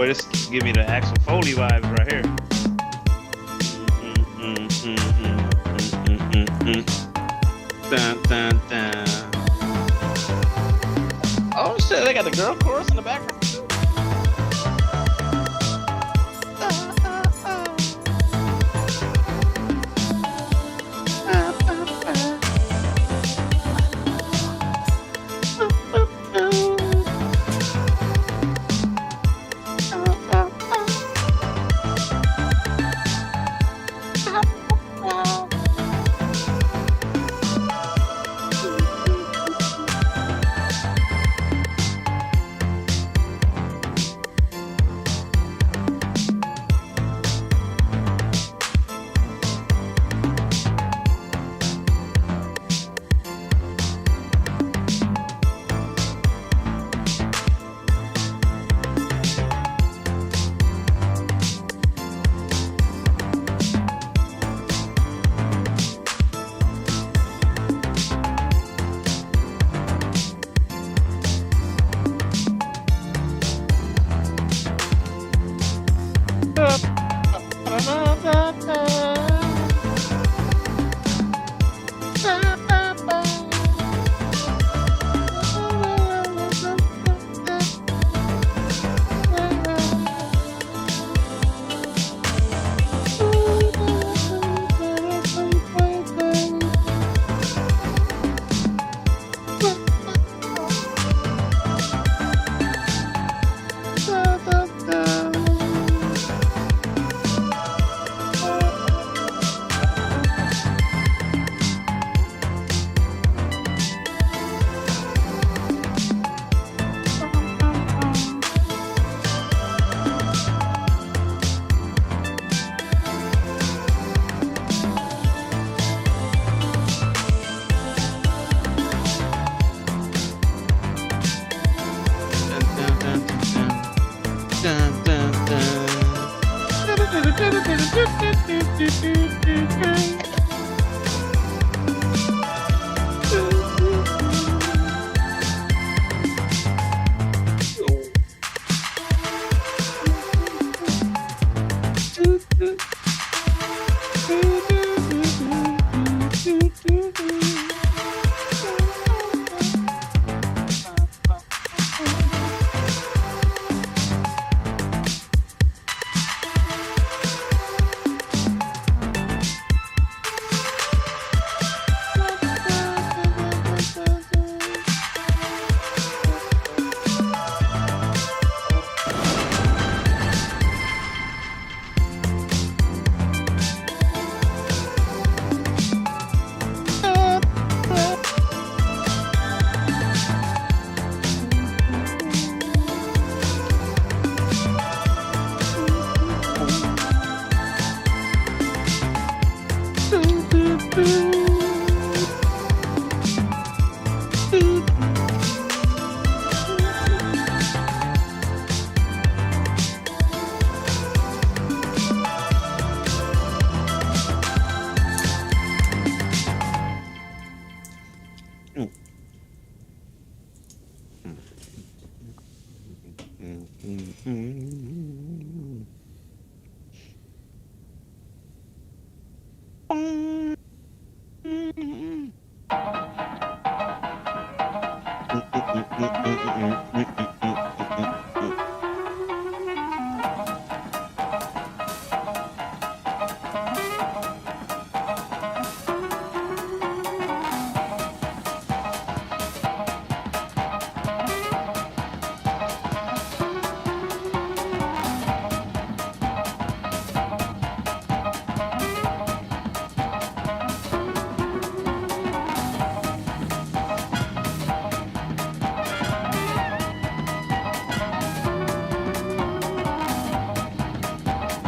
boy, this give me the Axel Foley vibes right here. Dun, dun, dun. Oh shit, they got the girl chorus in the background too.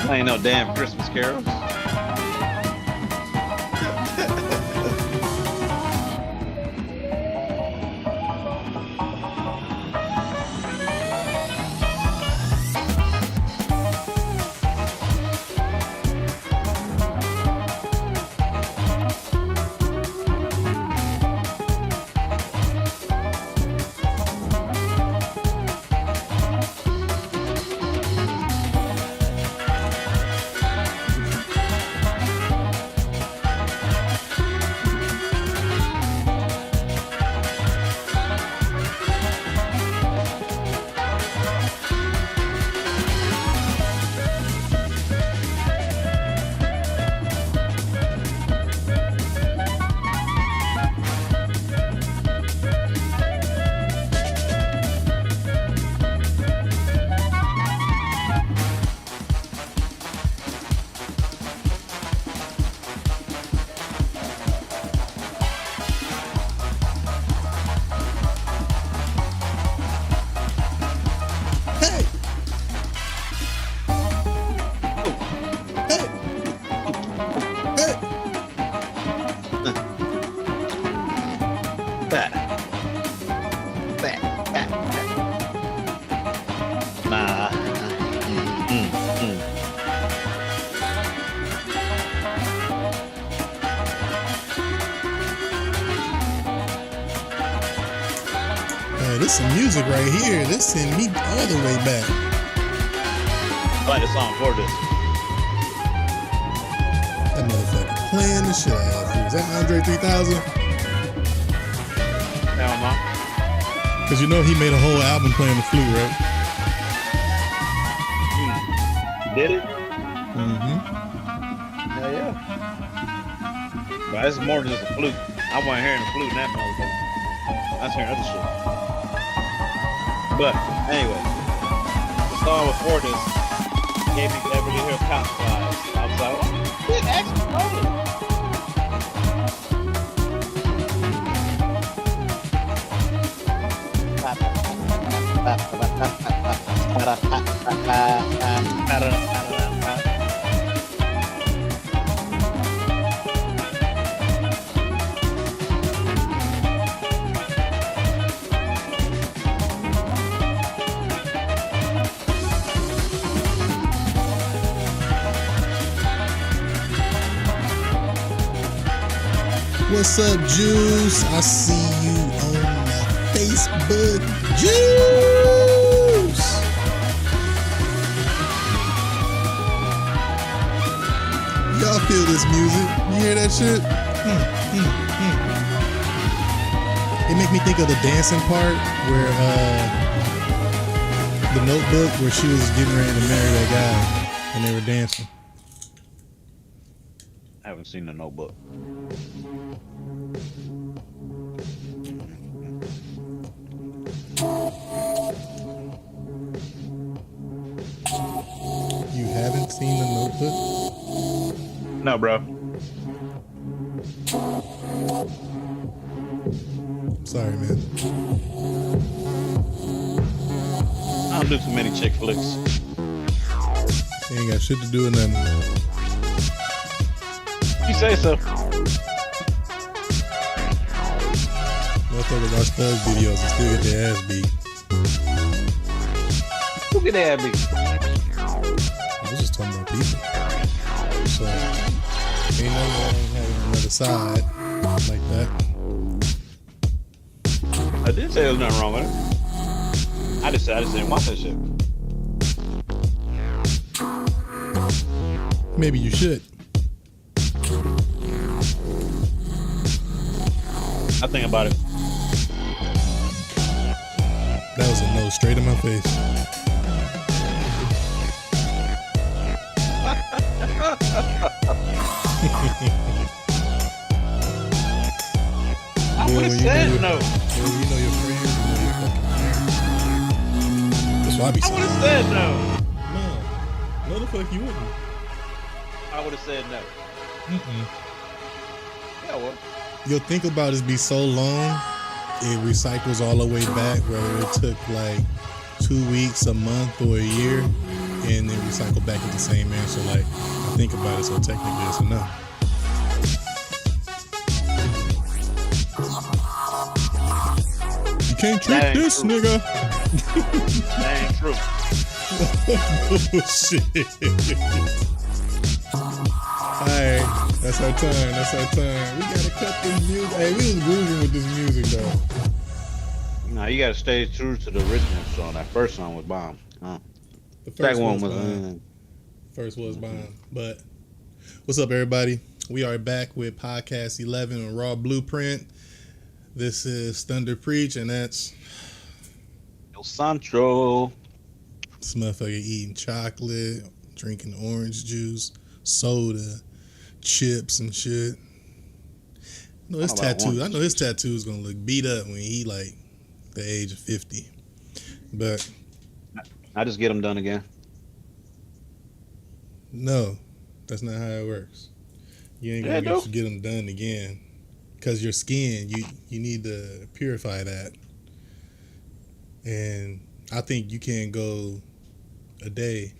Ain't no damn Christmas carols. man, this some music right here. This send me all the way back. I like the song for this. That motherfucker playing the shit out of it. Is that Andre 3000? Hell no. Because you know he made a whole album playing the flute, right? Did it? Mm-hmm. Hell yeah. But it's more than just a flute. I wasn't hearing the flute in that motherfucker. I was hearing other shit. But anyway, the song before this gave me Beverly Hills Cop vibes. I was like, oh, shit, actually rolling. What's up, Juice? I see you on my Facebook. Juice! Y'all feel this music? You hear that shit? It make me think of the dancing part where the Notebook, where she was getting ready to marry that guy and they were dancing. I haven't seen the Notebook. You haven't seen the Notebook? No, bro. Sorry, man. I don't do too many chick flicks. You ain't got shit to do with nothing. You say so. Motherfuckers watch thug videos and still get their ass beat. Who get that beat? I was just talking about people. So, ain't no one having another side like that. I didn't say there was nothing wrong with it. I just didn't watch that shit. Maybe you should. I think about it. That was a no, straight in my face. I would have said no. Well, you know your friends, you know your fucking friends. That's what I be I saying. would have said no. No, the fuck you wouldn't. I would have said no. Yeah, well. You'll think about it be so long, it recycles all the way back, whether it took like 2 weeks, a month, or a year, and then recycle back at the same answer. Like, I think about it, so technically it's enough. You can't trick this true. nigga. That ain't true. Bullshit. Alright, that's our time. We gotta cut this music. Hey, we was grooving with this music though. No, you gotta stay true to the original song. That first song was bomb. The That first one was bomb. First was bomb. But what's up, everybody? We are back with podcast 11 on RawBlu3Print. This is Thunder Preach, and that's El Sancho. this motherfucker eating chocolate, drinking orange juice, soda, chips and shit. I know his tattoo is gonna look beat up when he like the age of 50. But I just get them done again. no, that's not how it works. You ain't gonna get them done again. Cause your skin, you need to purify that. And I think you can't go a day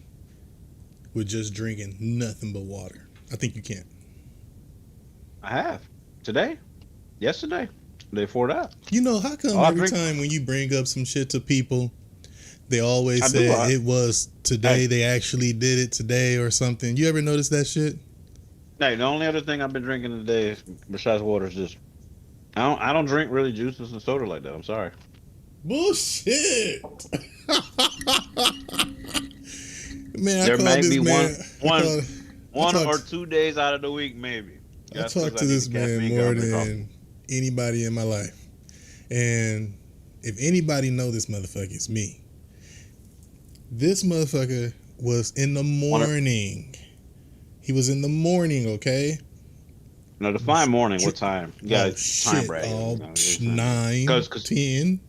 with just drinking nothing but water. I think you can't. I have. Today? Yesterday? Day before that. You know, how come every time when you bring up some shit to people, they always say it was today, they actually did it today or something. You ever notice that shit? Hey, the only other thing I've been drinking today besides water is just I don't drink really juices and soda like that. I'm sorry. Bullshit. Man, There may be man, one or 2 days out of the week, maybe. I talk to this man more than anybody in my life. And if anybody know this motherfucker, it's me. This motherfucker was in the morning. He was in the morning, okay? No, define morning. What time? You got time bracket. 9, 10,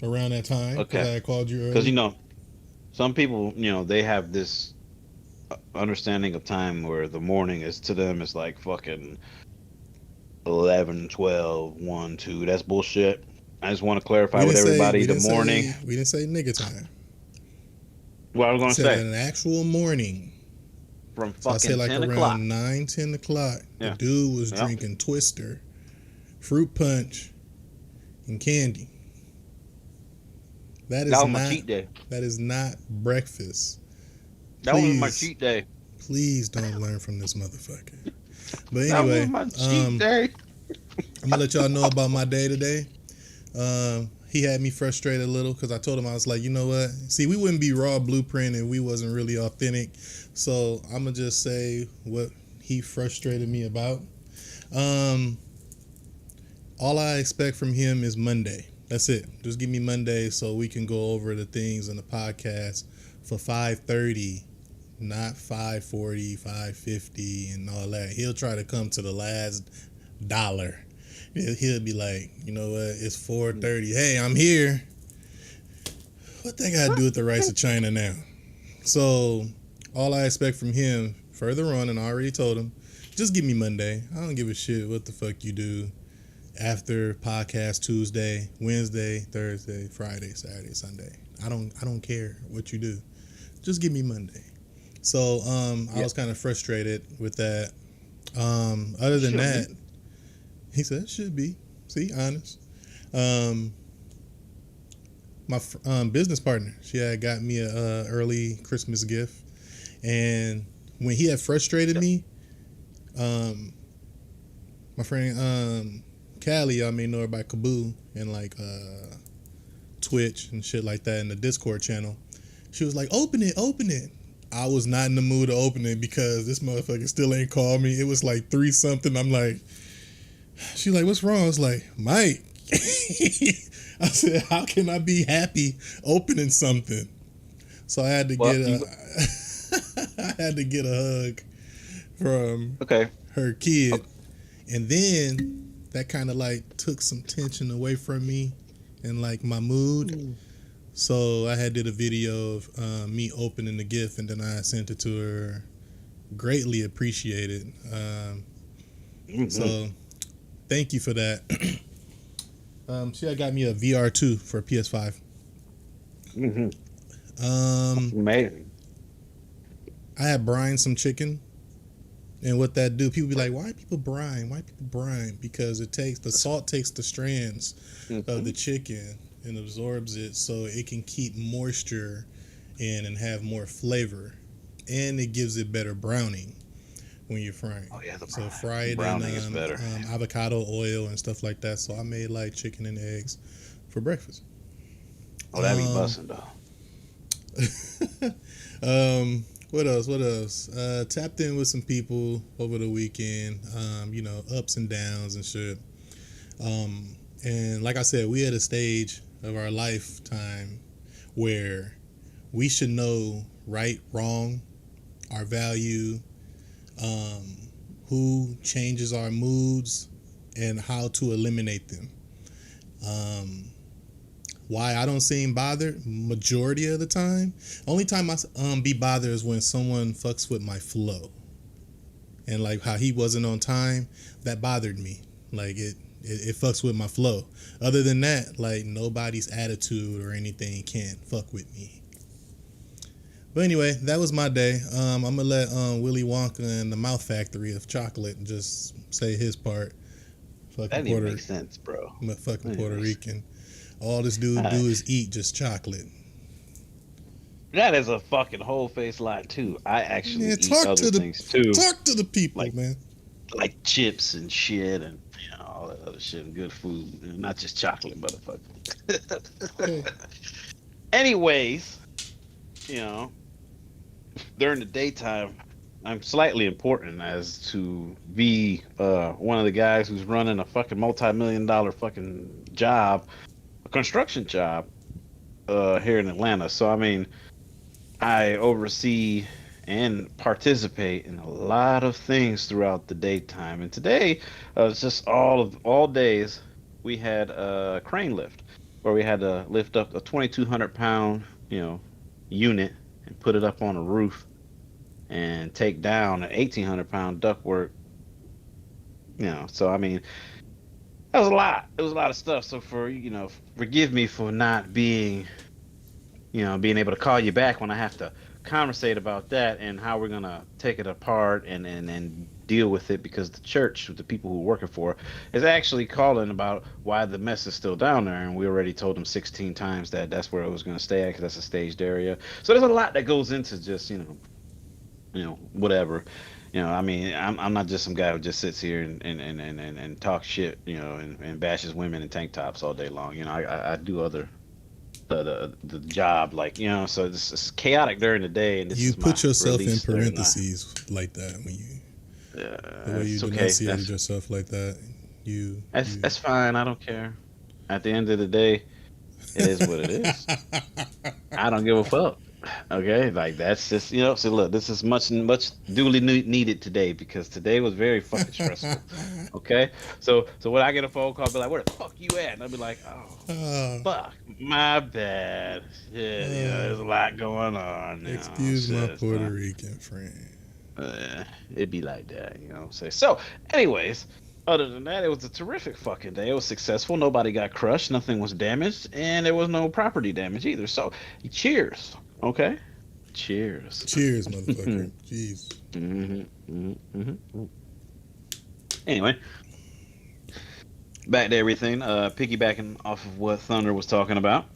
around that time. Okay. I called you earlier. Because, some people, they have this understanding of time where the morning is, to them, it's like fucking 11, 12, 1, 2. That's bullshit. I just want to clarify with everybody the morning. We didn't say nigga time. What I was going to say. An actual morning. From fucking 10 o'clock. I said like 10 o'clock. 9, 10 o'clock. Yeah. The dude was drinking Twister, fruit punch, and candy. That was my cheat day. That is not breakfast. That was my cheat day. Please don't learn from this motherfucker. But anyway, that was my cheat day. I'm gonna let y'all know about my day today. He had me frustrated a little because I told him, I was like, you know what? See, we wouldn't be Raw Blueprint if we wasn't really authentic. So I'm gonna just say what he frustrated me about. All I expect from him is Monday. That's it. Just give me Monday so we can go over the things in the podcast for 5:30, not 5:40, 5:50, and all that. He'll try to come to the last dollar. He'll be like, you know what? It's 4:30. Hey, I'm here. What they got to do with the rights of China now? So all I expect from him further on, and I already told him, just give me Monday. I don't give a shit what the fuck you do. After podcast Tuesday, Wednesday, Thursday, Friday, Saturday, Sunday. I don't care what you do. Just give me Monday. So I was kind of frustrated with that. Other than that, he said it should be. See, honest. My business partner, she had got me a early Christmas gift, and when he had frustrated me, my friend Callie, y'all may know her by Kaboo and like Twitch and shit like that in the Discord channel. She was like, open it. I was not in the mood to open it because this motherfucker still ain't called me. It was like 3 something. I'm like, she's like, what's wrong? I was like, Mike. I said, how can I be happy opening something? So I had to get a hug from her kid. Okay. And then that kind of like took some tension away from me and like my mood. So I had did a video of me opening the gift, and then I sent it to her. Greatly appreciated. So thank you for that. She had got me a VR2 for PS5. Amazing. I had brined some chicken. And what that do, people be like, why people brine? Because the salt takes the strands of the chicken and absorbs it so it can keep moisture in and have more flavor. And it gives it better browning when you're frying. Oh, yeah, so fry it browning in is better. Avocado oil and stuff like that. So I made like chicken and eggs for breakfast. Oh, that'd be busting, though. What else? Tapped in with some people over the weekend, ups and downs and shit. And like I said, we at a stage of our lifetime where we should know right, wrong, our value, who changes our moods, and how to eliminate them. Why I don't seem bothered majority of the time. Only time I be bothered is when someone fucks with my flow. And like how he wasn't on time, that bothered me. Like it fucks with my flow. Other than that, like nobody's attitude or anything can fuck with me. But anyway, that was my day. I'm gonna let Willy Wonka and the Mouth Factory of Chocolate just say his part. That didn't make sense, bro. Fucking Puerto Rican. All this dude do is eat just chocolate. That is a fucking whole face lie too. I actually eat other things too. Talk to the people, like, man. Like chips and shit and that other shit and good food, and not just chocolate, motherfucker. Hey, Anyways, you know, during the daytime, I'm slightly important as to be one of the guys who's running a fucking multi-million-dollar fucking job, a construction job here in Atlanta. So I mean, I oversee and participate in a lot of things throughout the daytime. And today, it's just all days we had a crane lift where we had to lift up a 2,200 pound, unit and put it up on a roof and take down an 1,800 pound ductwork. So I mean, that was a lot. It was a lot of stuff. So forgive me for not being able to call you back when I have to conversate about that and how we're gonna take it apart and deal with it, because the church, the people who are working for, is actually calling about why the mess is still down there, and we already told them 16 times that that's where it was gonna stay at, because that's a staged area. So there's a lot that goes into just whatever. I mean, I'm not just some guy who just sits here and talks shit, and bashes women in tank tops all day long. I do other the job, so it's chaotic during the day, and this you is my put yourself in release during parentheses like that when the way you it's okay. denunciated yourself like that. That's fine. I don't care. At the end of the day, it is what it is. I don't give a fuck. Okay, like that's just So look, this is much duly needed today, because today was very fucking stressful. Okay, so when I get a phone call, I'll be like, "Where the fuck you at?" And I'll be like, "Oh, fuck, my bad. Yeah, there's a lot going on. Excuse my Puerto Rican friend. It'd be like that, Say so. Anyways, other than that, it was a terrific fucking day. It was successful. Nobody got crushed. Nothing was damaged, and there was no property damage either. So, cheers. Okay. Cheers. Cheers, motherfucker. Jeez. Anyway, back to everything. Piggybacking off of what Thunder was talking about,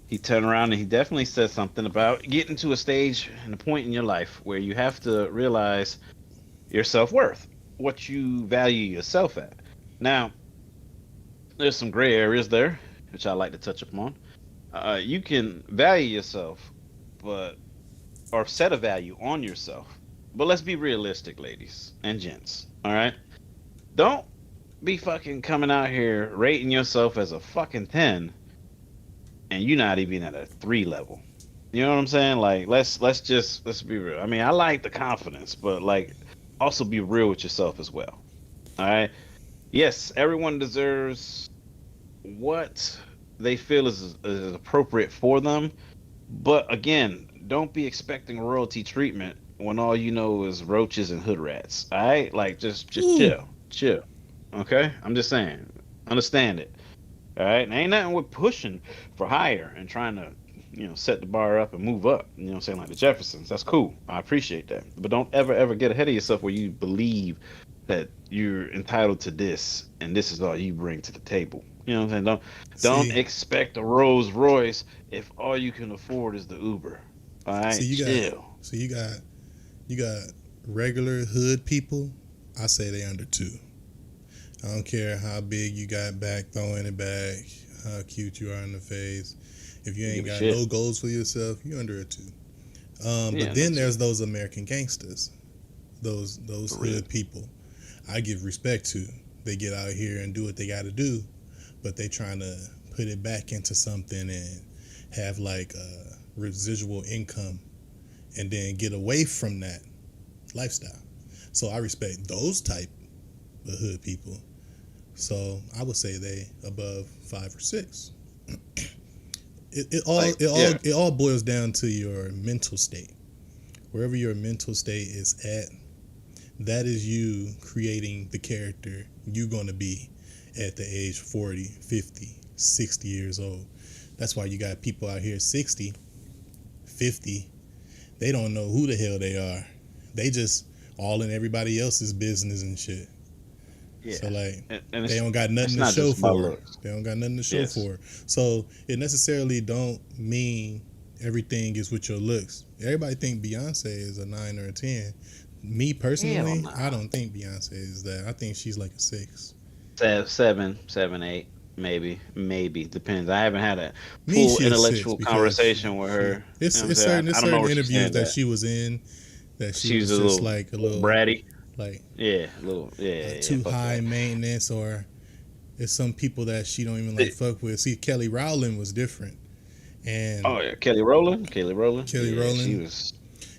he turned around and he definitely said something about getting to a stage and a point in your life where you have to realize your self-worth, what you value yourself at. Now, there's some gray areas there, which I like to touch upon. You can value yourself, or set a value on yourself. But let's be realistic, ladies and gents. All right? Don't be fucking coming out here rating yourself as a fucking 10 and you're not even at a 3 level. You know what I'm saying? Like, let's be real. I mean, I like the confidence, but also be real with yourself as well. All right? Yes, everyone deserves what they feel is appropriate for them. But again, don't be expecting royalty treatment when all you know is roaches and hood rats. All right? Just chill. Okay? I'm just saying. Understand it. All right? And ain't nothing with pushing for higher and trying to, set the bar up and move up. You know what I'm saying? Like the Jeffersons. That's cool. I appreciate that. But don't ever get ahead of yourself where you believe that you're entitled to this and this is all you bring to the table. You know what I'm saying? Don't expect a Rolls Royce if all you can afford is the Uber. All right, chill. You got regular hood people. I say they under 2. I don't care how big you got back, throwing it back, how cute you are in the face. If you ain't got no goals for yourself, you're under a 2. But then there's those American gangsters, those hood people. I give respect to. They get out here and do what they got to do, but they trying to put it back into something and have residual income and then get away from that lifestyle. So I respect those type of hood people. So I would say they above 5 or 6. It all boils down to your mental state. Wherever your mental state is at, that is you creating the character you're going to be at the age 40, 50, 60 years old. That's why you got people out here 60, 50. They don't know who the hell they are. They just all in everybody else's business and shit. Yeah. So and they don't got nothing to show for it. They don't got nothing to show for it. So it necessarily don't mean everything is with your looks. Everybody think Beyonce is a 9 or a 10. Me personally, I don't think Beyonce is that. I think she's like a 6. Seven, 8, maybe depends. I haven't had a Me, full she a six intellectual because conversation with her. she You know it's what I'm it's saying? certain I it's don't know certain where she interviews stands that at. she was in that she She's was a just little, like a little little bratty. like Yeah, a little. Yeah. too Fuck high that. maintenance, or it's some people that she don't even like See- fuck with. See, Kelly Rowland was different, and Oh yeah, Kelly Rowland. Kelly Rowland. Kelly Yeah, she Rowland, was.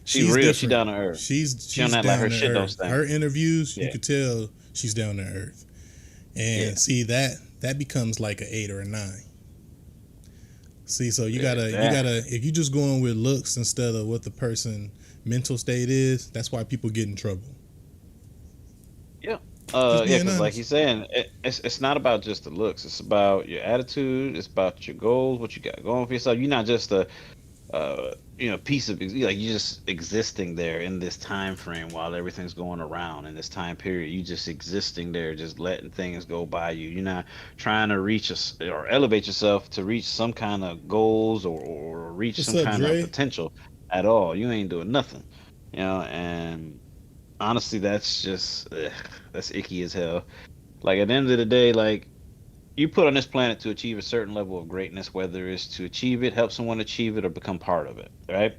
She she's real. She different. down to earth. She on She's that like down her to shit don't earth. stink. Her interviews, you Yeah. could tell she's down to earth. Yeah. And see that becomes like an 8 or a 9. See, so you Yeah. gotta if you just going with looks instead of what the person mental state is, that's why people get in trouble. Yeah. Just Yeah, being because like honest. he's saying, it's not about just the looks. It's about your attitude. It's about your goals, what you got going for yourself. You're not just a piece of like you just existing there in this time frame while everything's going around in this time period. You just existing there, just letting things go by you. You're not trying to reach us or elevate yourself to reach some kind of goals or reach What's some up, kind of Dre? potential at all. You ain't doing nothing, and honestly, that's just that's icky as hell. Like at the end of the day, like you put on this planet to achieve a certain level of greatness, whether it's to achieve it, help someone achieve it, or become part of it, right?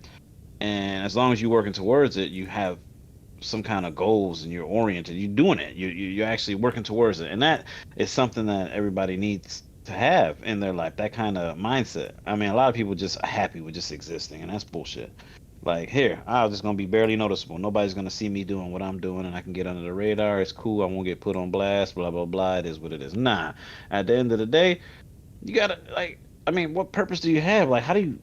And as long as you're working towards it, you have some kind of goals and you're oriented. You're doing it. You're actually working towards it, and that is something that everybody needs to have in their life. That kind of mindset. I mean, a lot of people just are happy with just existing, and that's bullshit. Like here, I'm just gonna be barely noticeable. Nobody's gonna see me doing what I'm doing, and I can get under the radar. It's cool. I won't get put on blast. Blah blah blah. It is what it is. Nah. At the end of the day, you gotta like. I mean, what purpose do you have? Like, how do you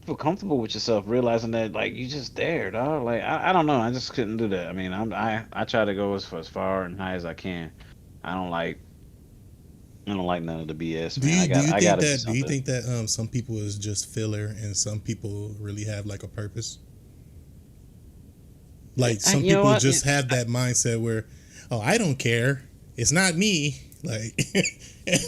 feel comfortable with yourself, realizing that like you just there, dog? Like, I don't know. I just couldn't do that. I mean, I try to go as far and high as I can. I don't like I don't like none of the BS, man. I gotta be Do you something. think that some people is just filler and some people really have like a purpose? Like some You know people what? just have that mindset where, oh, I don't care. It's not me. Like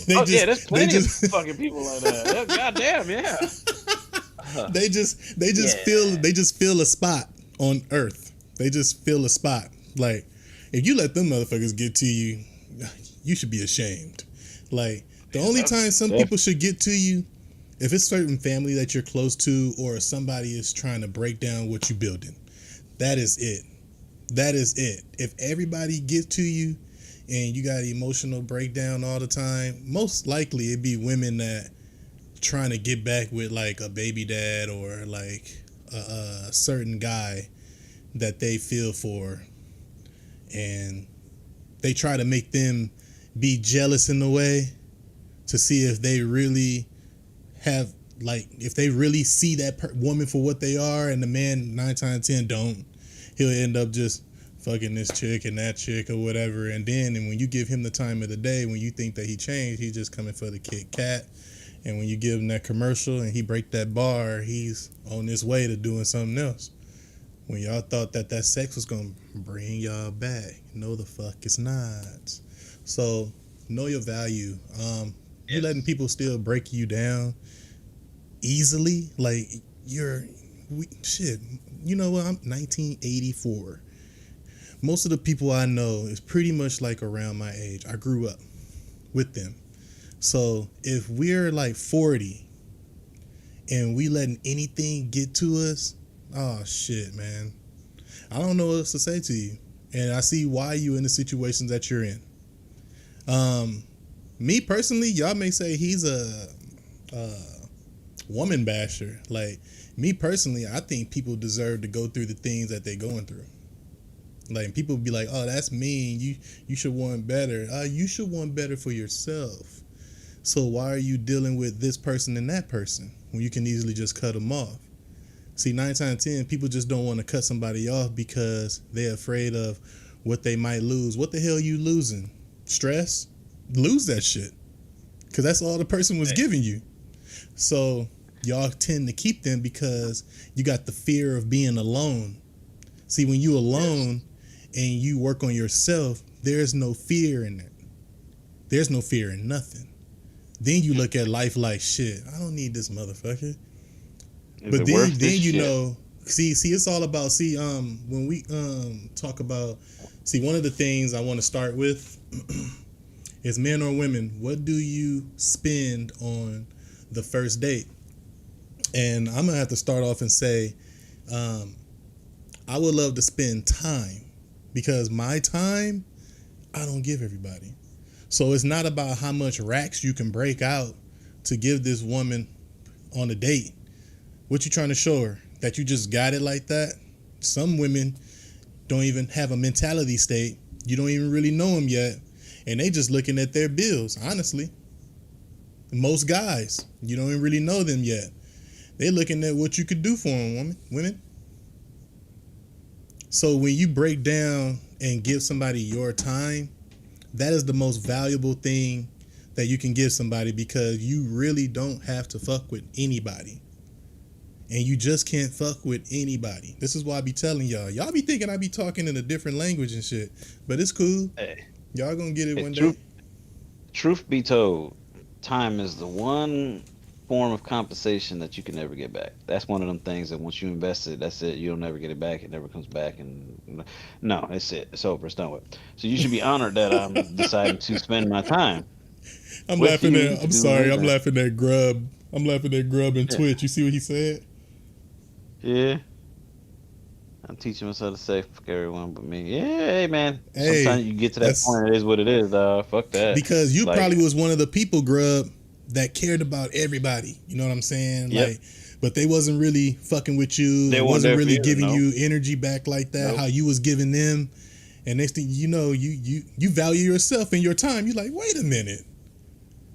Oh yeah, there's they plenty of just fucking people like that. Yeah, goddamn, yeah. feel Yeah. they just feel a spot on earth. They just feel a spot. Like if you let them motherfuckers get to you, you should be ashamed. Like the Yeah, only that's time some def- people should get to you if it's certain family that you're close to or somebody is trying to break down what you building. That is it. That is it. If everybody gets to you and you got emotional breakdown all the time, most likely it'd be women that trying to get back with like a baby dad or like a certain guy that they feel for, and they try to make them be jealous in a way to see if they really have like if they really see that woman for what they are, and the man 9 times 10 don't. He'll end up just fucking this chick and that chick or whatever, and when you give him the time of the day, when you think that he changed, he's just coming for the Kit Kat. And when you give him that commercial and he break that bar, he's on his way to doing something else. When y'all thought that sex was gonna bring y'all back, no, the fuck it's not. So know your value. You letting yes. people still break you down easily, like shit. You know what? I'm 1984. Most of the people I know is pretty much like around my age. I grew up with them. So if we're like 40 and we letting anything get to us, oh shit, man. I don't know what else to say to you. And I see why you in the situations that you're in. Me personally, y'all may say he's a woman basher. Like me personally, I think people deserve to go through the things that they're going through. Like people be like, "Oh, that's mean. You should want better." You should want better for yourself. So why are you dealing with this person and that person when you can easily just cut them off? See, 9 times 10, people just don't want to cut somebody off because they're afraid of what they might lose. What the hell you losing? Stress? Lose that shit. Because that's all the person was giving you. So y'all tend to keep them because you got the fear of being alone. See, when you Yes. alone and you work on yourself, there's no fear in it. There's no fear in nothing. Then you look at life like shit. I don't need this motherfucker. Is But it worth this then you shit? know, see, it's all about when we talk about one of the things I want to start with as men or women, what do you spend on the first date? And I'm gonna have to start off and say, I would love to spend time, because my time I don't give everybody. So it's not about how much racks you can break out to give this woman on a date. What you trying to show her? That you just got it like that? Some women don't even have a mentality state. You don't even really know them yet, and they just looking at their bills. Honestly, most guys, you don't even really know them yet. They looking at what you could do for them, women. So when you break down and give somebody your time, that is the most valuable thing that you can give somebody, because you really don't have to fuck with anybody. And you just can't fuck with anybody. This is why I be telling y'all. Y'all be thinking I be talking in a different language and shit. But it's cool. Hey, Y'all gonna get it one day. Truth be told, time is the one form of compensation that you can never get back. That's one of them things that once you invest it, that's it. You'll never get it back. It never comes back. And no, it's it. It's over. It's done with. So you should be honored that I'm deciding to spend my time. I'm laughing at. I'm sorry. I'm laughing at Grub. I'm laughing at Grub and Twitch. You see what he said? Yeah. I'm teaching myself to say fuck everyone but me. Yeah, hey man. Hey, sometimes you get to that point, it is what it is, dog. Fuck that. Because you probably was one of the people, Grub, that cared about everybody. You know what I'm saying? Yep. Like, but they wasn't really fucking with you. They wasn't really giving you energy back like that. How you was giving them. And next thing you know, you value yourself and your time. You're like, wait a minute.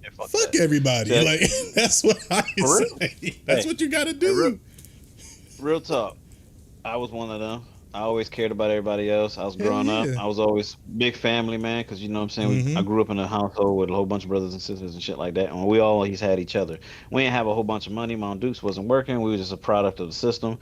Yeah, fuck everybody. Yeah. Like, that's what I say. That's what you got to do. Real talk. I was one of them. I always cared about everybody else. I was growing up. I was always big family, man, because you know what I'm saying? I grew up in a household with a whole bunch of brothers and sisters and shit like that, and we always had each other. We didn't have a whole bunch of money. Mom Dukes wasn't working. We were just a product of the system.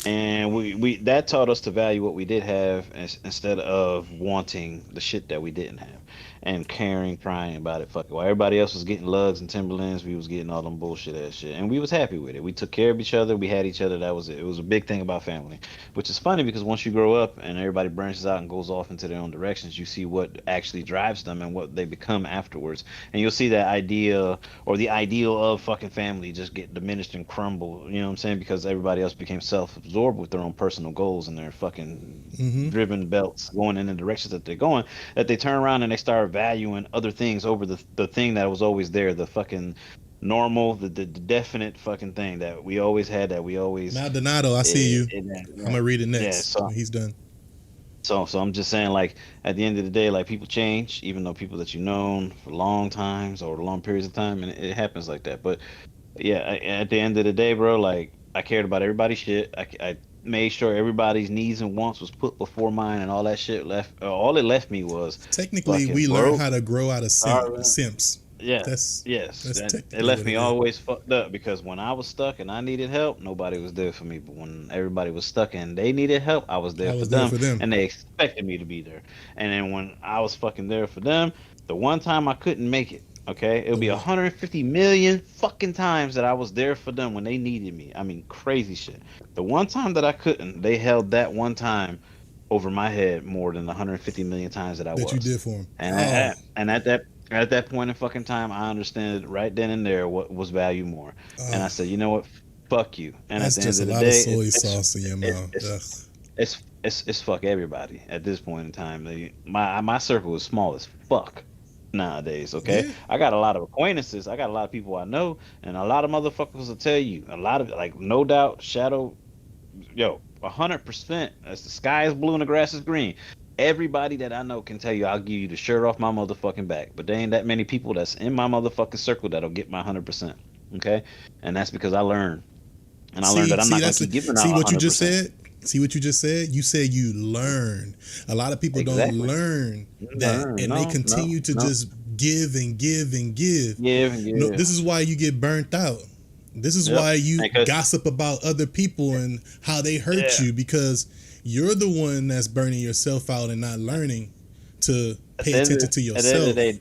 And we that taught us to value what we did have instead of wanting the shit that we didn't have and caring, crying about it. Fuck it. While everybody else was getting Lugs and Timberlands, we was getting all them bullshit ass shit, and we was happy with it. We took care of each other. We had each other. That was it. It was a big thing about family, which is funny because once you grow up and everybody branches out and goes off into their own directions, you see what actually drives them and what they become afterwards, and you'll see that idea or the ideal of fucking family just get diminished and crumble. You know what I'm saying? Because everybody else became self-absorbed with their own personal goals and their fucking driven belts going in the directions that they're going, that they turn around and they start valuing other things over the thing that was always there, the fucking normal, the definite fucking thing that we always had, that we always. Maldonado, I see you. I'm gonna read it next. Yeah, so he's done. So I'm just saying, like, at the end of the day, like, people change, even though people that you've known for long times or long periods of time, and it happens like that. But yeah, at the end of the day, bro, like, I cared about everybody's shit. I made sure everybody's needs and wants was put before mine, and all that shit left. All it left me was technically we learned how to grow out of simps. Yeah, it left me always fucked up, because when I was stuck and I needed help, nobody was there for me. But when everybody was stuck and they needed help, I was there for them, and they expected me to be there. And then when I was fucking there for them, the one time I couldn't make it, okay, it would be 150 million fucking times that I was there for them when they needed me. I mean, crazy shit. The one time that I couldn't, they held that one time over my head more than 150 million times that I was. That you did for them. And at that point in fucking time, I understood right then and there what was value more. And I said, you know what, fuck you. And that's at the just end a of the lot day, of soy sauce in your mouth. It's fuck everybody at this point in time. My circle is small as fuck nowadays. Okay, yeah. I got a lot of acquaintances. I got a lot of people I know, and a lot of motherfuckers will tell you a lot of, like, no doubt, shadow, 100%. As the sky is blue and the grass is green. Everybody that I know can tell you I'll give you the shirt off my motherfucking back. But there ain't that many people that's in my motherfucking circle that'll get my 100%. Okay, and that's because I learned, and I learned that I'm not going to keep giving out 100%. See what you just said? See what you just said? You said you learn. A lot of people don't learn that, and they continue to just give and give and give. No, this is why you get burnt out. This is why you gossip about other people and how they hurt you, because you're the one that's burning yourself out and not learning to pay attention to yourself. At the end of the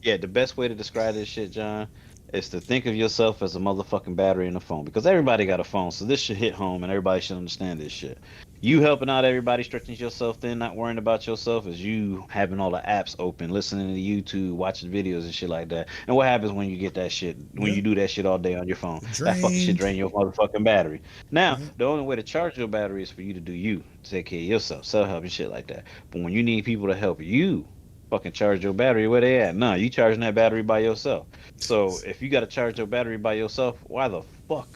day, the best way to describe this shit, John, is to think of yourself as a motherfucking battery in a phone, because everybody got a phone, so this should hit home and everybody should understand this shit. You helping out everybody, stretching yourself thin, not worrying about yourself, is you having all the apps open, listening to YouTube, watching videos and shit like that. And what happens when you get that shit, when Yeah, you do that shit all day on your phone? That fucking shit drained. drain your motherfucking battery. Now, Yeah. the only way to charge your battery is for you to do you, to take care of yourself, self help and shit like that. But when you need people to help you fucking charge your battery, where they at? Nah, you charging that battery by yourself. So if you got to charge your battery by yourself, why the fuck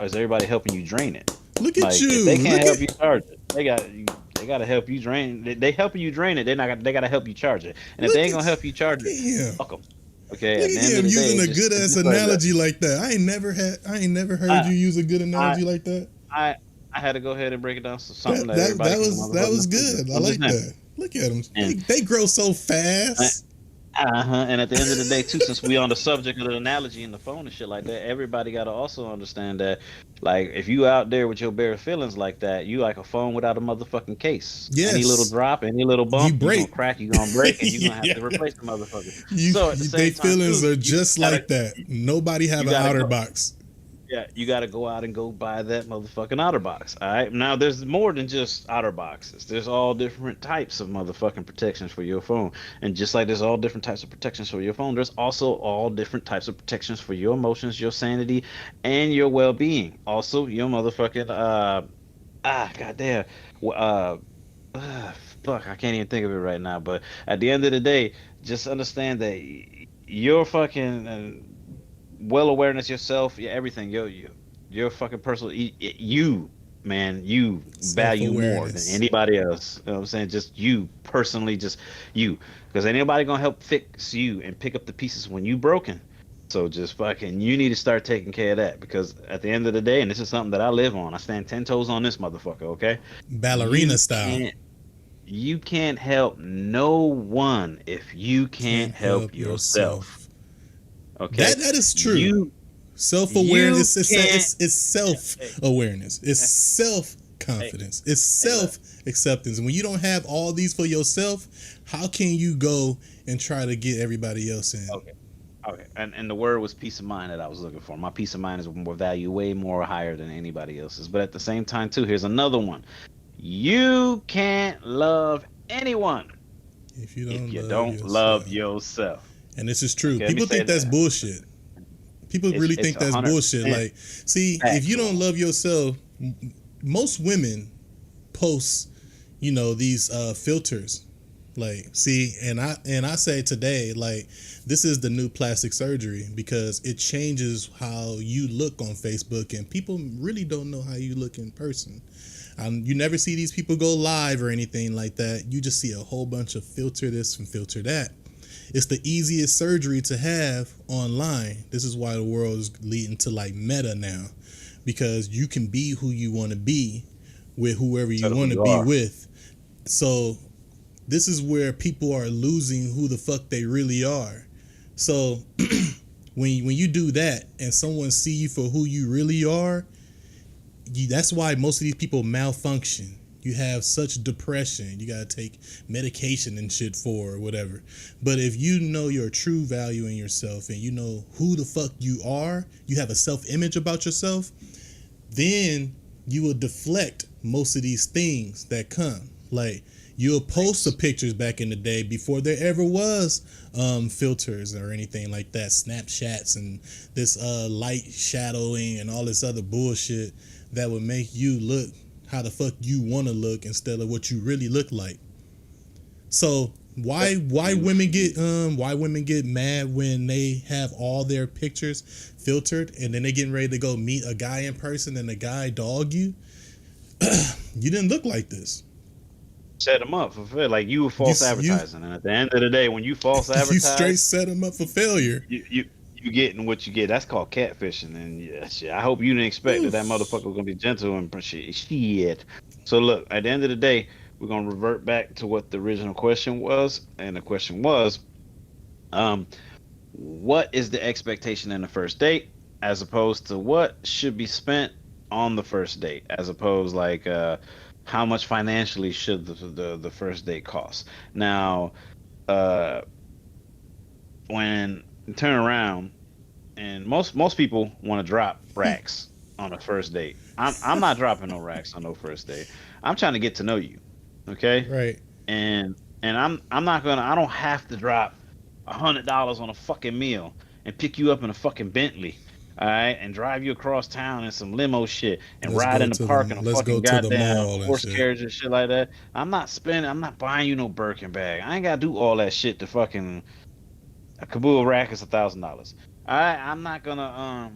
is everybody helping you drain it? Look at Like if they you. can't Look help at you charge it, they got to help you drain. They helping you drain it. They got to help you charge it. And if they look ain't at gonna help you charge it, him. fuck them. Okay. Look At the at end of him the day, using a good it's ass just like that. analogy like that. I ain't never heard I you use a good I analogy like that. I I had to go ahead and break it down to something that That everybody can was motherfucking good. understand. I like that. Look at them. And They grow so fast. And at the end of the day, too, since we on the subject of the analogy and the phone and shit like that, everybody got to also understand that, like, if you out there with your bare feelings like that, you like a phone without a motherfucking case. Any little Yes, drop, any little you bump, you gonna break. crack, you gonna break, and you gonna have Yeah. to replace the motherfucker. You, So at the they same time, feelings too, are you just gotta like that. Nobody have you an gotta outer go. box. Yeah, you got to go out and go buy that motherfucking OtterBox. All right. Now, there's more than just OtterBoxes. There's all different types of motherfucking protections for your phone. And just like there's all different types of protections for your phone, there's also all different types of protections for your emotions, your sanity, and your well-being. Also, your motherfucking goddamn, uh, uh, fuck, I can't even think of it right now. But at the end of the day, just understand that your fucking well awareness yourself, yeah, everything, your fucking personal, you, man, you Self value more than awareness. anybody else. You know what I'm saying? Just you personally, just you, because anybody gonna help fix you and pick up the pieces when you broken. So just fucking, you need to start taking care of that because at the end of the day, and this is something that I live on. I stand 10 toes on this motherfucker. Okay, Ballerina you style. can't. You can't help no one if you can't Can't help help yourself. yourself. Okay, That is true. you Self you awareness. can't. It's self Hey, awareness. It's hey, self hey, confidence. It's hey, look. self acceptance. When you don't have all these for yourself, how can you go and try to get everybody else in? Okay, okay. And the word was peace of mind that I was looking for. My peace of mind is more value, way more higher than anybody else's. But at the same time, too, here's another one. You can't love anyone If you if don't you love don't love yourself, yourself. and this is true. Okay, let me People say think that's that. bullshit. People really It's think a that's hundred bullshit. percent Like, see, if you don't factual. love yourself, most women post, these filters. Like, see, and I say today, like, this is the new plastic surgery because it changes how you look on Facebook, and people really don't know how you look in person. You never see these people go live or anything like that. You just see a whole bunch of filter this and filter that. It's the easiest surgery to have online. This is why the world is leading to like meta now, because you can be who you want to be with whoever Instead you of who want to you be are. with. So this is where people are losing who the fuck they really are. So when you do that and someone see you for who you really are, that's why most of these people malfunction. You have such depression. You gotta take medication and shit for or whatever. But if you know your true value in yourself and you know who the fuck you are, you have a self-image about yourself, then you will deflect most of these things that come. Like, you'll post the Thanks. pictures back in the day before there ever was filters or anything like that, Snapchats and this light shadowing and all this other bullshit that would make you look how the fuck you want to look instead of what you really look like. So why women get mad when they have all their pictures filtered and then they getting ready to go meet a guy in person and the guy dog you? You didn't look like this. Set them up for failure. Like you were You false you advertising, and at the end of the day, when you false you straight advertise, set him up for failure. you getting what you get. That's called catfishing. And yeah, shit, I hope you didn't expect that Oof. motherfucker was gonna be gentle and shit. So look, at the end of the day, we're gonna revert back to what the original question was, and the question was, um, what is the expectation in the first date, as opposed to what should be spent on the first date, as opposed like how much financially should the first date cost. Now, uh, when you turn around and most people want to drop racks. on a first date. I'm not dropping no racks on no first date. I'm trying to get to know you, okay? Right. And I'm not gonna. I don't have to drop $100 on a fucking meal and pick you up in a fucking Bentley, all right, and drive you across town in some limo shit and ride in the park in a Let's go fucking to the goddamn mall and horse shit. carriage and shit like that. I'm not spending. I'm not buying you no Birkin bag. I ain't gotta do all that shit to fucking a Kabul rack is $1,000. All right, I'm not gonna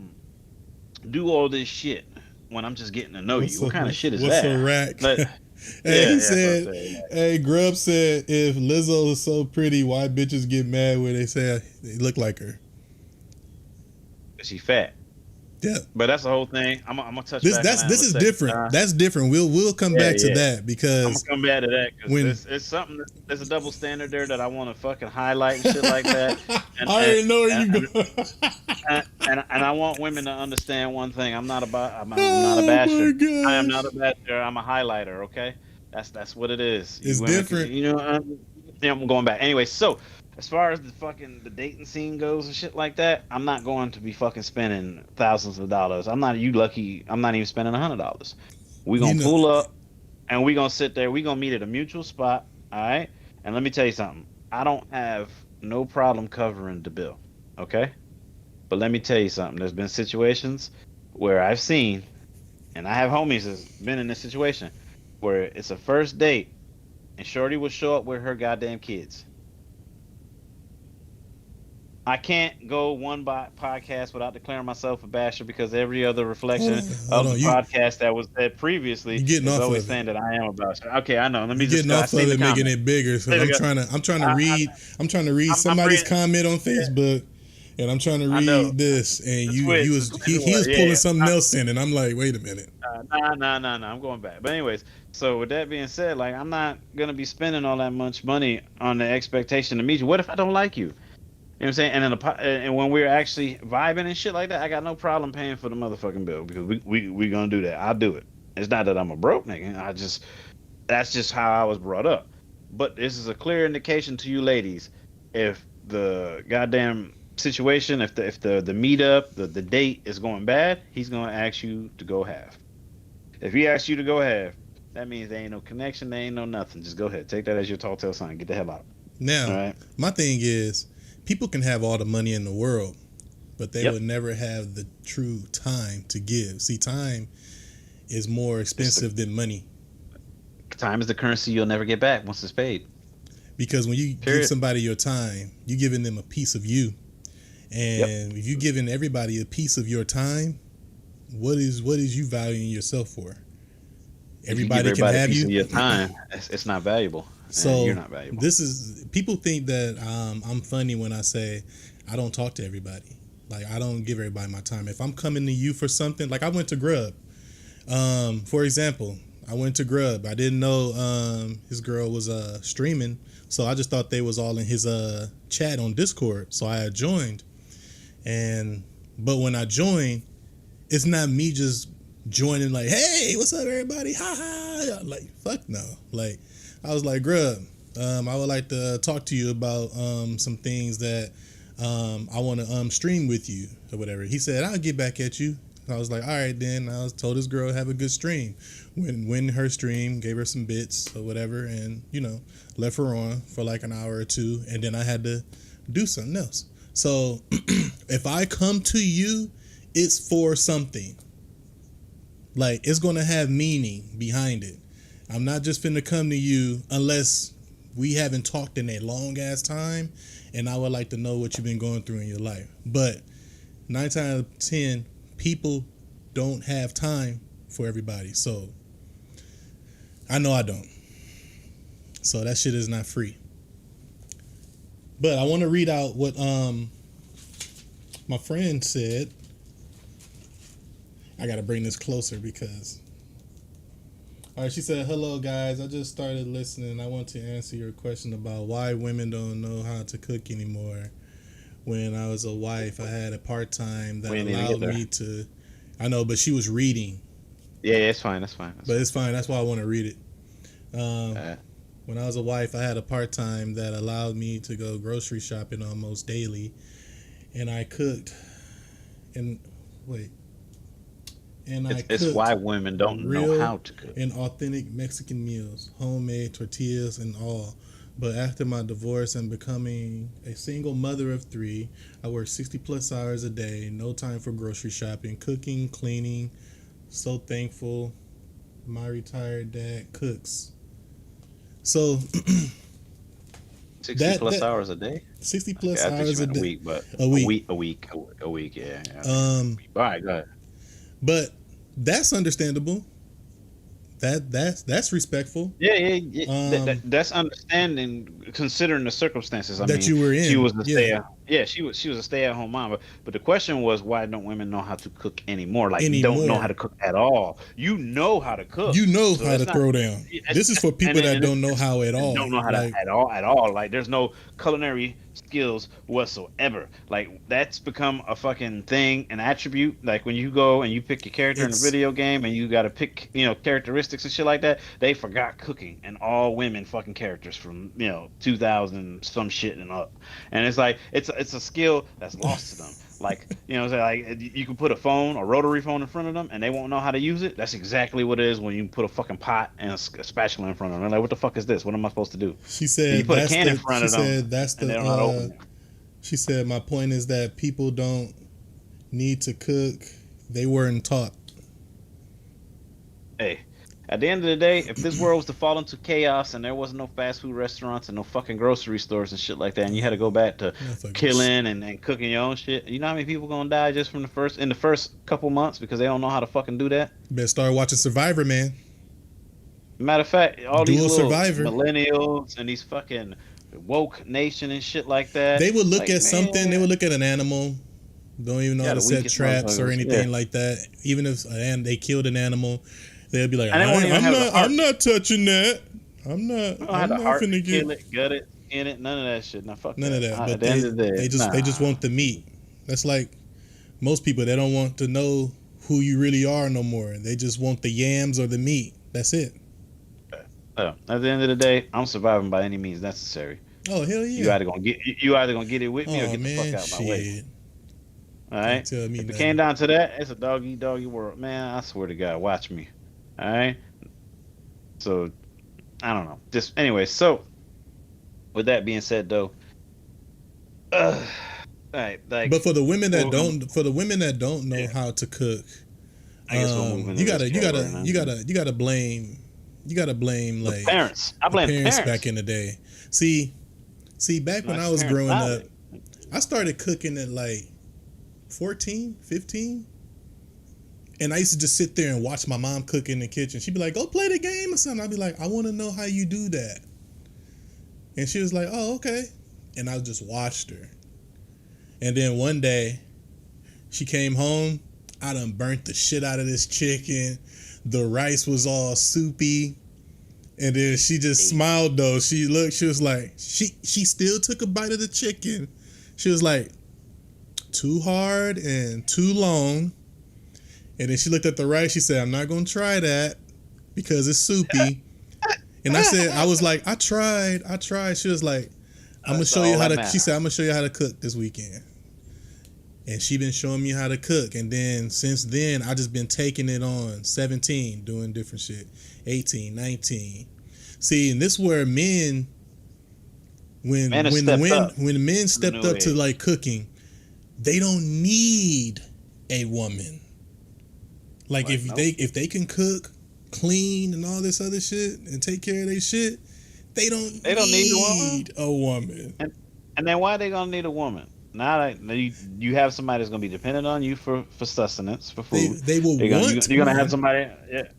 do all this shit when I'm just getting to know you. What kind of shit is what's a that? rack? Like, Hey, yeah, he that's what I'm said, saying. hey, Grub said, if Lizzo is so pretty, why bitches get mad when they say they look like her? She fat. Yeah. But that's the whole thing. I'm gonna touch This back on that in this a is second. different. That's different. We'll come Yeah, back to yeah. that I'm gonna because come back to that when because it's something. There's a double standard there that I want to fucking highlight and shit like that. I And already know where you and, go. and I want women to understand one thing. I'm not about. I'm not a Oh basher. my I am not a gosh. basher. I'm a highlighter. Okay, that's what it is. You It's women, different. yeah, I'm going back anyway. So as far as the dating scene goes and shit like that, I'm not going to be fucking spending thousands of dollars. I'm not you lucky. I'm not even spending $100. We You gonna know, pull up and we gonna sit there. We gonna meet at a mutual spot. All right. And let me tell you something. I don't have no problem covering the bill. Okay. But let me tell you something. There's been situations where I've seen, and I have homies that's been in this situation where it's a first date and Shorty will show up with her goddamn kids. I can't go one podcast without declaring myself a basher because every other reflection hold of the on. podcast that was said previously You getting is off always of it. saying that I am a basher. Okay, I know. Let me You just getting go. I off of seen the it, making comment. it bigger. So There we go. I'm trying to I, read. I'm trying to read I'm somebody's bringing. comment on Facebook, and I'm trying to I know. read this. And The you switch. The was switch he was. was Yeah, pulling yeah. something else in, and I'm like, wait a minute. Nah. I'm going back. But anyways, so with that being said, like I'm not gonna be spending all that much money on the expectation to meet you. What if I don't like you? You know what I'm saying? And then and when we're actually vibing and shit like that, I got no problem paying for the motherfucking bill because we gonna do that. I'll do it. It's not that I'm a broke nigga. That's just how I was brought up. But this is a clear indication to you ladies, if the goddamn situation, if the meetup, the date is going bad, he's gonna ask you to go half. If he asks you to go half, that means there ain't no connection, there ain't no nothing. Just go ahead, take that as your tall tale sign. Get the hell out. All Now, right. my thing is, people can have all the money in the world, but they Yep. would never have the true time to give. See, time is more expensive than money. Time is the currency you'll never get back once it's paid. Because when you give Period. somebody your time, you're giving them a piece of you. Yep. And if you're giving everybody a piece of your time, what is you valuing yourself for? Everybody can have a piece you. of your time, it's not valuable. So you're not valuable. this is people think that I'm funny when I say I don't talk to everybody. Like I don't give everybody my time. If I'm coming to you for something, like I went to Grub. For example, I went to Grub. I didn't know his girl was streaming, so I just thought they was all in his chat on Discord. So I had joined, but when I joined, it's not me just joining like, hey, what's up, everybody? Ha ha. Like, fuck no. Like, I was like, Grub, I would like to talk to you about some things that I want to stream with you or whatever. He said, I'll get back at you. I was like, all right, then. I was told this girl have a good stream. Win her stream, gave her some bits or whatever, and, left her on for like an hour or two, and then I had to do something else. So if I come to you, it's for something. Like, it's going to have meaning behind it. I'm not just finna come to you unless we haven't talked in a long ass time, and I would like to know what you've been going through in your life. But 9 times out of 10, people don't have time for everybody. So I know I don't. So that shit is not free. But I want to read out what my friend said. I got to bring this closer because... All right, she said, hello, guys. I just started listening. I want to answer your question about why women don't know how to cook anymore. When I was a wife, I had a part-time that allowed me to... I know, but she was reading. Yeah, it's fine. That's fine. But it's fine. That's why I want to read it. When I was a wife, I had a part-time that allowed me to go grocery shopping almost daily. And I cooked. And and I It's cooked why women don't know real how to cook. and authentic Mexican meals, homemade tortillas and all. But after my divorce and becoming a single mother of 3, I work 60 plus hours a day, no time for grocery shopping, cooking, cleaning. So thankful my retired dad cooks. So 60 plus that hours a day. 60 Okay, plus I thought you hours a meant a day. week, but A week. a week. Yeah. Um, All right, go ahead. but that's understandable. That's respectful. Yeah. That's understanding considering the circumstances. I That mean, you were she in. was a Yeah. she was a stay at home mom. But the question was, why don't women know how to cook anymore? Like, don't know how Anymore. to cook at all. You know how to cook, You know so how to it's not. throw down. It's, This is for people that and don't know how at and all. don't know how to Like at all. Like, there's no culinary skills whatsoever. Like, that's become a fucking thing, an attribute. Like, when you go and you pick your character in a it's video game and you got to pick, characteristics and shit like that, they forgot cooking and all women fucking characters from 2000 some shit and up. And it's like it's a skill that's lost to them. Like, like you can put a rotary phone in front of them and they won't know how to use it. That's exactly what it is when you put a fucking pot and a spatula in front of them. They're like, what the fuck is this? What am I supposed to do? she And you said put a that's can in the front she of them said that's and they don't know how to open the it. she said my point is that people don't need to cook. They weren't taught. Hey, at the end of the day, if this world was to fall into chaos and there was no fast food restaurants and no fucking grocery stores and shit like that, and you had to go back to killing and cooking your own shit, you know how many people gonna die just from in the first couple months because they don't know how to fucking do that? Better start watching Survivor, man. Matter of fact, all Dual these little Survivor. millennials and these fucking woke nation and shit like that. They would look like, at something. man, They would look at an animal. Don't even know how to set traps or anything like that. Even if they killed an animal, they'd be like, I'm not touching that. I'm not finna get kill it, gut it, skin it, none of that shit. Now fuck none that. of that. But At the end of the day, they just want the meat. That's like most people. They don't want to know who you really are no more. They just want the yams or the meat. That's it. At the end of the day, I'm surviving by any means necessary. Oh hell yeah! You either gonna get it with me or get the fuck out of my way. All right. If it came down to that, it's a dog eat doggy world, man. I swear to God, watch me. All right. So I don't know. Just anyway. So with that being said, though, all right. Like, but for the women that don't know how to cook, I guess we'll move into you gotta blame like parents. I blame parents back in the day. See, back when I was growing up, I started cooking at like 14, 15. And I used to just sit there and watch my mom cook in the kitchen. She'd be like, go play the game or something. I'd be like, I want to know how you do that. And she was like, oh, okay. And I just watched her. And then one day, she came home. I done burnt the shit out of this chicken. The rice was all soupy. And then she just smiled though. She was like, she still took a bite of the chicken. She was like, too hard and too long. And then she looked at the rice. She said, I'm not going to try that because it's soupy. And I was like, I tried. She was like, I'm going to show you how to, she said, I'm going to show you how to cook this weekend. And she been showing me how to cook. And then since then, I just been taking it on. 17, doing different shit. 18, 19. See, and this where men, when men stepped up to like cooking, they don't need a woman. Like if they can cook, clean, and all this other shit, and take care of their shit, they don't need a woman. And then why are they gonna need a woman? Now that you have somebody that's gonna be dependent on you for sustenance, for food. You're gonna have somebody.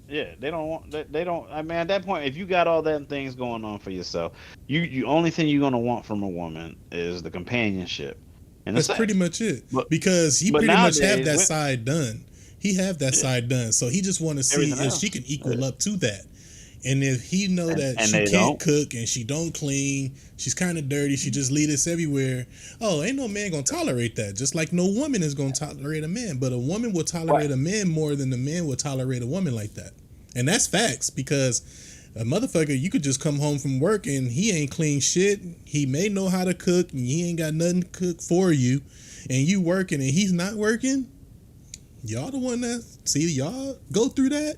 Yeah. They don't want. They don't. I mean, at that point, if you got all them things going on for yourself, you only thing you're gonna want from a woman is the companionship. And that's pretty much it. Because he pretty much have that side done. He have that side done. So he just want to see if she can equal up to that. And if he know that she can't cook and she don't clean, she's kind of dirty, she just lead us everywhere. Oh, ain't no man gonna tolerate that. Just like no woman is gonna tolerate a man. But a woman will tolerate a man more than a man will tolerate a woman like that. And that's facts, because a motherfucker, you could just come home from work and he ain't clean shit. He may know how to cook and he ain't got nothing to cook for you. And you working and he's not working. Y'all the one that see y'all go through that,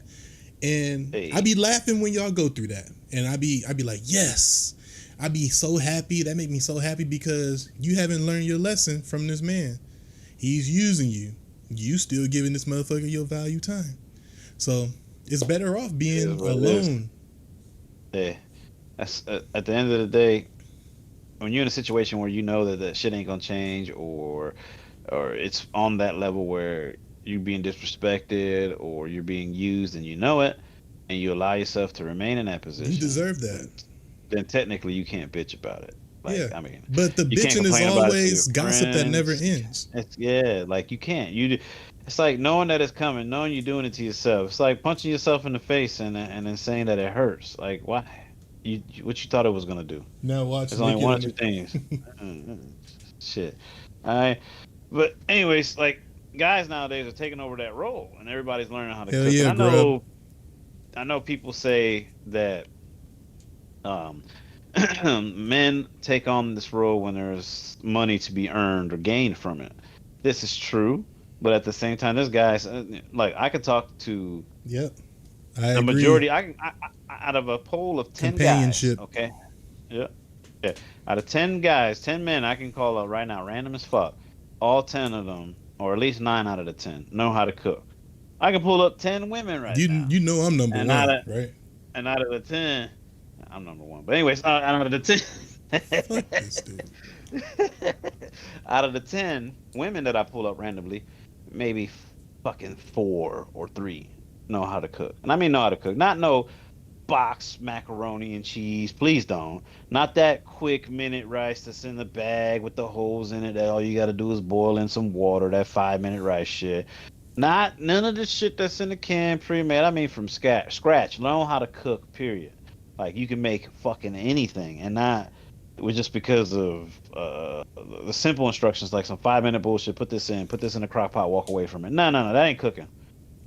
and Hey, I be laughing when y'all go through that, and I be like, yes, I be so happy. That make me so happy because you haven't learned your lesson from this man. He's using you. You still giving this motherfucker your value time. So it's better off it is being what it is. alone. Hey, that's at the end of the day, when you're in a situation where you know that that shit ain't gonna change, or it's on that level where you're being disrespected or you're being used and you know it, and you allow yourself to remain in that You position, deserve that. then technically you can't bitch about it. Yeah. Like, I mean, But the you can't bitching is complain about it to your always gossip that never friends. ends. It's, yeah, like you can't. It's like knowing that it's coming, knowing you're doing it to yourself. It's like punching yourself in the face and then saying that it hurts. Like, why? What you thought it was gonna do? Now watch There's only Nick one or and two things. Shit. All right. But anyways, like guys nowadays are taking over that role, and everybody's learning how to hell cook. And yeah, grub. I know people say that um, men take on this role when there's money to be earned or gained from it. This is true, but at the same time, there's guys like I could talk to Yep. I a agree. majority. Out of a poll of 10 guys. Companionship. Okay, yeah, yeah. Out of 10 guys, 10 men, I can call up right now, random as fuck. All 10 of them, or at least 9 out of the 10, know how to cook. I can pull up 10 women right now, You know I'm number and out one, of right? and out of the 10, I'm number one. But anyways, out of the Fuck this dude. 10 women that I pull up randomly, maybe fucking 4 or 3 know how to cook. And I mean know how to cook. Not no box macaroni and cheese. Please don't. Not that quick minute rice that's in the bag with the holes in it that all you gotta do is boil in some water, that 5 minute rice shit. Not none of the shit that's in the can pre-made. I mean from scratch. Learn how to cook, period. Like you can make fucking anything and not was just because of the simple instructions, like some 5 minute bullshit. Put this in a crock pot, walk away from it. No, no, no, that ain't cooking.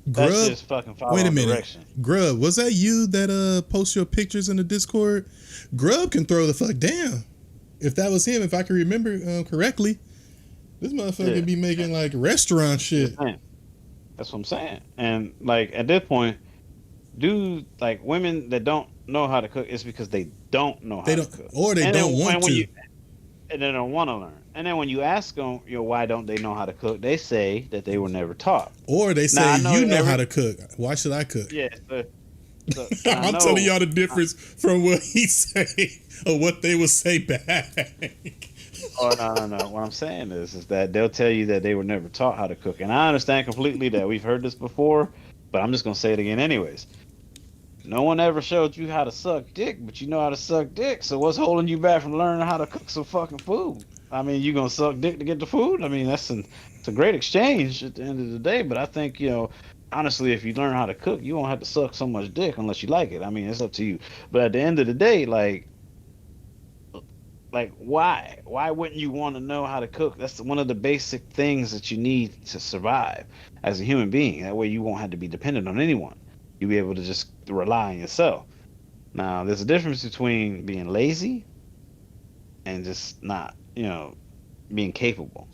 That's Grub, just fucking wait a following minute. direction. Grub, was that you that post your pictures in the Discord? Grub can throw the fuck down. If that was him, if I can remember correctly, this Yeah, motherfucker be making like restaurant just shit. saying. That's what I'm saying. And like at this point, dude, like women that don't know how to cook, it's because they don't know They how to don't, cook. or they And don't then want and when to, you and they don't want to learn. And then when you ask them, why don't they know how to cook? They say that they were never taught. or they Now say I know you know how every to cook. Why should I cook? yeah, and I I'm telling know y'all the difference from what he say or what they would say back. oh no. What I'm saying is that they'll tell you that they were never taught how to cook. And I understand completely that we've heard this before, but I'm just gonna say it again anyways. No one ever showed you how to suck dick, but you know how to suck dick. So what's holding you back from learning how to cook some fucking food? I mean, you gonna suck dick to get the food? I mean, it's a great exchange at the end of the day. But I think honestly, if you learn how to cook, you won't have to suck so much dick unless you like it. I mean, it's up to you. But at the end of the day, like why wouldn't you want to know how to cook? That's one of the basic things that you need to survive as a human being. That way you won't have to be dependent on anyone. You'll be able to just rely on yourself. Now there's a difference between being lazy and just not being capable.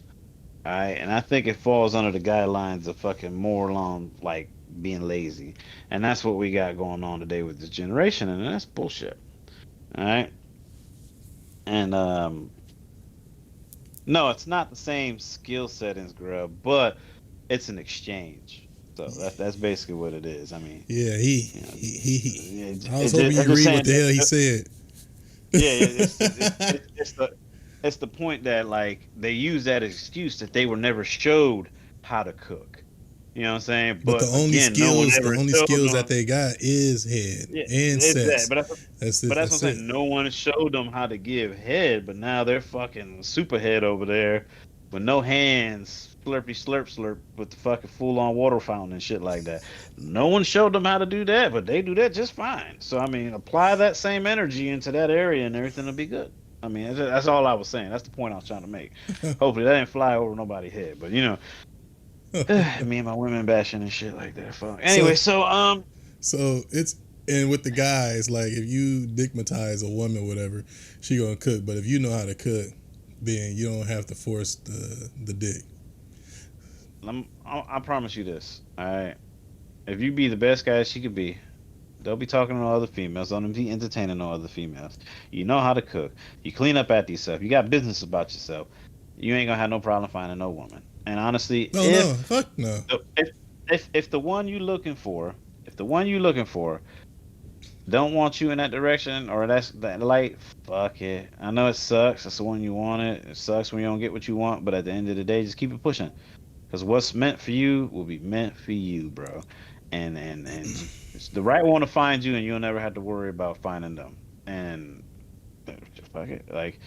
All right, and I think it falls under the guidelines of fucking more along like being lazy. And that's what we got going on today with this generation, and that's bullshit. All right. And no, it's not the same skill set as Grub, but it's an exchange. So that's basically what it is. I mean, Yeah, you know, I was hoping you I'm just read what saying. the hell he said. Yeah, it's the point that like they use that excuse that they were never showed how to cook. You know what I'm saying? But the But only again, no one skills, ever showed that them. they got is head Yeah, and it's that. sex. But That's but it. that's what That's I'm it. saying. No one showed them how to give head, but now they're fucking super head over there with no hands, slurpy slurp slurp with the fucking full on water fountain and shit like that. No one showed them how to do that, but they do that just fine. So I mean, apply that same energy into that area and everything will be good. I mean, that's all I was saying. That's the point I was trying to make. Hopefully that didn't fly over nobody's head, but me and my women bashing and shit like that. Fuck. so Anyway, so so it's and with the guys, like if you digmatize a woman, whatever, she gonna cook. But if you know how to cook, then you don't have to force the dick. I promise you this. All right. If you be the best guy she could be, don't be talking to no other females. Don't be entertaining no other females. You know how to cook. You clean up after yourself. You got business about yourself. You ain't gonna have no problem finding no woman. And honestly, No, no, fuck no. If the one you looking for, if the one you looking for don't want you in that direction or that's that light, fuck it. I know it sucks. That's the one you wanted. It sucks when you don't get what you want, but at the end of the day, just keep it pushing. Because what's meant for you will be meant for you, bro. And it's the right one to find you, and you'll never have to worry about finding them. And just fuck it. Like,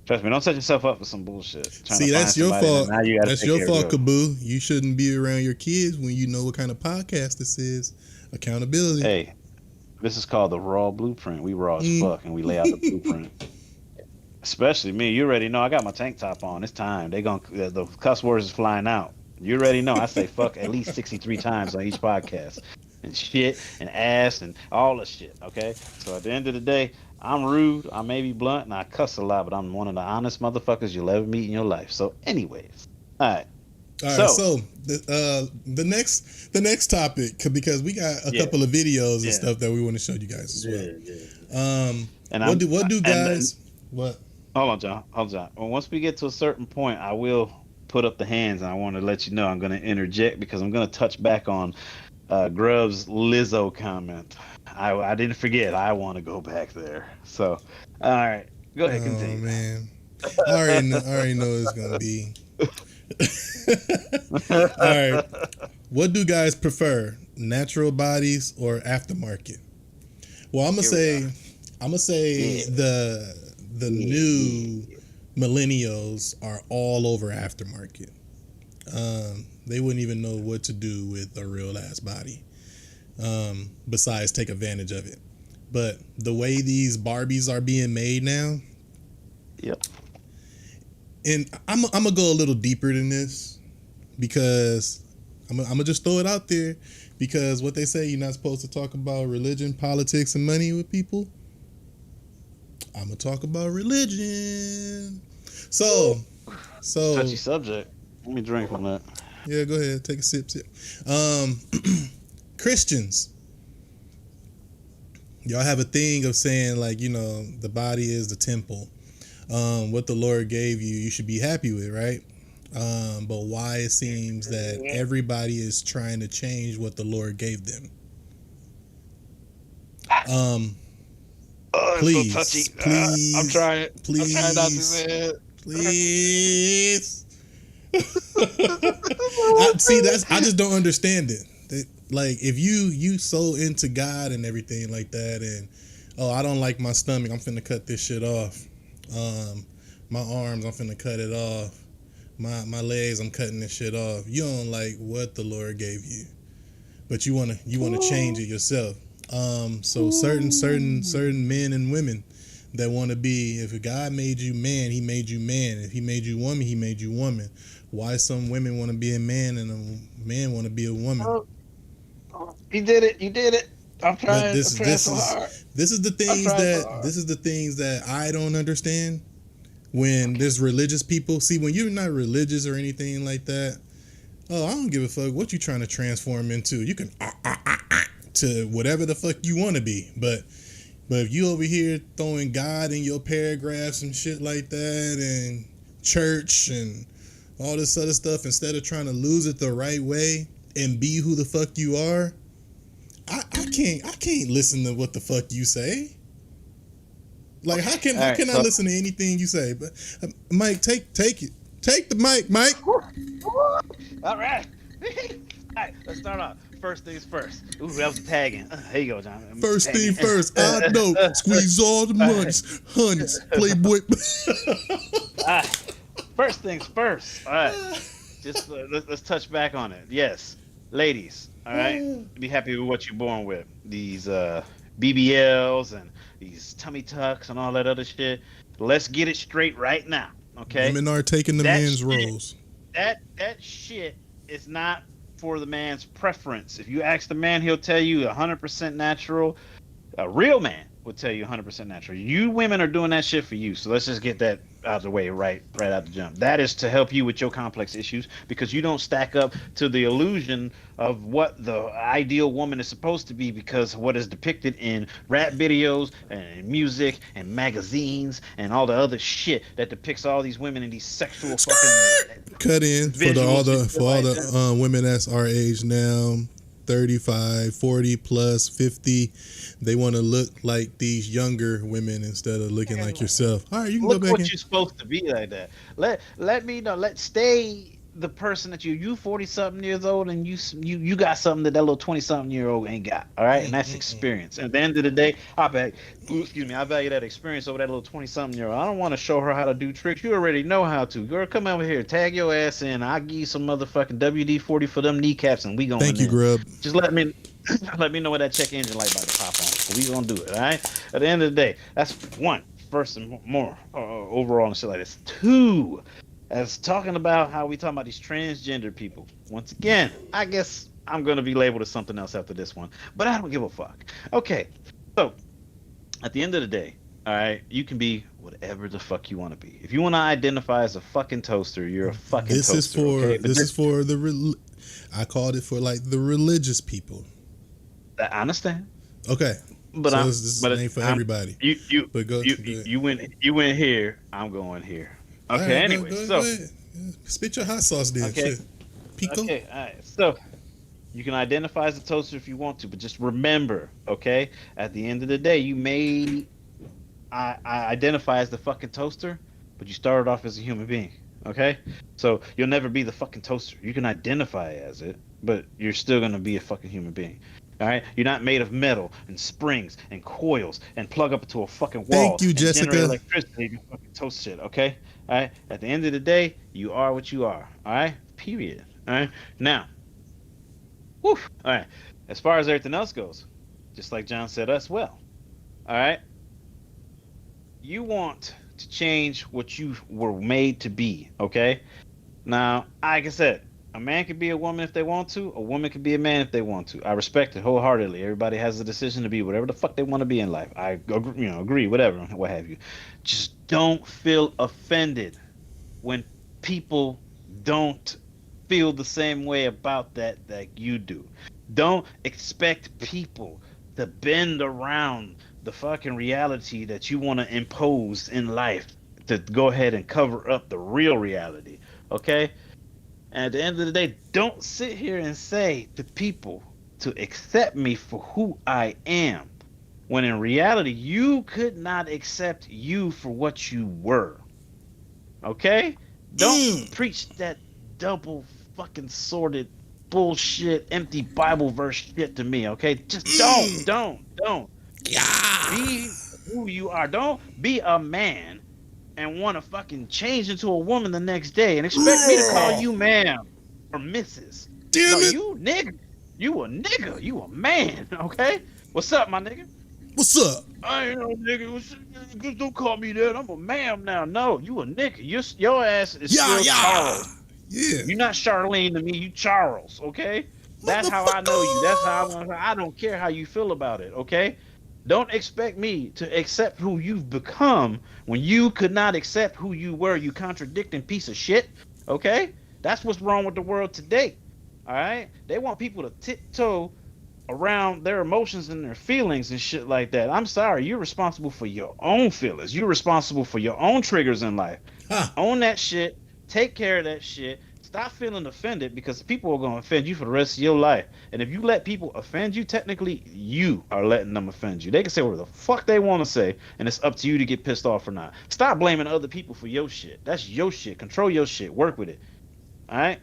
trust me, don't set yourself up for some bullshit. See, that's your fault. That's your fault, Kaboo. You shouldn't be around your kids when you know what kind of podcast this is. Accountability. Hey, this is called the Raw Blueprint. We raw as fuck, and we lay out the blueprint. Especially me. You already know I got my tank top on. It's time. The cuss words is flying out. You already know I say fuck at least 63 times on each podcast. And shit and ass and all the shit. Okay? So at the end of the day, I'm rude, I may be blunt, and I cuss a lot, but I'm one of the honest motherfuckers you'll ever meet in your life. So anyways. Alright. So the next topic, because we got a couple of videos and stuff that we want to show you guys as well. And what do guys what? Hold on, John. Well, once we get to a certain point, I will put up the hands, and I want to let you know I'm going to interject because I'm going to touch back on Grub's Lizzo comment. I didn't forget. I want to go back there. So, all right, go ahead, continue. Oh man, I already know it's going to be. All right, what do guys prefer, natural bodies or aftermarket? Well, I'm gonna say the new millennials are all over aftermarket. They wouldn't even know what to do with a real ass body, besides take advantage of it. But the way these Barbies are being made now, yep. And I'm gonna go a little deeper than this because I'm gonna just throw it out there because what they say you're not supposed to talk about religion, politics, and money with people. I'm gonna talk about religion. So Touchy subject. Let me drink from that. Yeah, go ahead. Take a sip. Christians, y'all have a thing of saying like, you know, the body is the temple. What the Lord gave you, you should be happy with, right? But why it seems that everybody is trying to change what the Lord gave them. Please, so touchy. Please, I'm trying. Please, I'm trying not to say it. Please. I just don't understand it. Like, if you so into God and everything like that, and I don't like my stomach, I'm finna cut this shit off. My arms, I'm finna cut it off. My legs, I'm cutting this shit off. You don't like what the Lord gave you, but you wanna change it yourself. So certain men and women that want to be, if God made you man, he made you man. If he made you woman, he made you woman. Why some women want to be a man and a man want to be a woman? You did it. You did it. I'm trying. I'm trying so hard. This is the things that I don't understand. When there's religious people, see, when you're not religious or anything like that, I don't give a fuck what you trying to transform into. You can to whatever the fuck you want to be, but if you over here throwing God in your paragraphs and shit like that, and church and all this other stuff, instead of trying to lose it the right way and be who the fuck you are, I can't listen to what the fuck you say. Like, how can I listen to anything you say? But Mike, take it. Take the mic, Mike. All right. All right, let's start off. First things first. Ooh, that was tagging. Here you go, John. First thing first. I know. Squeeze all the monies, honeys, Playboy. All right. First things first. All right. Just let's touch back on it. Yes, ladies. All right. Be happy with what you're born with. These BBLs and these tummy tucks and all that other shit. Let's get it straight right now. Okay. Women are taking the men's roles. That shit is not for the man's preference. If you ask the man, he'll tell you 100% natural. A real man would tell you 100% natural. You women are doing that shit for you. So let's just get that out of the way right out the jump. That is to help you with your complex issues because you don't stack up to the illusion of what the ideal woman is supposed to be because of what is depicted in rap videos and music and magazines and all the other shit that depicts all these women in these sexual fucking cut in for all the women that's our age now, 35, 40 plus, 50. They want to look like these younger women instead of looking like yourself. All right, you can look go back what in. you're supposed to be like that. Let me know. Let's stay the person that you 40-something years old and you got something that little 20-something-year-old ain't got. All right, and that's experience. And at the end of the day, I value that experience over that little 20-something-year-old. I don't want to show her how to do tricks. You already know how to. Girl, come over here, tag your ass in. I'll give you some motherfucking WD-40 for them kneecaps, and we going. Thank you, Grub. Just let me know when that check engine light about to pop on. We gonna do it. All right. At the end of the day, that's one. First and more overall and shit like this. Two. As talking about how we talking about these transgender people. Once again, I guess I'm going to be labeled as something else after this one, but I don't give a fuck. Okay, so at the end of the day, all right, you can be whatever the fuck you want to be. If you want to identify as a fucking toaster, you're a fucking this toaster. This is for I called it for like the religious people. I understand. Okay. But this ain't for everybody. You went here. I'm going here. Okay. Right, anyway, go ahead. Spit your hot sauce then. Okay. Shit. Pico. Okay. All right. So you can identify as a toaster if you want to, but just remember, okay? At the end of the day, you may I identify as the fucking toaster, but you started off as a human being. Okay. So you'll never be the fucking toaster. You can identify as it, but you're still gonna be a fucking human being. All right, you're not made of metal and springs and coils and plug up to a fucking wall. Thank you, and Jessica. Generate electricity to fucking toast shit. Okay, all right. At the end of the day, you are what you are. All right. Period. All right. Now, all right. As far as everything else goes, just like John said as well. All right. You want to change what you were made to be. Okay. Now, like I said. A man can be a woman if they want to. A woman can be a man if they want to. I respect it wholeheartedly. Everybody has the decision to be whatever the fuck they want to be in life. I agree, whatever, what have you. Just don't feel offended when people don't feel the same way about that you do. Don't expect people to bend around the fucking reality that you want to impose in life to go ahead and cover up the real reality. Okay? And at the end of the day, don't sit here and say to people to accept me for who I am, when in reality, you could not accept you for what you were. Okay? Don't preach that double fucking sorted bullshit, empty Bible verse shit to me, okay? Just don't. Yeah. Be who you are. Don't be a man and want to fucking change into a woman the next day and expect me to call you ma'am or missus. Damn it. You nigga. You a nigga. You a man, okay? What's up, my nigga? What's up? I ain't no nigga. Don't call me that. I'm a ma'am now. No, you a nigga. Your ass is still Charles. Yeah. You're not Charlene to me. You Charles, okay? That's how I know you. That's how I don't care how you feel about it, okay? Don't expect me to accept who you've become when you could not accept who you were, you contradicting piece of shit. Okay? That's what's wrong with the world today. All right? They want people to tiptoe around their emotions and their feelings and shit like that. I'm sorry. You're responsible for your own feelings. You're responsible for your own triggers in life. Own that shit. Take care of that shit. Stop feeling offended because people are going to offend you for the rest of your life. And if you let people offend you, technically you are letting them offend you. They can say whatever the fuck they want to say, and it's up to you to get pissed off or not. Stop blaming other people for your shit. That's your shit. Control your shit. Work with it. All right?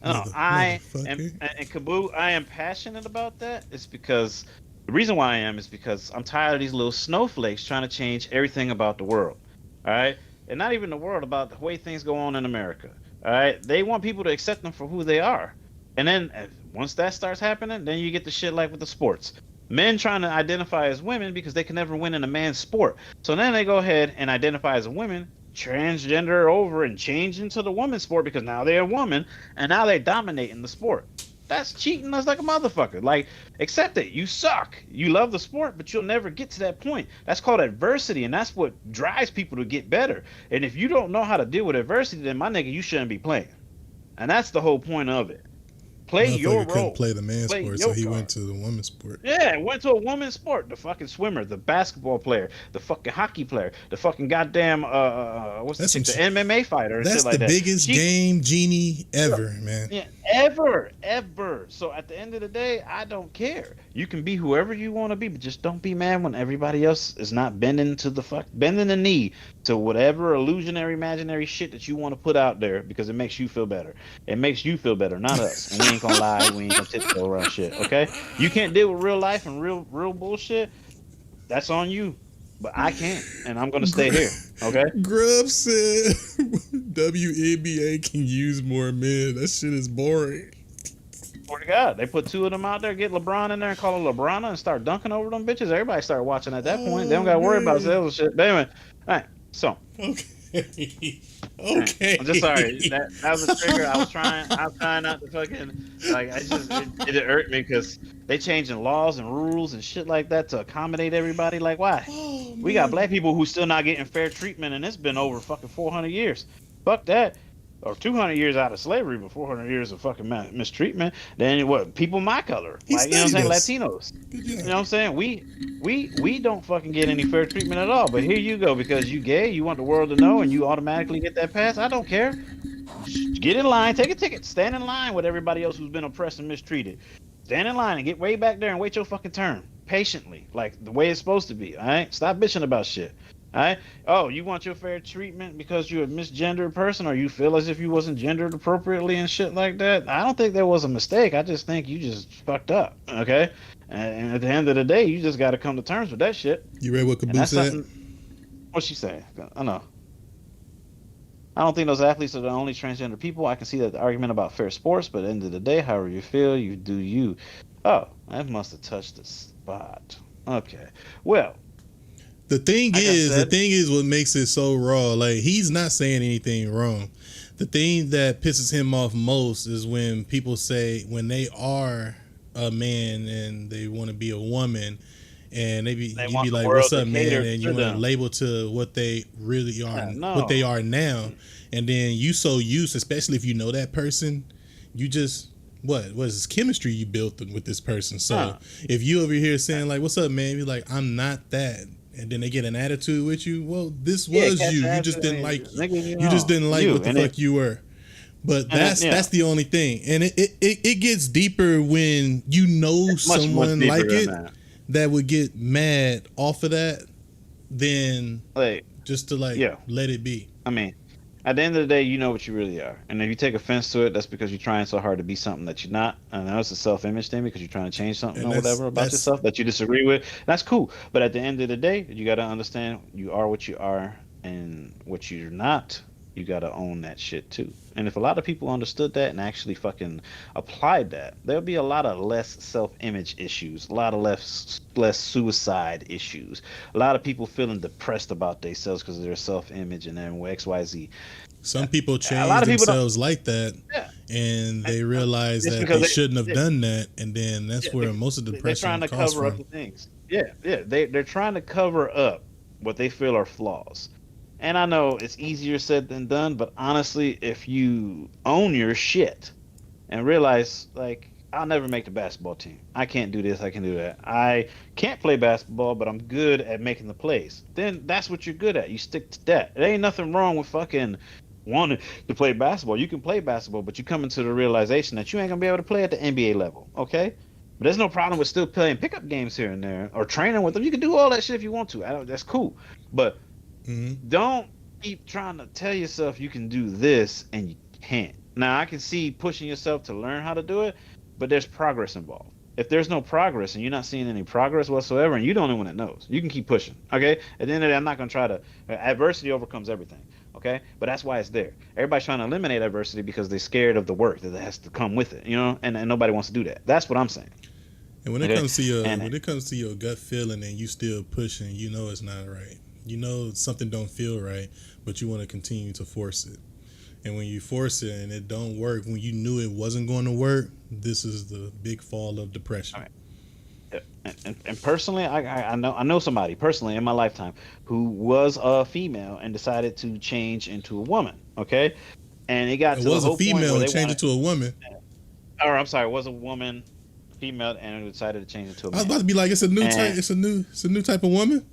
And Kaboo, I am passionate about that. It's because the reason why I am is because I'm tired of these little snowflakes trying to change everything about the world. All right? And not even the world, about the way things go on in America. All right, they want people to accept them for who they are, and then once that starts happening, then you get the shit like with the sports. Men trying to identify as women because they can never win in a man's sport. So then they go ahead and identify as a woman, transgender over and change into the woman's sport because now they're a woman and now they dominate in the sport. That's cheating us like a motherfucker. Like, accept it. You suck. You love the sport, but you'll never get to that point. That's called adversity, and that's what drives people to get better. And if you don't know how to deal with adversity, then my nigga, you shouldn't be playing. And that's the whole point of it. Play your Motherfucker couldn't role. play the man Play sport, so your he went card. to the women's sport. Yeah, went to a women's sport. The fucking swimmer, the basketball player, the fucking hockey player, the fucking goddamn what's the That's shit, some the MMA fighter and That's shit the like that. biggest game genie ever, man. Yeah, ever. So at the end of the day, I don't care. You can be whoever you want to be, but just don't be mad when everybody else is not bending the knee to whatever illusionary, imaginary shit that you want to put out there because it makes you feel better. It makes you feel better, not us. And we ain't gonna lie, we ain't gonna tiptoe around shit. Okay, you can't deal with real life and real bullshit. That's on you. But I can't, and I'm gonna stay here. Okay. Grub said WNBA can use more men. That shit is boring. Swear to God, they put two of them out there, get LeBron in there and call it LeBron and start dunking over them bitches. Everybody start watching at that point. They don't gotta worry about sales and shit. But anyway, all right. So Okay. Okay. I'm just sorry. That was a trigger. I was trying not to fucking like. It hurt me because they changing laws and rules and shit like that to accommodate everybody. Like why? Oh, We got black people who still not getting fair treatment, and it's been over fucking 400 years. Fuck that. Or 200 years out of slavery, but 400 years of fucking mistreatment. Then what? People my color, like you know what I'm saying, Latinos. You know what I'm saying? We don't fucking get any fair treatment at all. But here you go because you gay, you want the world to know, and you automatically get that pass. I don't care. Get in line, take a ticket, stand in line with everybody else who's been oppressed and mistreated. Stand in line and get way back there and wait your fucking turn patiently, like the way it's supposed to be. All right, stop bitching about shit. All right. Oh, you want your fair treatment because you're a misgendered person, or you feel as if you wasn't gendered appropriately and shit like that? I don't think there was a mistake. I just think you just fucked up. Okay. And at the end of the day, you just got to come to terms with that shit. You read what Caboose said? What's she saying? I know. I don't think those athletes are the only transgender people. I can see that the argument about fair sports, but at the end of the day, however you feel, you do you. Oh, that must have touched the spot. Okay. Well. The thing is what makes it so raw. Like, he's not saying anything wrong. The thing that pisses him off most is when people say when they are a man and they want to be a woman, and you be like, "What's up, man?" And you want to label to what they really are, what they are now, and then you so used, especially if you know that person, you just what is this chemistry you built with this person? So if you over here saying like, "What's up, man?" You're like, "I'm not that." And then they get an attitude with you. Well, this was you. You just didn't like you just didn't like what the fuck you were. But that's the only thing. And it gets deeper when you know someone like it that would get mad off of that than just to let it be. I mean, at the end of the day, you know what you really are. And if you take offense to it, that's because you're trying so hard to be something that you're not. And that's a self-image thing because you're trying to change something or whatever about yourself that you disagree with. That's cool. But at the end of the day, you got to understand you are what you are, and what you're not, you got to own that shit too. And if a lot of people understood that and actually fucking applied that, there'll be a lot of less self-image issues, a lot of less suicide issues, a lot of people feeling depressed about themselves because of their self-image and then XYZ. Some people change themselves like that, and they realize that they shouldn't have done that, and then that's where most of the depression comes from. They're trying to cover up the things. They're trying to cover up what they feel are flaws. And I know it's easier said than done, but honestly, if you own your shit and realize, like, I'll never make the basketball team. I can't do this, I can do that. I can't play basketball, but I'm good at making the plays. Then that's what you're good at. You stick to that. There ain't nothing wrong with fucking wanting to play basketball. You can play basketball, but you come into the realization that you ain't going to be able to play at the NBA level, okay? But there's no problem with still playing pickup games here and there or training with them. You can do all that shit if you want to. That's cool. But don't keep trying to tell yourself you can do this and you can't. Now, I can see pushing yourself to learn how to do it, but there's progress involved. If there's no progress and you're not seeing any progress whatsoever, and you're the only one that knows, you can keep pushing, okay? At the end of the day, I'm not going to try to... Adversity overcomes everything, okay? But that's why it's there. Everybody's trying to eliminate adversity because they're scared of the work that has to come with it, you know? And nobody wants to do that. That's what I'm saying. And when it comes to your gut feeling and you still pushing, you know it's not right. You know something don't feel right, but you want to continue to force it. And when you force it and it don't work, when you knew it wasn't going to work, this is the big fall of depression. And personally, I know somebody personally in my lifetime who was a female and decided to change into a woman. Okay, and it got It to the was a whole point female where and they changed wanted, it to a woman. or I'm sorry, was a woman, female, and decided to change into a I was man. about to be like, it's a new type. It's a new type of woman.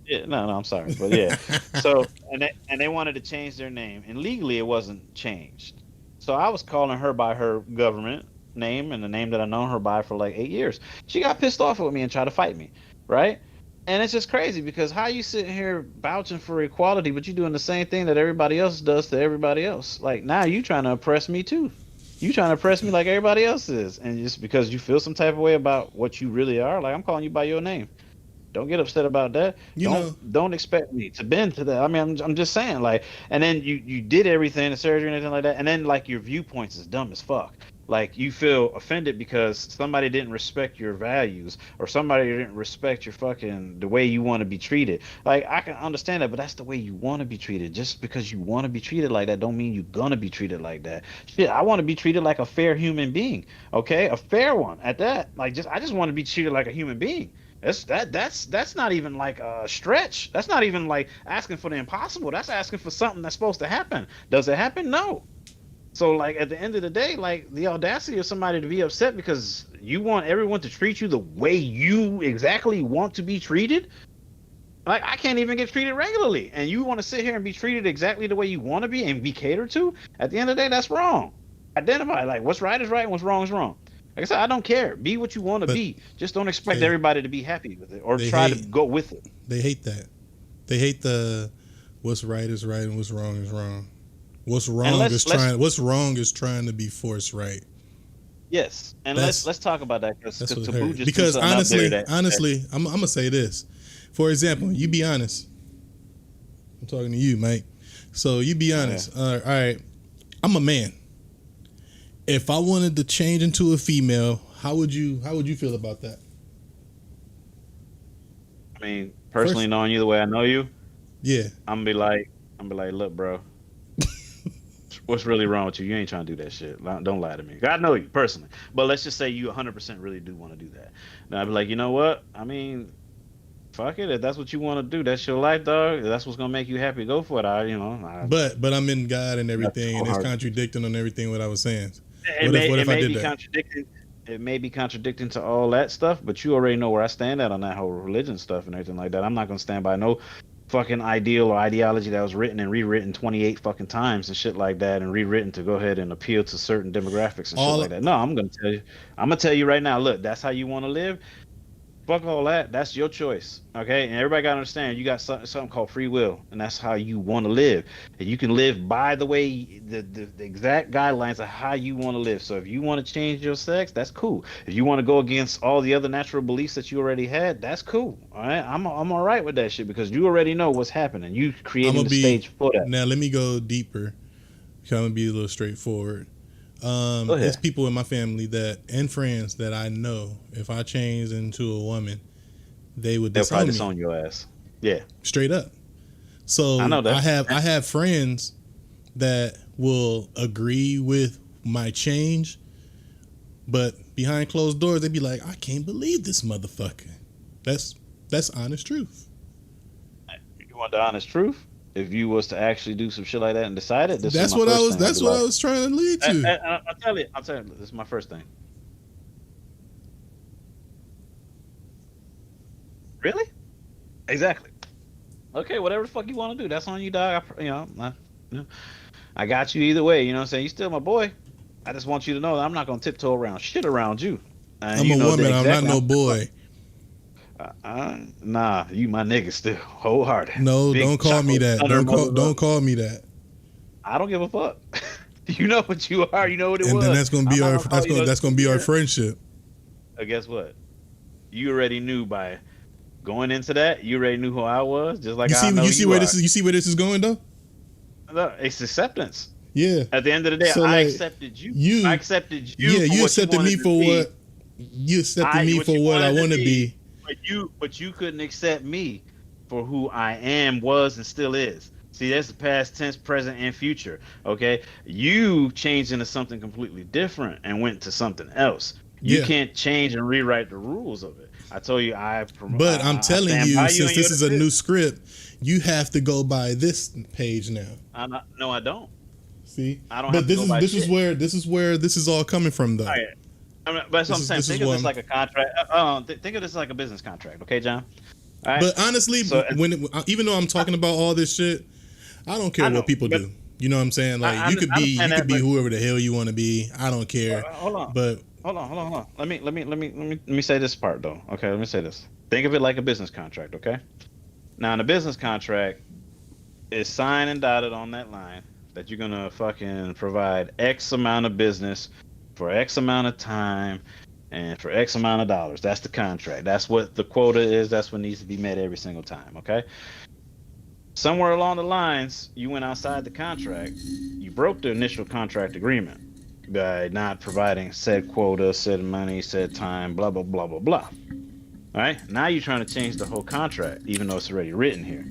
Yeah, no, I'm sorry, but yeah. So and they wanted to change their name, and legally it wasn't changed. So I was calling her by her government name and the name that I known her by for like 8 years. She got pissed off with me and tried to fight me, right? And it's just crazy because how you sitting here vouching for equality, but you doing the same thing that everybody else does to everybody else. Like now you trying to oppress me too. You trying to oppress me like everybody else is, and just because you feel some type of way about what you really are, like I'm calling you by your name. Don't get upset about that. Don't expect me to bend to that. I mean, I'm just saying, like, and then you did everything, the surgery and everything like that, and then like your viewpoints is dumb as fuck. Like you feel offended because somebody didn't respect your values or somebody didn't respect your fucking the way you want to be treated. Like I can understand that, but that's the way you want to be treated. Just because you want to be treated like that don't mean you're gonna be treated like that. Shit, I want to be treated like a fair human being. Okay, a fair one at that. Like I just want to be treated like a human being. That's not even like a stretch. That's not even like asking for the impossible. That's asking for something that's supposed to happen. Does it happen? No. So like at the end of the day, like the audacity of somebody to be upset because you want everyone to treat you the way you exactly want to be treated. Like I can't even get treated regularly, and you want to sit here and be treated exactly the way you want to be and be catered to. At the end of the day, that's wrong. Identify like what's right is right and what's wrong is wrong. Like I said, I don't care. Be what you want to be. Just don't expect everybody to be happy with it or try to go with it. They hate that. They hate the what's right is right and what's wrong is wrong. What's wrong is trying to be forced right. Yes, and let's talk about that because honestly, I'm gonna say this. For example, you be honest. I'm talking to you, Mike. So you be honest. All right, I'm a man. If I wanted to change into a female, how would you feel about that? I mean, personally, knowing you the way I know you, yeah, I'm gonna be like, look, bro, what's really wrong with you? You ain't trying to do that shit. Don't lie to me. I know you personally, but let's just say you 100% really do want to do that. Now I'd be like, you know what? I mean, fuck it. If that's what you want to do, that's your life, dog. If that's what's gonna make you happy, go for it. But I'm in God and everything, and it's contradicting on everything what I was saying. It may be contradicting to all that stuff, but you already know where I stand at on that whole religion stuff and everything like that. I'm not gonna stand by no fucking ideal or ideology that was written and rewritten 28 fucking times and shit like that, and rewritten to go ahead and appeal to certain demographics and shit like that. No, I'm gonna tell you right now. Look, that's how you want to live. Fuck all that. That's your choice. Okay, and everybody gotta understand you got something called free will, and that's how you want to live. And you can live by the way the exact guidelines of how you want to live. So if you want to change your sex, that's cool. If you want to go against all the other natural beliefs that you already had, that's cool. All right, I'm all right with that shit because you already know what's happening. You creating the stage for that. Now let me go deeper. I'm gonna be a little straightforward. There's people in my family and friends that I know if I change into a woman, they'll probably disown your ass. Yeah, straight up. So I know that. I have friends that will agree with my change, but behind closed doors they be like, I can't believe this motherfucker. That's honest truth. You want the honest truth? If you was to actually do some shit like that and decide it, that's what I was trying to lead to. I'll tell you, this is my first thing. Really? Exactly. Okay, whatever the fuck you want to do, that's on you, dog. I got you either way. You know what I'm saying? You still my boy. I just want you to know that I'm not gonna tiptoe around shit around you. I'm a woman. I'm not no boy. Nah, you my nigga still wholehearted. No, don't call me that. Don't call me that. I don't give a fuck. You know what you are. You know what it was. And then that's gonna be our friendship. Guess what? You already knew by going into that. You already knew who I was. Just like you see where this is going though. No, it's acceptance. Yeah. At the end of the day, I accepted you. I accepted you. Yeah, you accepted me for what. You accepted me for what I want to be. But you couldn't accept me for who I am, was, and still is. See, that's the past tense, present, and future. Okay, you changed into something completely different and went to something else. You Yeah. can't change and rewrite the rules of it. I told you, But I'm I telling stand you, by you since and your this is a new decision. script, you have to go by this page now. No, I don't. See, I don't have but to go by this is shit. where this is all coming from, though. All right. But that's what I'm saying. This is Think of what this I'm. like a contract. Think of this like a business contract, okay, John? All right. But honestly, So even though I'm talking about all this shit, I don't care I what know, people but do. You know what I'm saying? Like I understand you could that. be But whoever the hell you want to be. I don't care. hold on, But hold on. Let me say this part though. Okay, let me say this. Think of it like a business contract. Okay. Now, in a business contract, it's signed and dotted on that line that you're gonna fucking provide X amount of business for X amount of time and for X amount of dollars. That's the contract. That's what the quota is. That's what needs to be met every single time. Okay. Somewhere along the lines, you went outside the contract. You broke the initial contract agreement by not providing said quota, said money, said time, blah blah blah blah blah. All right. Now you're trying to change the whole contract, even though it's already written here.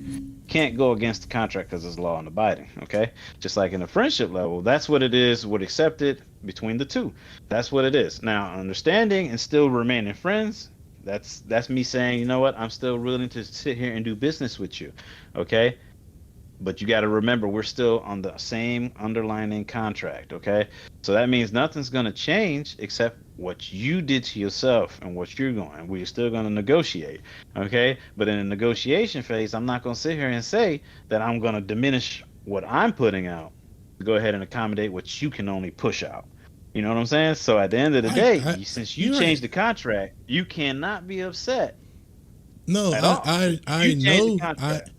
Can't go against the contract because it's law and abiding. Okay. Just like in a friendship level, that's what it is. What accepted between the two. That's what it is. Now, understanding and still remaining friends. That's me saying, you know what? I'm still willing to sit here and do business with you. Okay. But you got to remember, we're still on the same underlining contract, okay? So that means nothing's going to change except what you did to yourself and what you're going. We're still going to negotiate, okay? But in the negotiation phase, I'm not going to sit here and say that I'm going to diminish what I'm putting out to go ahead and accommodate what you can only push out. You know what I'm saying? So at the end of the day, since you you're changed right. the contract, you cannot be upset No, at all. I You changed the know contract.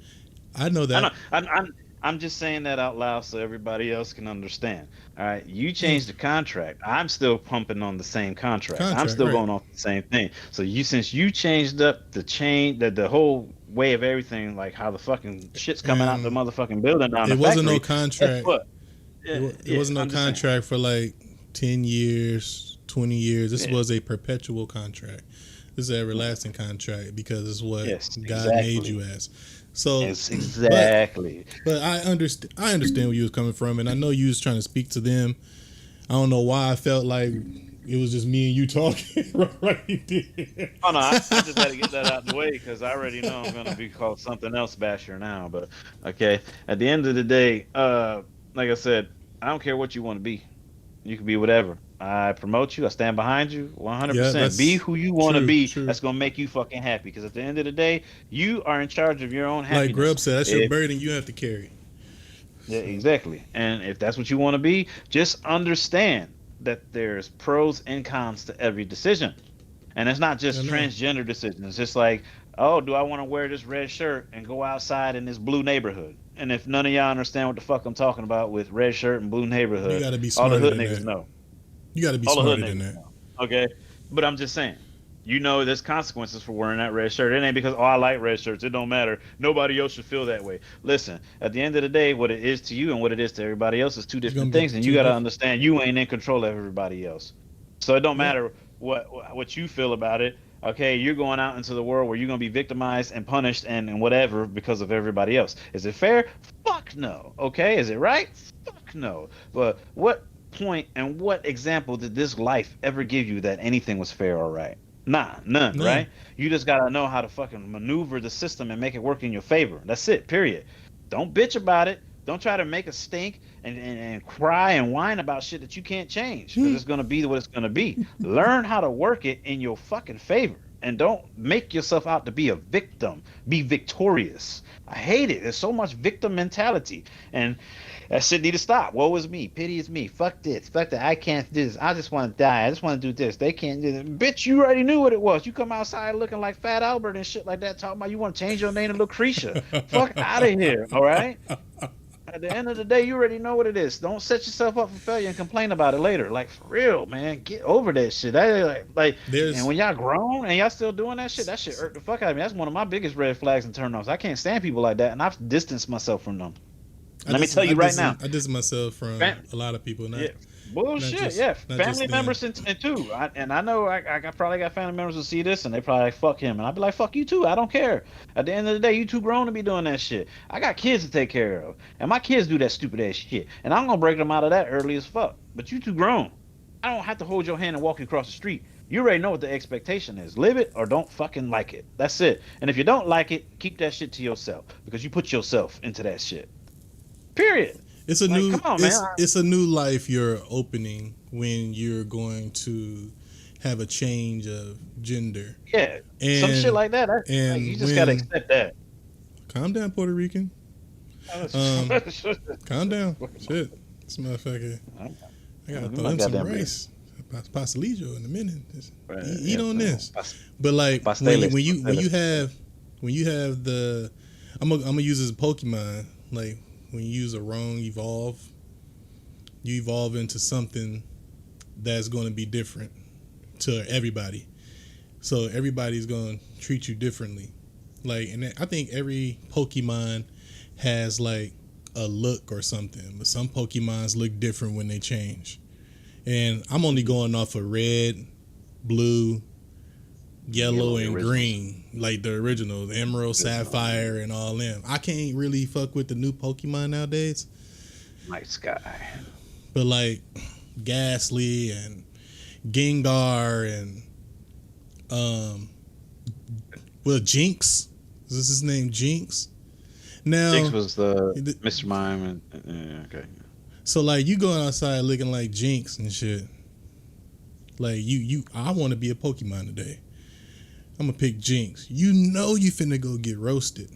I know I know. that. I'm just saying that out loud so everybody else can understand. All right, you Yeah, changed the contract. I'm still pumping on the same contract. I'm contract, still right? going off the same thing. So since you changed up the whole way of everything, like how the fucking shit's coming out the And motherfucking building down the it wasn't no factory. Guess contract. what? Yeah, It yeah. wasn't no I'm just saying. contract for like 10 years, 20 years. This Yeah. was a perpetual contract. This is an everlasting contract because it's what Yes, God made exactly. you as. So, It's but exactly. I understand. I understand where you was coming from, and I know you was trying to speak to them. I don't know why I felt like it was just me and you talking. Right there. Oh no, I just had to get that out the way because I already know I'm gonna be called something else basher now. But okay, at the end of the day, like I said, I don't care what you want to be. You can be whatever. I promote you. I stand behind you Yeah, 100%. Be that's who you want to true. be. True. That's gonna make you fucking happy. Because at the end of the day, you are in charge of your own Like happiness. Grub said, that's your If burden you have to carry. Yeah, exactly. And if that's what you want to be, just understand that there's pros and cons to every decision. And it's not I just know. transgender decisions. It's just like, oh, do I want to wear this red shirt and go outside in this blue neighborhood? And if none of y'all understand what the fuck I'm talking about with red shirt and blue You neighborhood, got to be all the smarter hood than niggas that. know. You got to be All the hood smarter than niggas that. know. Okay? But I'm just saying, you know there's consequences for wearing that red shirt. It ain't because, oh, I like red shirts. It don't matter. Nobody else should feel that way. Listen, at the end of the day, what it is to you and what it is to everybody else is two It's gonna different be things. And you too got to different. understand you ain't in control of everybody else. So it don't Yep. matter what you feel about it. Okay, you're going out into the world where you're gonna be victimized and punished and whatever because of everybody else. Is it fair? Fuck no. Okay, is it right? Fuck no. But what point and what example did this life ever give you that anything was fair or right? Nah, none, None. right? You just gotta know how to fucking maneuver the system and make it work in your favor. That's it, period. Don't bitch about it. Don't try to make a stink and cry and whine about shit that you can't change because Hmm. it's gonna be what it's gonna be. Learn how to work it in your fucking favor and don't make yourself out to be a victim. Be victorious. I hate it. There's so much victim mentality, and that shit need to stop. Woe is me. Pity is me. Fuck this. Fuck that. I can't do this. I just want to die. I just want to do this. They can't do this. Bitch, you already knew what it was. You come outside looking like Fat Albert and shit like that, talking about you want to change your name to Lucretia. Fuck out of here. All right. At the end of the day, you already know what it is. Don't set yourself up for failure and complain about it later. Like for real, man, get over that shit. And There's when y'all grown and y'all still doing that shit irked the fuck out of me. That's one of my biggest red flags and turnoffs. I can't stand people like that, and I've distanced myself from them. Let me tell you right now, I distance myself from fam- a lot of people. Not yeah, Bullshit. Yeah, not just family them. members and too. I know I probably got family members who see this and they probably like fuck him, and I'd be like fuck you too. I don't care. At the end of the day, you too grown to be doing that shit. I got kids to take care of, and my kids do that stupid ass shit, and I'm gonna break them out of that early as fuck. But you too grown. I don't have to hold your hand and walk you across the street. You already know what the expectation is. Live it or don't fucking like it. That's it. And if you don't like it, keep that shit to yourself because you put yourself into that shit. Period. It's a Like, new come on, man. it's a new life you're opening when you're going to have a change of gender. Yeah, some And shit like that. Like, and you just gotta when accept that. calm down, Puerto Rican. Calm down. Shit. This motherfucker. I gotta throw him some rice. Pastelillo in a minute. Eat on this. But like when you have the I'm gonna use this Pokemon, like when you use a wrong evolve, you evolve into something that's going to be different to everybody. So everybody's going to treat you differently. Like, and I think every Pokemon has like a look or something, but some Pokemons look different when they change. And I'm only going off of red, blue, yellow and green, like the original, the emerald, sapphire, and all them. I can't really fuck with the new Pokemon nowadays. Night Sky. But like Ghastly and Gengar and Jinx. Is this his name, Jinx? Now Jinx was the Mr. Mime and okay. So like you going outside looking like Jinx and shit. Like I want to be a Pokemon today. I'm gonna pick Jinx. You know you finna go get roasted.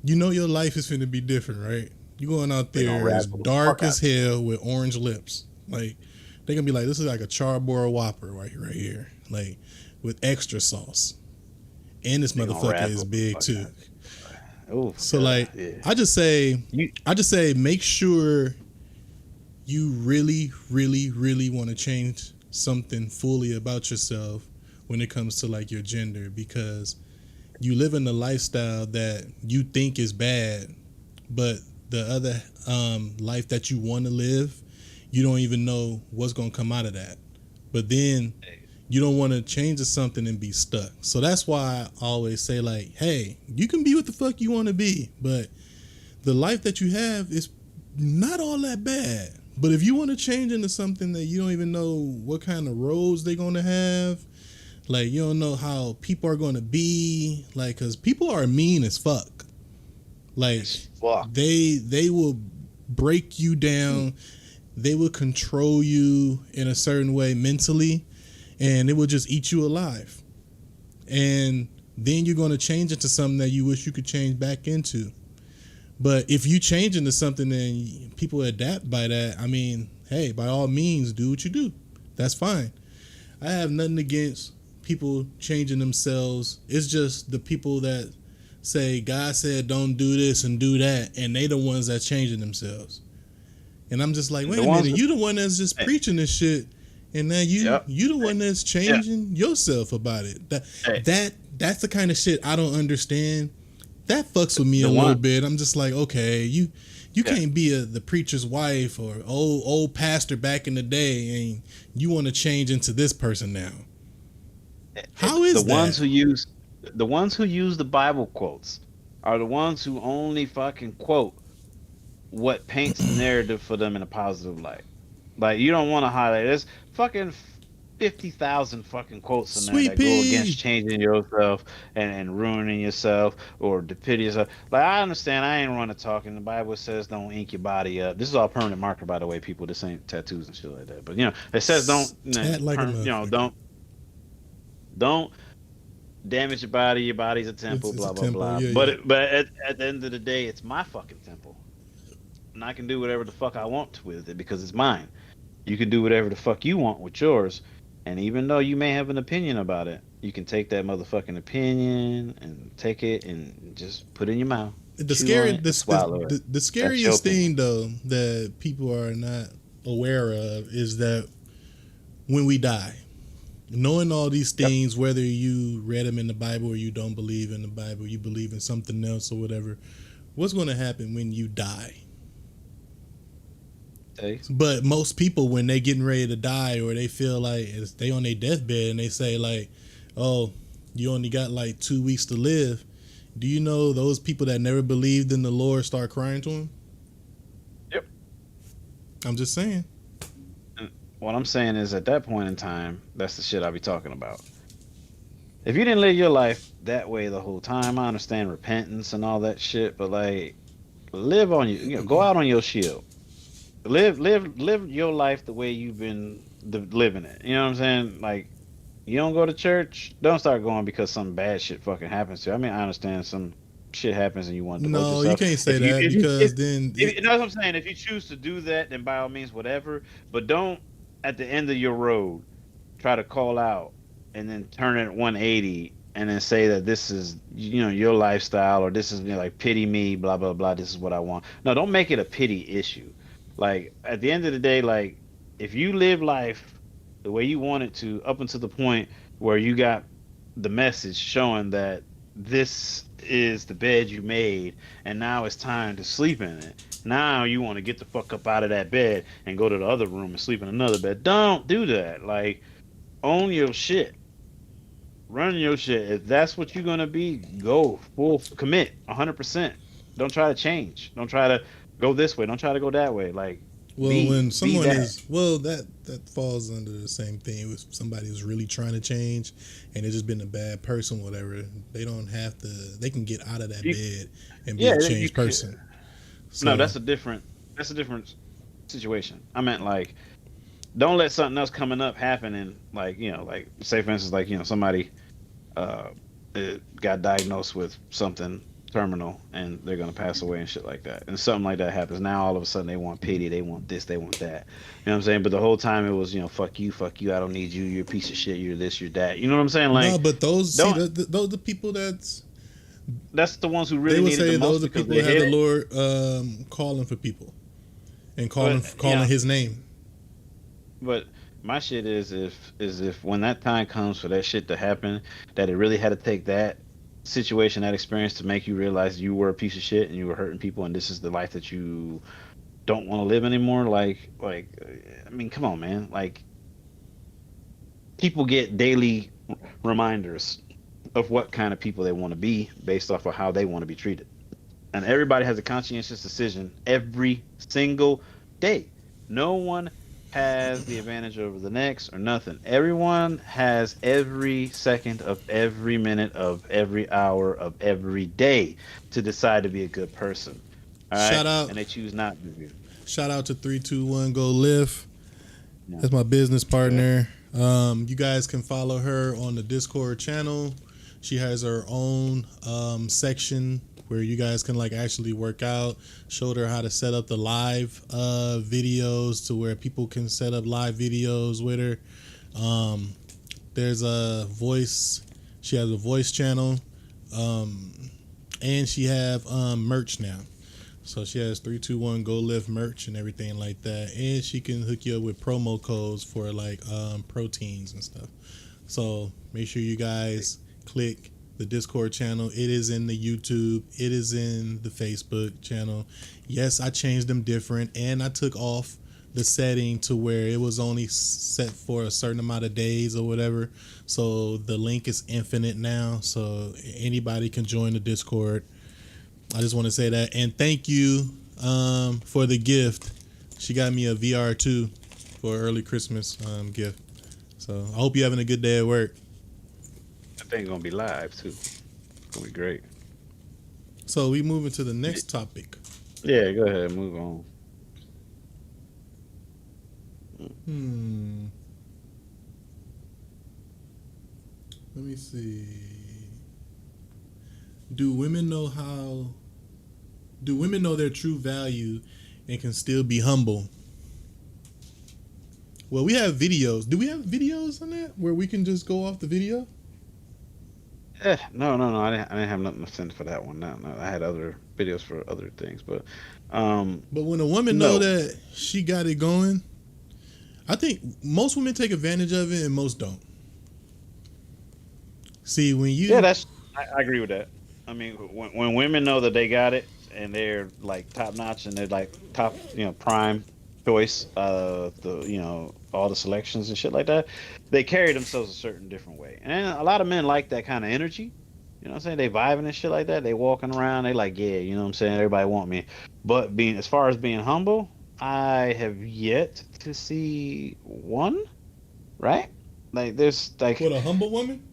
You know your life is finna be different, right? You going out there as dark as hell with orange lips. Like they gonna be like, this is like a Charborough Whopper right here, like with extra sauce. And this motherfucker is big too. Oh, so like, yeah. I just say, make sure you really, really, really want to change something fully about yourself when it comes to like your gender, because you live in a lifestyle that you think is bad, but the other life that you want to live, you don't even know what's going to come out of that. But then you don't want to change to something and be stuck. So that's why I always say like, hey, you can be what the fuck you want to be, but the life that you have is not all that bad. But if you want to change into something that you don't even know what kind of roles they're going to have, like you don't know how people are going to be, like, because people are mean as fuck. Like they will break you down. They will control you in a certain way mentally, and it will just eat you alive. And then you're going to change into something that you wish you could change back into. But if you change into something and people adapt by that, I mean, hey, by all means, do what you do. That's fine. I have nothing against people changing themselves. It's just the people that say, God said don't do this and do that, and they the ones that changing themselves. And I'm just like, wait a minute, you the one that's just preaching this shit, and now you the one that's changing yourself about it. That's the kind of shit I don't understand. That fucks with me a little bit. I'm just like, okay, you can't be the preacher's wife or old pastor back in the day, and you want to change into this person now. How is that? The ones who use the Bible quotes are the ones who only fucking quote what paints the narrative for them in a positive light. Like, you don't want to highlight this fucking 50,000 fucking quotes in there that go against changing yourself and ruining yourself or depicting yourself. Like, I understand, I ain't running talking. The Bible says don't ink your body up. This is all permanent marker, by the way, people. This ain't tattoos and shit like that. But it says don't damage your body. Your body's a temple. Blah blah blah. Yeah, but at the end of the day, it's my fucking temple, and I can do whatever the fuck I want with it because it's mine. You can do whatever the fuck you want with yours. And even though you may have an opinion about it, you can take that motherfucking opinion and take it and just put it in your mouth. The scariest thing, though, that people are not aware of is that when we die, knowing all these things, whether you read them in the Bible or you don't believe in the Bible, you believe in something else or whatever, what's going to happen when you die? Hey. But most people, when they getting ready to die or they feel like they on their deathbed and they say like, "Oh, you only got like 2 weeks to live," do you know those people that never believed in the Lord start crying to him? Yep. I'm just saying. And what I'm saying is, at that point in time, that's the shit I be talking about. If you didn't live your life that way the whole time, I understand repentance and all that shit, but like, live on go out on your shield. Live your life the way you've been living it. You know what I'm saying? Like, you don't go to church, don't start going because some bad shit fucking happens to you. I mean, I understand some shit happens and you want to devote No, you yourself. can't say that because then You know what I'm saying? If you choose to do that, then by all means, whatever. But don't at the end of your road try to call out and then turn it 180 and then say that this is your lifestyle, or this is like pity me, blah blah blah, this is what I want. No, don't make it a pity issue. Like, at the end of the day, like, if you live life the way you want it to, up until the point where you got the message showing that this is the bed you made and now it's time to sleep in it, now you want to get the fuck up out of that bed and go to the other room and sleep in another bed. Don't do that. Like, own your shit, run your shit. If that's what you're gonna be, go full commit, 100%. Don't try to change. Don't try to go this way. Don't try to go that way. Like, well, be when be someone that. is that falls under the same thing with somebody who's really trying to change and they've just been a bad person, whatever. They don't have to. They can get out of that You, bed and be yeah, a you changed could. person. No, So that's a different situation. I meant, like, don't let something else coming up happen and, like, like, say for instance, like, somebody uh got diagnosed with something terminal and they're gonna pass away and shit like that. And something like that happens. Now all of a sudden they want pity, they want this, they want that. You know what I'm saying? But the whole time it was, fuck you, I don't need you, you're a piece of shit, you're this, you're that. You know what I'm saying? no, Like, but those see don't those the people that's the ones who they really would needed the say those most are because people they who have hit the it. Lord calling for people and calling But calling His name. but my shit is if when that time comes for that shit to happen, that it really had to take that situation, that experience to make you realize you were a piece of shit and you were hurting people and this is the life that you don't want to live anymore. I mean, come on, man. Like, people get daily reminders of what kind of people they want to be based off of how they want to be treated. And everybody has a conscientious decision every single day. No one has the advantage over the next or nothing. Everyone has every second of every minute of every hour of every day to decide to be a good person. All right? Shout out, And they choose not to be. shout out to 321 Go Live. No. That's my business Yeah. partner. You guys can follow her on the Discord channel. She has her own section where you guys can like actually work out. Showed her how to set up the live videos to where people can set up live videos with her. There's a voice. She has a voice channel, and she have merch now. So she has 321 Go Live merch and everything like that, and she can hook you up with promo codes for like proteins and stuff. So make sure you guys click the Discord channel. It is in the YouTube. It is in the Facebook channel. Yes, I changed them different, and I took off the setting to where it was only set for a certain amount of days or whatever. So the link is infinite now, so anybody can join the Discord. I just want to say that, and thank you for the gift. She got me a VR2 for early Christmas gift. So I hope you're having a good day at work. That thing's gonna be live too. It's gonna be great. So we move into the next topic. Yeah, go ahead, move on. Let me see. Do women know their true value and can still be humble? Well, we have videos. Do we have videos on that where we can just go off the video? No. I didn't have nothing to send for that one. No. I had other videos for other things, but But when a woman know no. that she got it going, I think most women take advantage of it and most don't. See, when you Yeah, I agree with that. I mean, when women know that they got it and they're like top notch and they're like top, prime, choice, all the selections and shit like that, they carry themselves a certain different way. And a lot of men like that kind of energy. You know what I'm saying? They vibing and shit like that. They walking around. They like, yeah, you know what I'm saying? Everybody want me. But as far as being humble, I have yet to see one, right? Like there's like What, a humble woman?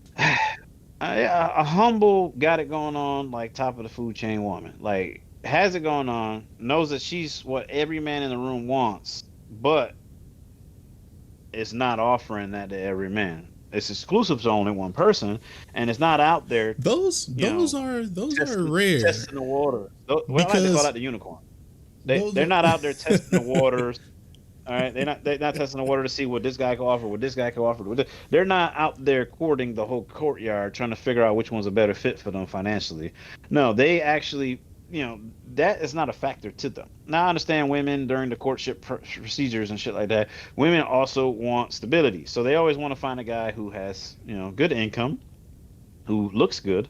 a humble got it going on, like top of the food chain woman. Like has it going on, knows that she's what every man in the room wants, but it's not offering that to every man. It's exclusive to only one person, and it's not out there, Those you those know, are those are testing rare the water. Well, I like to call because that the unicorn. those They're are, not out there testing the waters. All right, they're not testing the water to see what this guy can offer, what this guy can offer. They're not out there courting the whole courtyard, trying to figure out which one's a better fit for them financially. No, they actually, that is not a factor to them. Now I understand women during the courtship procedures and shit like that. Women also want stability, so they always want to find a guy who has, good income, who looks good,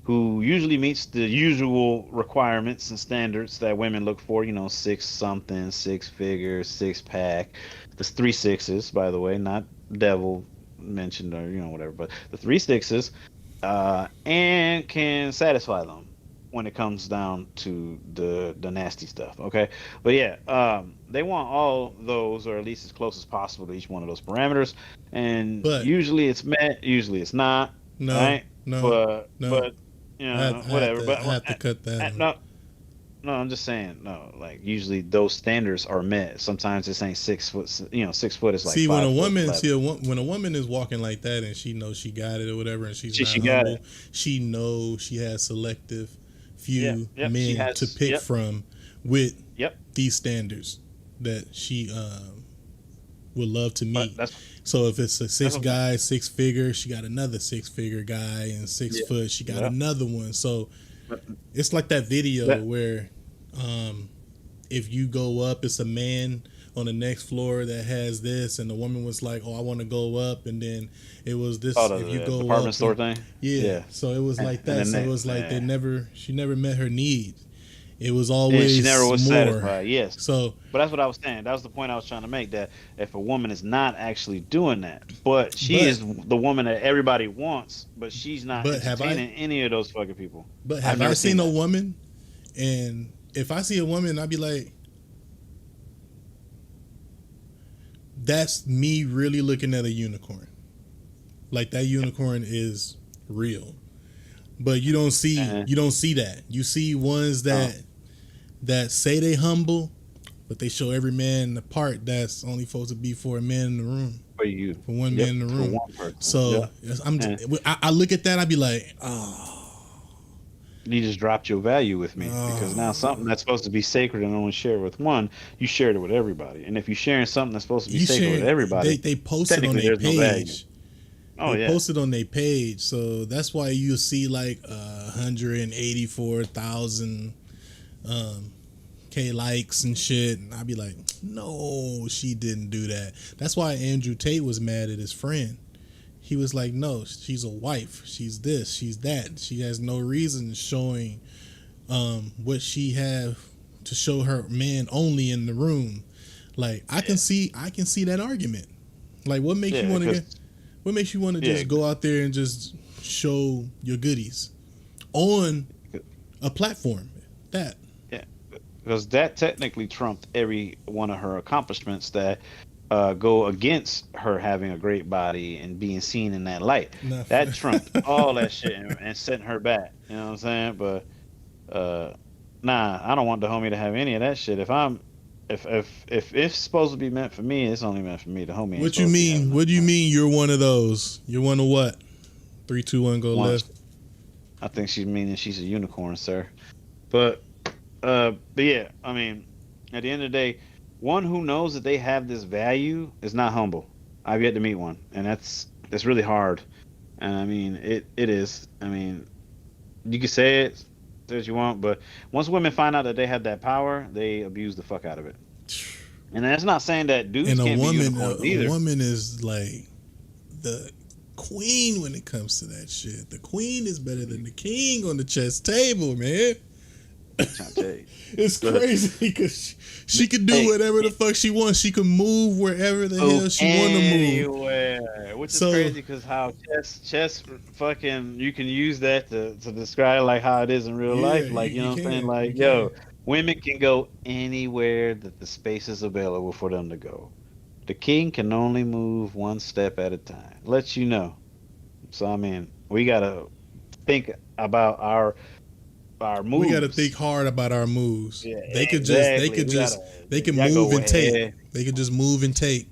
who usually meets the usual requirements and standards that women look for, six something, six figures, six pack. There's three sixes, by the way, not devil mentioned or, whatever, but the three sixes, and can satisfy them when it comes down to the nasty stuff. Okay. But yeah, they want all those, or at least as close as possible to each one of those parameters. And but usually it's met, usually it's not. no, Right. no, But whatever. I But have to cut that one. no, no, I'm just saying no. Like usually those standards are met. Sometimes this ain't 6 foot. 6 foot is like See, when a 5 foot. woman, when a woman is walking like that and she knows she got it or whatever, and she's She not got humble, it. she knows she has selective Yep, few yep. She men to has. pick Yep, from with yep. these standards that she would love to But meet. So if it's a six what, guy, six figure, she got another 6 figure guy, and yeah, 6 foot, she got yep. another one. So it's like that video That, where if you go up, it's a man on the next floor that has this, and the woman was like, "Oh, I want to go up," and then it was this. oh, If you the go department up, store thing. yeah. Yeah, So it was like and that. then So it was like yeah. she never met her needs. It was Yeah, she never always was more. satisfied. Yes, So, but that's what I was saying. That was the point I was trying to make. That if a woman is not actually doing that, but she but is the woman that everybody wants, but she's not but have I entertaining any of those fucking people. but I've have never I seen seen a that. woman, and if I see a woman, I'd be like, that's me really looking at a unicorn. Like that unicorn is real. But Uh-huh. you don't see that. You see ones Oh, that say they humble, but they show every man the part that's only supposed to be for a man in the room, for you. for one Yep, man in the for room. one person. So Yeah. I'm And I look at that, I'd be like, oh, you just dropped your value with me because now oh. something that's supposed to be sacred and only shared with one, you shared it with everybody. And if you're sharing something that's supposed to be You sacred with sharing everybody, they posted on technically their there's no value. page. Oh They yeah. posted on their page, so that's why you see like 184,000 um, K likes and shit. And I'd be like, no, she didn't do that. That's why Andrew Tate was mad at his friend. He was like, no, she's a wife. She's this, she's that. She has no reason showing what she have to show her man only in the room. Like Yeah. I can see that argument. Like Yeah. Because what makes you want to yeah. just go out there and just show your goodies on a platform? That Yeah. Because that technically trumped every one of her accomplishments that go against her having a great body and being seen in that light. not That trumped all that shit and sent her back. You know what I'm saying? But uh, nah, I don't want the homie to have any of that shit. If it's supposed to be meant for me, it's only meant for me. The homie ain't What you supposed to be having mean? What nothing do you else. mean? You're one of those. You're one of what? 3, 2, 1, go One, left. I think she's meaning she's a unicorn, sir. But yeah, I mean, at the end of the day, one who knows that they have this value is not humble. I've yet to meet one, and that's really hard. And I mean, it is. I mean, you can say it as you want, but once women find out that they have that power, they abuse the fuck out of it. And that's not saying that dudes And can't be unicorns a either. woman is like the queen when it comes to that shit. The queen is better than the king on the chess table, man. trying to tell you. It's But crazy because she could do hey, whatever the fuck she wants. She can move wherever the move hell she want to move. anywhere, which is So crazy because how chess fucking you can use that to describe like how it is in real yeah, life. Like you you know what I'm saying? can, Like you yo, can. women can go anywhere that the space is available for them to go. The king can only move one step at a time. Let you know. So I mean, we gotta think about our We got to think moves. hard about our moves. Yeah, They exactly. could We gotta. just, they can Y'all move go and take. ahead. They could just move and take.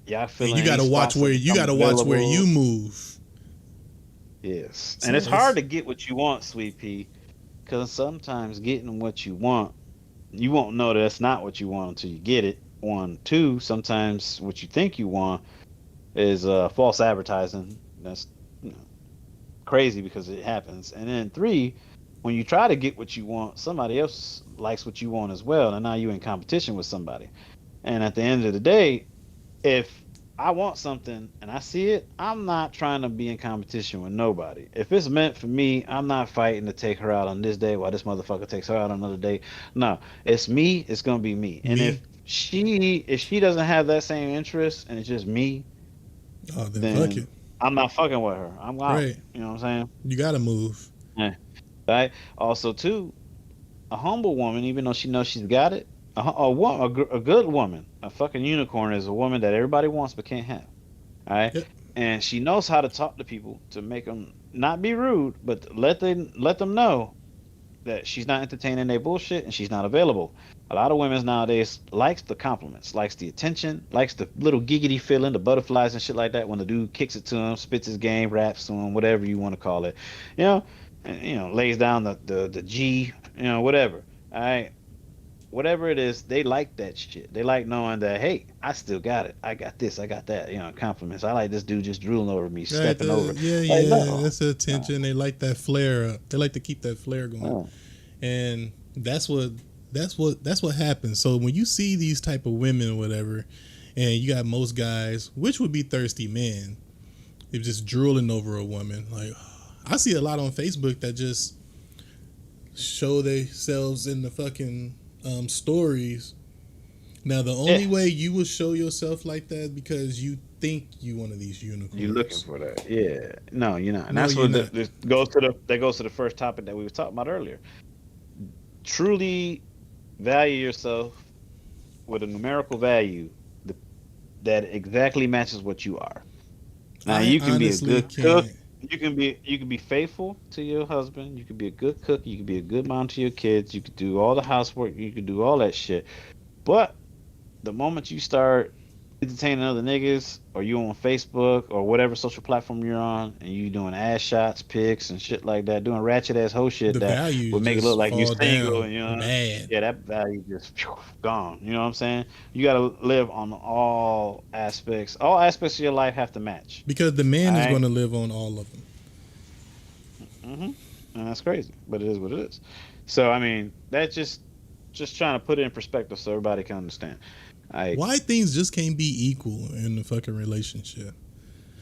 Y'all And feeling any spots that you got become to watch where available. you move. Yes, and So it's hard it's to get what you want, Sweet Pea, because sometimes getting what you want, you won't know that it's not what you want until you get it. One, two, sometimes what you think you want is false advertising. That's you know, crazy because it happens. And then three, when you try to get what you want, somebody else likes what you want as well, and now you're in competition with somebody. And at the end of the day, if I want something and I see it, I'm not trying to be in competition with nobody. If it's meant for me, I'm not fighting to take her out on this day while this motherfucker takes her out on another day. No, it's me. It's gonna be me. And me. if she doesn't have that same interest and it's just me, Oh, then fuck it. then I'm not fucking with her. I'm out. Right. You know what I'm You got to move. saying? Yeah. Right. Also, too, a humble woman, even though she knows she's got it, a good woman, a fucking unicorn is a woman that everybody wants but can't have. All right, Yep. and she knows how to talk to people to make them not be rude, but let them know that she's not entertaining their bullshit and she's not available. A lot of women nowadays likes the compliments, likes the attention, likes the little giggity feeling, the butterflies and shit like that when the dude kicks it to him, spits his game, raps to him, whatever you want to call it, you know, and, lays down the G, whatever. All right, whatever it is, they like that shit. They like knowing that, hey, I still got it. I got this. I got that. Compliments. I like this dude just drooling over me, Right. stepping over. Yeah, Like, yeah. no, That's the no, attention. They like that flare up. They like to keep that flare going. no. And that's what happens. So when you see these type of women or whatever, and you got most guys, which would be thirsty men, if just drooling over a woman. Like I see a lot on Facebook that just show themselves in the fucking stories. Now the only Yeah, way you will show yourself like that because you think you one of these you looking unicorns. for that? Yeah, no, you're not. And No, that's you're what not. that goes to the first topic that we were talking about earlier. Truly value yourself with a numerical value th- that exactly matches what you are. Now I you can be a honestly good cook. can't. You can be faithful to your husband. You can be a good cook. You can be a good mom to your kids. You could do all the housework. You could do all that shit. But the moment you start entertaining other niggas, or you on Facebook or whatever social platform you're on, and you doing ass shots, pics, and shit like that, doing ratchet ass hoe shit The that values would make it look just like you fall single, down and bad yeah, that value just gone. You know what I'm saying? You got to live on all aspects. All aspects of your life have to match. because the All man is right. going to live on all of them. hmm And that's crazy, but it is what it is. So I mean, that's just trying to put it in perspective so everybody can understand. Like Why things just can't be equal in the fucking relationship?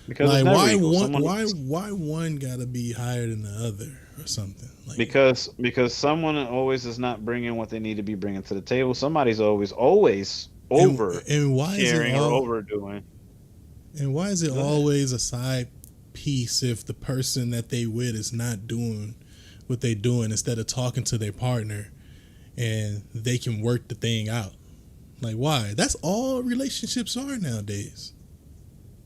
because it's Like never equal. Someone why one got to be higher than the other or something? Like because someone always is not bringing what they need to be bringing to the table. Somebody's always over and why is it sharing or all overdoing. and why is it Go ahead. always a side piece if the person that they with is not doing what they doing instead of talking to their partner and they can work the thing out? Like why? That's all relationships are nowadays.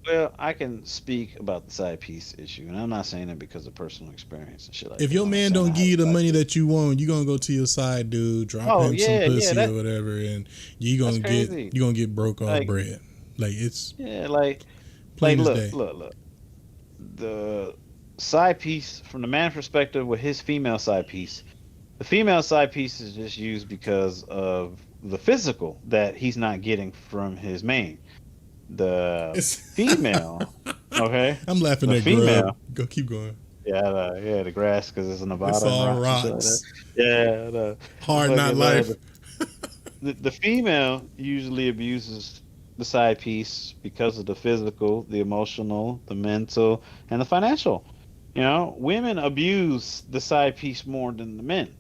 Well, I can speak about the side piece issue, and I'm not saying it because of personal experience and shit like If that. your I'm not man saying don't I give have you a the side money piece. that you want, you gonna go to your side dude, drop Oh him some yeah, yeah, pussy or whatever, and that's crazy. you gonna get broke off Like bread. Like it's yeah, like plain as look, day. look, look. The side piece from the man perspective with his female side piece. The female side piece is just used because of the physical that he's not getting from his main. The It's female, okay, I'm laughing the at Grub. female, Go keep going. yeah, yeah, the grass because it's in It's Nevada and all rocks and shit like that. rocks. Yeah, the Hard not fucking life. the female usually abuses the side piece because of the physical, the emotional, the mental, and the financial. Women abuse the side piece more than the men.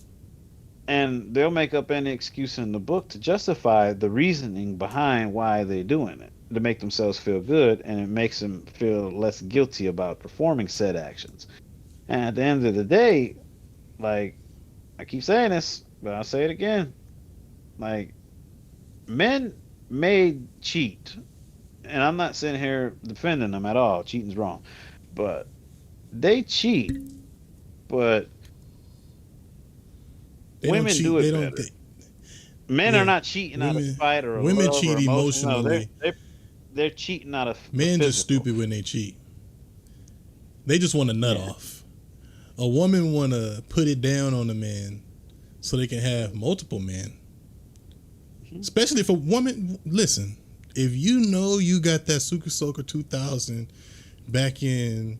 and they'll make up any excuse in the book to justify the reasoning behind why they're doing it to make themselves feel good, and it makes them feel less guilty about performing said actions. And at the end of the day, like, I keep saying this, but I'll say it again. Like, men may cheat, and I'm not sitting here defending them at all. Cheating's wrong, but they cheat. But They don't women cheat. do it They don't. better. Men are Yeah, not cheating out of spite or women love or cheat emotion. No, emotionally. they're cheating out of the Men just physical. stupid when they cheat. They just want to nut off. A woman want to put it down on a man so they can have multiple men. Especially if a woman, listen, if you know you got that Suka Soaker 2000 back in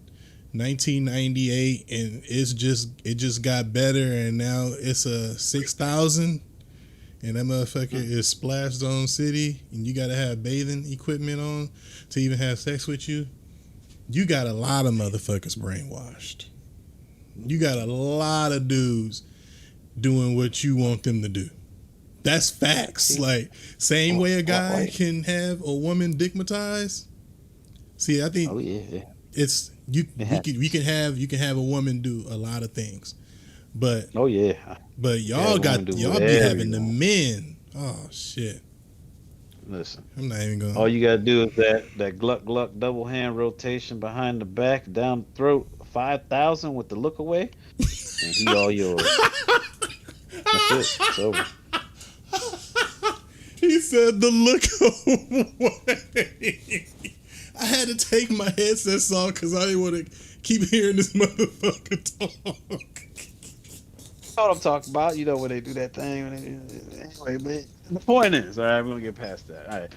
1998 and it just got better and now it's a 6000 and that motherfucker is Splash Zone City and you got to have bathing equipment on to even have sex with you, you got a lot of motherfuckers brainwashed. You got a lot of dudes doing what you want them to do. That's facts. Like, same way a guy can have a woman dickmatized. See, I think it's you can have a woman do a lot of things. But y'all be having the men. Oh shit. Listen, I'm not even going. All you gotta do is that gluck gluck double hand rotation behind the back, down the throat, 5,000 with the look away, and he all yours. That's it. It's over. He said the look away. I had to take my headsets off because I didn't want to keep hearing this motherfucker talk. You know what I'm talking about. You know when they do that thing. Anyway, but the point is, all right, we're going to get past that. All right.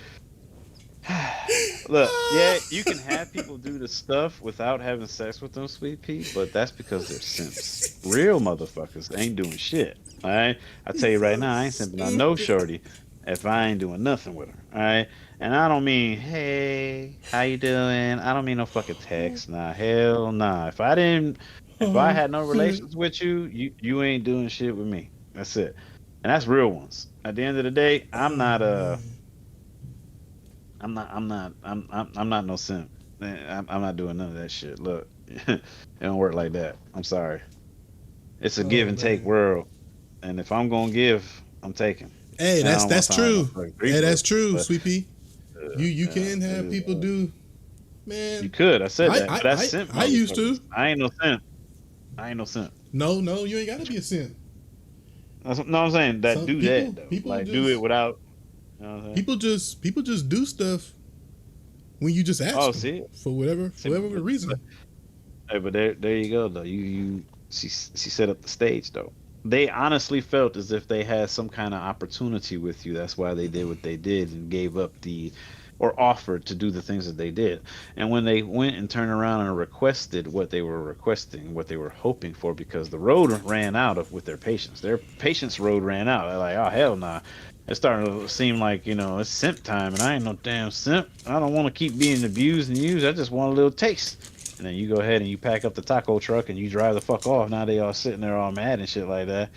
Look, yeah, you can have people do the stuff without having sex with them, Sweet Pea, but that's because they're simps. Real motherfuckers ain't doing shit. All right? I tell you right now, I ain't simping on no shorty if I ain't doing nothing with her. All right? And I don't mean, hey, how you doing? I don't mean no fucking text. Nah, hell nah. If I had no relations with you, you ain't doing shit with me. That's it. And that's real ones. At the end of the day, I'm not no simp. I'm not doing none of that shit. Look, it don't work like that. I'm sorry. It's a give and take world. And if I'm gonna give, I'm taking. Hey, that's true. Hey, that's true, Sweet Pea. You can have people do, man. You could. I said that. That's simp. I used to. I ain't no simp. No, you ain't gotta be a simp. No, I'm saying that Some do people, that though. People Like just, do it without. You know people just do stuff when you just ask. Oh, them see, for whatever reason. Hey, but there you go though. She set up the stage though. They honestly felt as if they had some kind of opportunity with you. That's why they did what they did and gave up or offered to do the things that they did. And when they went and turned around and requested what they were requesting, what they were hoping for, because the road ran out with their patience. Their patience road ran out. They're like, oh, hell nah. It's starting to seem like, it's simp time, and I ain't no damn simp. I don't want to keep being abused and used. I just want a little taste. And then you go ahead and you pack up the taco truck and you drive the fuck off. Now they all sitting there all mad and shit like that.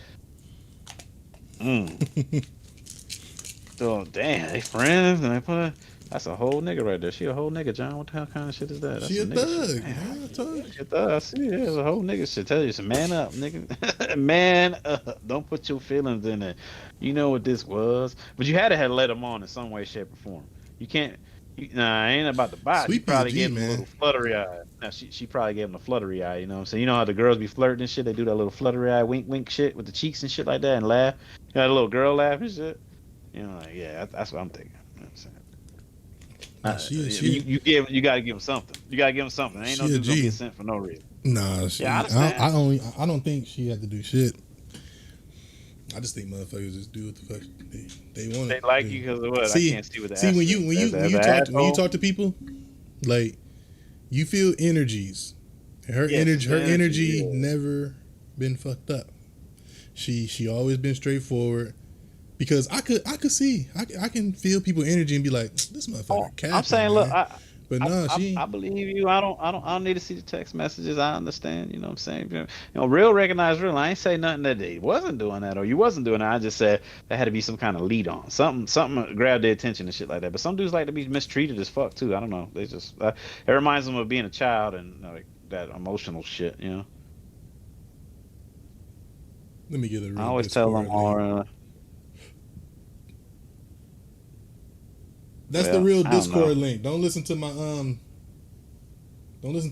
Oh, damn, they friends, and they that's a whole nigga right there. She a whole nigga, John. What the hell kind of shit is that? That's She a thug. She a thug. I see. Yeah, it's a whole nigga shit. Tell you, it's a man up, nigga. Man up. Don't put your feelings in it. You know what this was, but you had to let him on in some way, shape, or form. You can't. I ain't about to buy. She probably gave him a little fluttery eye. Now, she probably gave him a fluttery eye. You know what I'm saying? You know how the girls be flirting and shit? They do that little fluttery eye, wink, wink shit with the cheeks and shit like that, and laugh. You got a little girl laugh and shit. Like, yeah, that's what I'm thinking. You know what I'm saying? You gotta give him something. You gotta give him something. Ain't no dude gonna get sent for no reason. Nah, I don't think she had to do shit. I just think motherfuckers just do what the fuck they want. They like you because of what? I can't see what the when you talk to people, like, you feel energies. Her energy never been fucked up. She always been straightforward. Because I can feel people's energy and be like, this motherfucker capping. I'm saying, look, But no, I believe you. I don't need to see the text messages. I understand. You know what I'm saying? Real recognize real. I ain't say nothing that they wasn't doing that or you wasn't doing that. I just said there had to be some kind of lead on something grabbed their attention and shit like that. But some dudes like to be mistreated as fuck too. I don't know. They just it reminds them of being a child and like that emotional shit. Let me get a real I always tell them all. That's the real Discord link. Don't listen to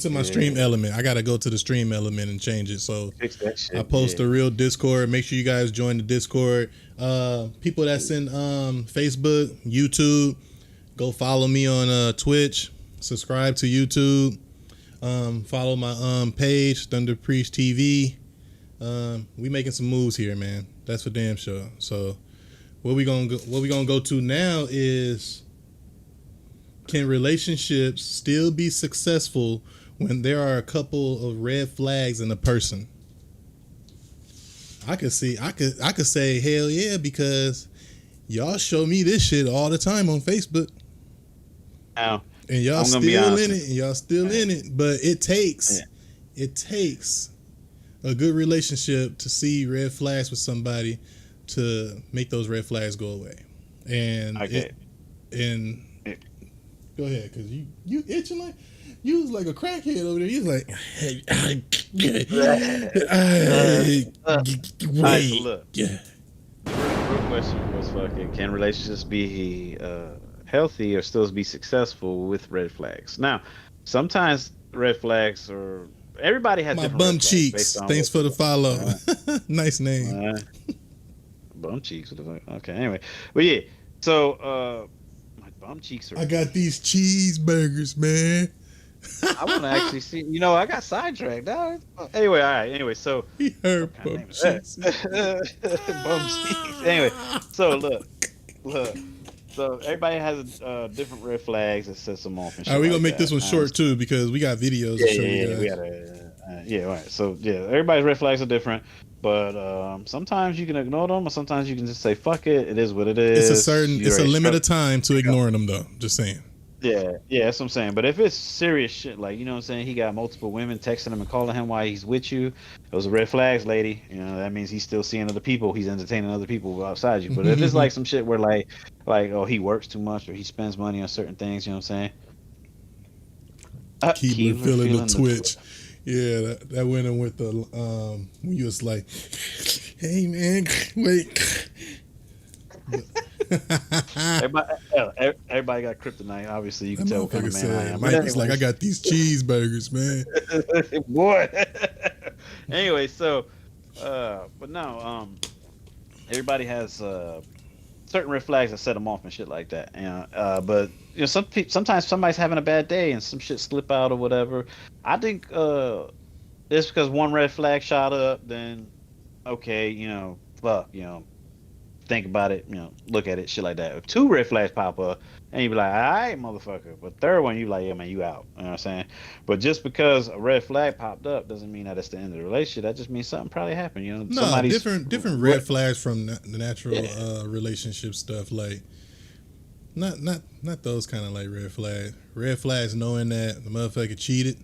my stream element. I gotta go to the stream element and change it. So fix that shit. I post the real Discord. Make sure you guys join the Discord. People that's in Facebook, YouTube, go follow me on Twitch. Subscribe to YouTube. Follow my page, Thunder Priest TV. We making some moves here, man. That's for damn sure. So what we gonna go to now is, can relationships still be successful when there are a couple of red flags in a person? I could say hell yeah, because y'all show me this shit all the time on Facebook. Now, and y'all still in it, but it takes a good relationship to see red flags with somebody to make those red flags go away. And go ahead, because you itching like you was like a crackhead over there. You was like, wait. Look, the real question was fucking, can relationships be healthy or still be successful with red flags? Now, sometimes red flags are, everybody has different bum cheeks. Thanks for the follow. Nice name. Bum cheeks. Okay, anyway, but yeah, so bum cheeks are. I got these cheeseburgers, man. I want to actually see. I got sidetracked. Anyway, all right. Anyway, so he heard bum cheeks. Bum cheeks. Anyway, so look. So everybody has different red flags that sets them off. And shit. All right, we gonna make this one short too because we got videos to show you guys. We gotta, all right. So everybody's red flags are different. But sometimes you can ignore them, or sometimes you can just say "fuck it." It is what it is. It's a limit of time to ignoring them, though. Just saying. Yeah, that's what I'm saying. But if it's serious shit, like what I'm saying, he got multiple women texting him and calling him while he's with you. Those are red flags, lady. That means he's still seeing other people. He's entertaining other people outside you. But if it's like some shit where like oh, he works too much or he spends money on certain things, you know what I'm saying? Keep feeling the twitch. Yeah, that went in with the when you was like, "Hey man, wait." everybody got kryptonite. Obviously, you can tell what kind of man I am. Mike was like, "I got these cheeseburgers, man." Boy. Anyway, so, but no, everybody has certain red flags that set them off and shit like that. But sometimes somebody's having a bad day and some shit slip out or whatever. I think it's because one red flag shot up, then okay, fuck, think about it, look at it, shit like that. If two red flags pop up, and you be like, all right, motherfucker. But third one, you like, yeah, man, you out. You know what I'm saying? But just because a red flag popped up doesn't mean that it's the end of the relationship. That just means something probably happened. No, different red flags from the natural relationship stuff. Like, not those kind of like red flags. Red flags knowing that the motherfucker cheated,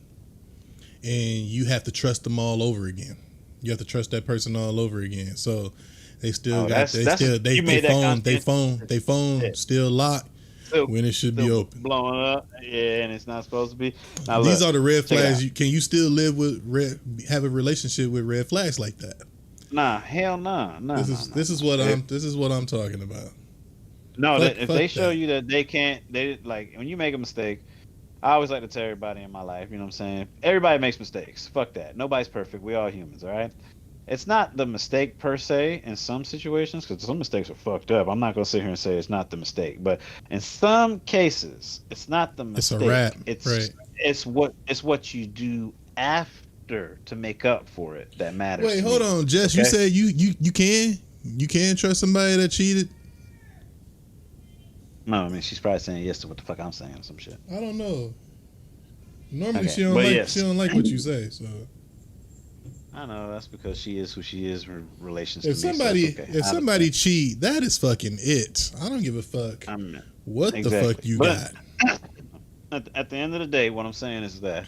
and you have to trust them all over again. You have to trust that person all over again. So they still phone still locked when it should be open, blowing up. Yeah, and it's not supposed to be. Now, these are the red flags. Can you still live with have a relationship with red flags like that? Nah, hell nah. This is what I'm talking about. No, if they show you that they can't, they like when you make a mistake. I always like to tell everybody in my life, you know what I'm saying? Everybody makes mistakes. Fuck that. Nobody's perfect. We all humans, all right? It's not the mistake per se in some situations, because some mistakes are fucked up. I'm not going to sit here and say it's not the mistake. But in some cases, it's not the mistake. It's a wrap. It's what you do after to make up for it that matters. Wait, hold on, Jess. Okay? You said you can trust somebody that cheated? No, I mean, she's probably saying yes to what the fuck I'm saying or some shit. I don't know. Normally she don't like what you say, so. I know, that's because she is who she is in relation to me. If somebody cheat, that is fucking it. I don't give a fuck the fuck you got. at the end of the day, what I'm saying is that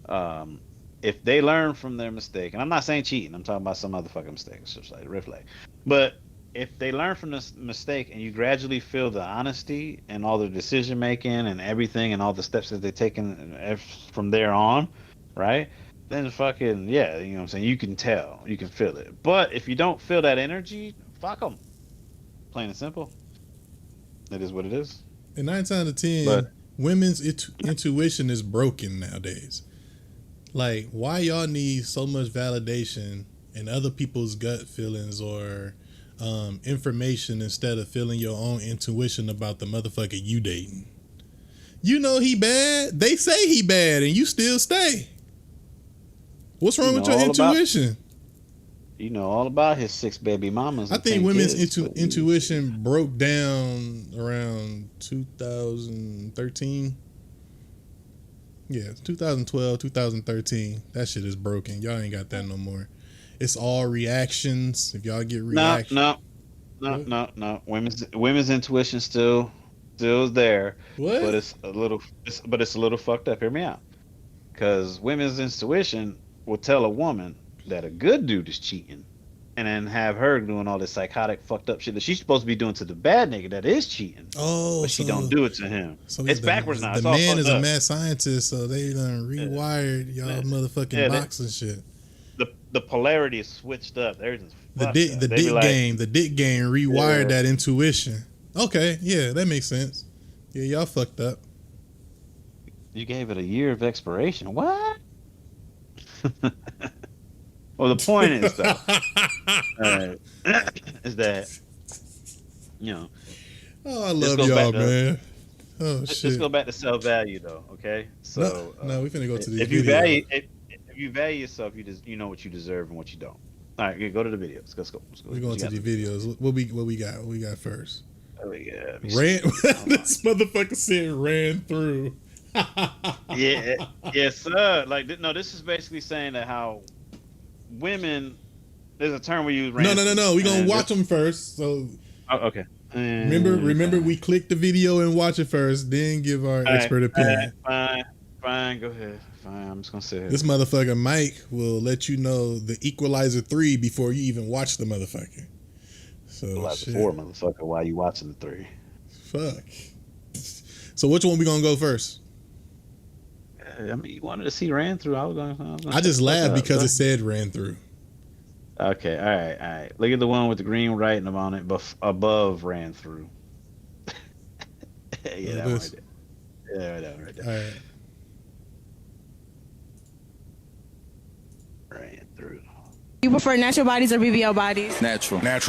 um, if they learn from their mistake, and I'm not saying cheating, I'm talking about some other fucking mistake, it's just like a red flag. But if they learn from this mistake and you gradually feel the honesty and all the decision making and everything and all the steps that they're taking from there on, right? Then fucking yeah, you know what I'm saying. You can tell, you can feel it. But if you don't feel that energy, fuck them. Plain and simple. It is what it is. And 9 times out of 10, But women's intuition is broken nowadays. Like, why y'all need so much validation in other people's gut feelings or information instead of feeling your own intuition about the motherfucker you dating? You know he bad. They say he bad, and you still stay. What's wrong with your intuition? You know all about his 6 baby mamas. I think women's intuition broke down around 2013. Yeah, 2012, 2013. That shit is broken. Y'all ain't got that no more. It's all reactions. If y'all get reactions. No. Women's intuition still there. What? But it's a little fucked up. Hear me out. Because women's intuition will tell a woman that a good dude is cheating, and then have her doing all this psychotic, fucked up shit that she's supposed to be doing to the bad nigga that is cheating. Oh, but she don't do it to him. So it's backwards now. The man is a mad scientist, so they done rewired y'all motherfucking box and shit. The polarity is switched up. Everything's the dick game rewired that intuition. Okay, yeah, that makes sense. Yeah, y'all fucked up. You gave it a year of expiration. What? Well, the point is though, is that Oh, I love y'all, man. Oh shit. Let's go back to self value though. Okay, so no, we finna go to the if video. If you value yourself, you know what you deserve and what you don't. All right, go to the videos. Let's go. We're going to the videos. What we got? What we got first? This motherfucker said ran through. Yes, sir. Like no, this is basically saying that how women. There's a term we use. No. We gonna watch them first. So. Okay. Remember, we click the video and watch it first, then give our expert opinion. Fine. Go ahead. Fine. I'm just gonna say this motherfucker Mike will let you know the Equalizer 3 before you even watch the motherfucker. So Equalizer 4, motherfucker. While you watching the 3? Fuck. So which one we gonna go first? I mean, you wanted to see ran through. I just laughed because it said ran through. Okay, all right. Look at the one with the green writing on it, but above ran through. Yeah, that one right there. Yeah, that one right there. All right. Ran through. You prefer natural bodies or BBL bodies? Natural body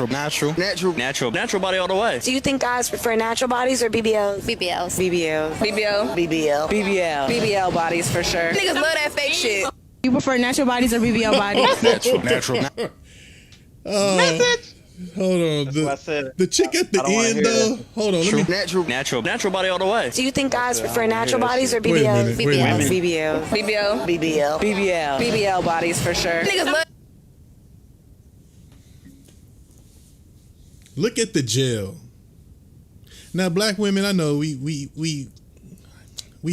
all the way. Do you think guys prefer natural bodies or BBLs? BBL bodies for sure. Niggas love that fake shit. You prefer natural bodies or BBL bodies? Natural. Message. Hold on. The chick at the end though. Hold on. Natural body all the way. Do you think guys prefer natural bodies or Wait a BBLs? minute. BBL bodies for sure. Niggas love. Look at the gel. Now, black women, I know we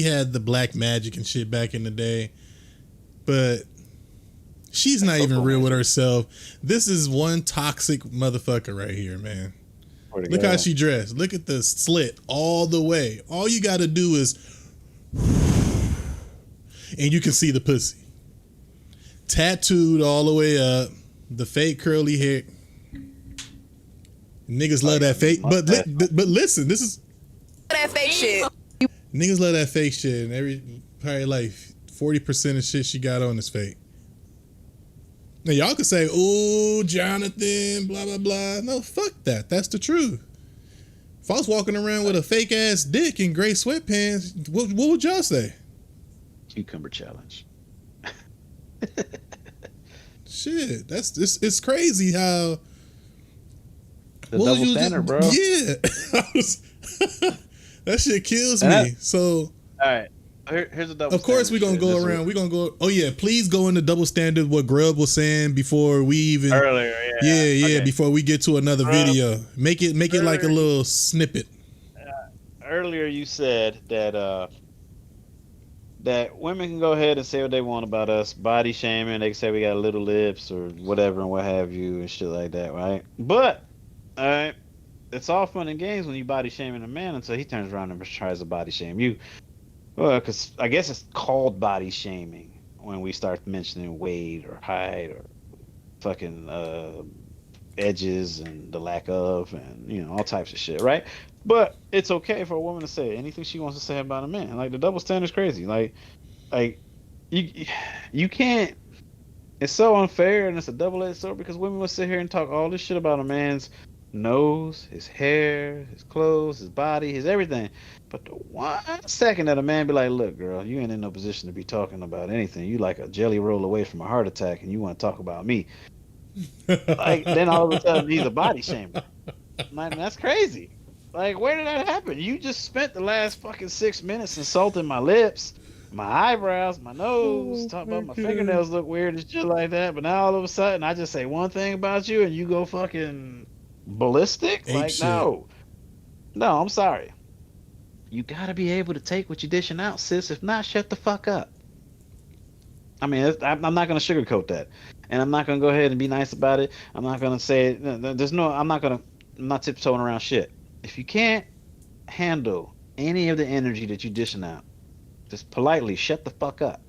had the black magic and shit back in the day, but she's not even real with herself. This is one toxic motherfucker right here, man. Look how she dressed. Look at the slit all the way. All you got to do is, and you can see the pussy. Tattooed all the way up, the fake curly hair. Niggas love that fake, but listen, this is that fake shit. Niggas love that fake shit, and probably like 40% of shit she got on is fake. Now y'all could say, "Ooh, Jonathan, blah blah blah." No, fuck that. That's the truth. If I was walking around with a fake ass dick in gray sweatpants, what would y'all say? Cucumber challenge. Shit, it's crazy how. The double standard, bro. Yeah. That shit kills me. So, all right. Here's a double. Of course, we're gonna go around. We're gonna go. Oh yeah, please go into double standard. What Grub was saying before we even earlier. Yeah. Okay. Before we get to another video, make it like a little snippet. Earlier, you said that that women can go ahead and say what they want about us, body shaming. They can say we got little lips or whatever and what have you and shit like that, right? But, all right, it's all fun and games when you body shaming a man until he turns around and tries to body shame you. Well, because I guess it's called body shaming when we start mentioning weight or height or fucking edges and the lack of, and all types of shit, right? But it's okay for a woman to say anything she wants to say about a man. Like, the double standard is crazy. Like you can't. It's so unfair, and it's a double-edged sword because women will sit here and talk all this shit about a man's nose, his hair, his clothes, his body, his everything. But the 1 second that a man be like, "Look, girl, you ain't in no position to be talking about anything. You like a jelly roll away from a heart attack, and you want to talk about me." Like, then all of a sudden he's a body shamer. Like, that's crazy. Like, where did that happen? You just spent the last fucking 6 minutes insulting my lips, my eyebrows, my nose, talking about my fingernails look weird and shit like that. But now all of a sudden I just say one thing about you and you go fucking ballistic? Like, no, I'm sorry. You gotta be able to take what you're dishing out, sis. If not, shut the fuck up. I mean, I'm not gonna sugarcoat that, and I'm not gonna go ahead and be nice about it. I'm not gonna say I'm not tiptoeing around shit. If you can't handle any of the energy that you're dishing out, just politely shut the fuck up.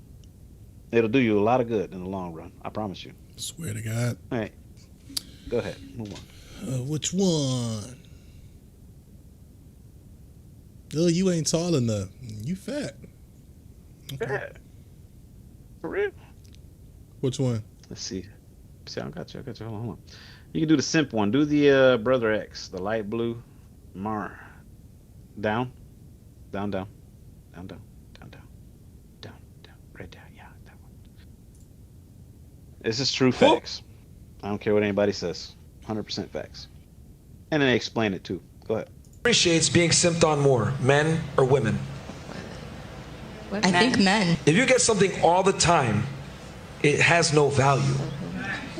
It'll do you a lot of good in the long run. I promise you. Swear to God. All right, go ahead, move on. Which one? Oh, you ain't tall enough. You fat. Okay. Yeah. For real? Which one? Let's see. I got you. Hold on. You can do the simp one. Do the Brother X, the light blue. Mar. Down. Right down. Yeah, that one. This is true facts. I don't care what anybody says. 100% facts. And then they explain it too. Go ahead. Appreciates being simped on more, men or women? I think men. If you get something all the time, it has no value.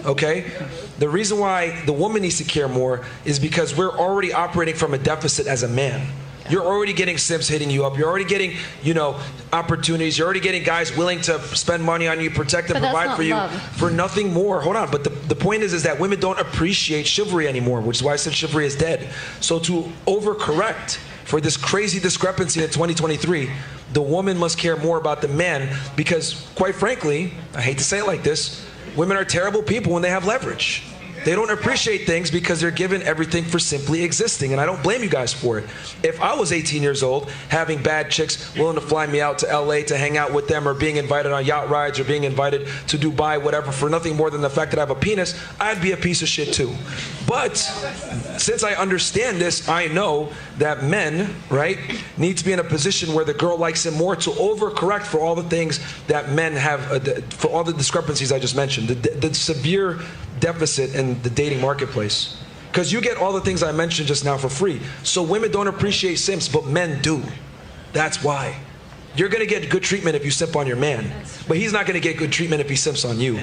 Okay? The reason why the woman needs to care more is because we're already operating from a deficit as a man. You're already getting simps hitting you up. You're already getting, opportunities. You're already getting guys willing to spend money on you, protect and provide for you for nothing more. Hold on. But the point is that women don't appreciate chivalry anymore, which is why I said chivalry is dead. So to overcorrect for this crazy discrepancy in 2023, the woman must care more about the man because, quite frankly, I hate to say it like this, women are terrible people when they have leverage. They don't appreciate things because they're given everything for simply existing, and I don't blame you guys for it. If I was 18 years old, having bad chicks willing to fly me out to LA to hang out with them or being invited on yacht rides or being invited to Dubai, whatever, for nothing more than the fact that I have a penis, I'd be a piece of shit too. But since I understand this, I know that men, right, need to be in a position where the girl likes him more to overcorrect for all the things that men have, for all the discrepancies I just mentioned, the severe deficit in the dating marketplace. Because you get all the things I mentioned just now for free. So women don't appreciate simps, but men do. That's why. You're going to get good treatment if you simp on your man, but he's not going to get good treatment if he simps on you.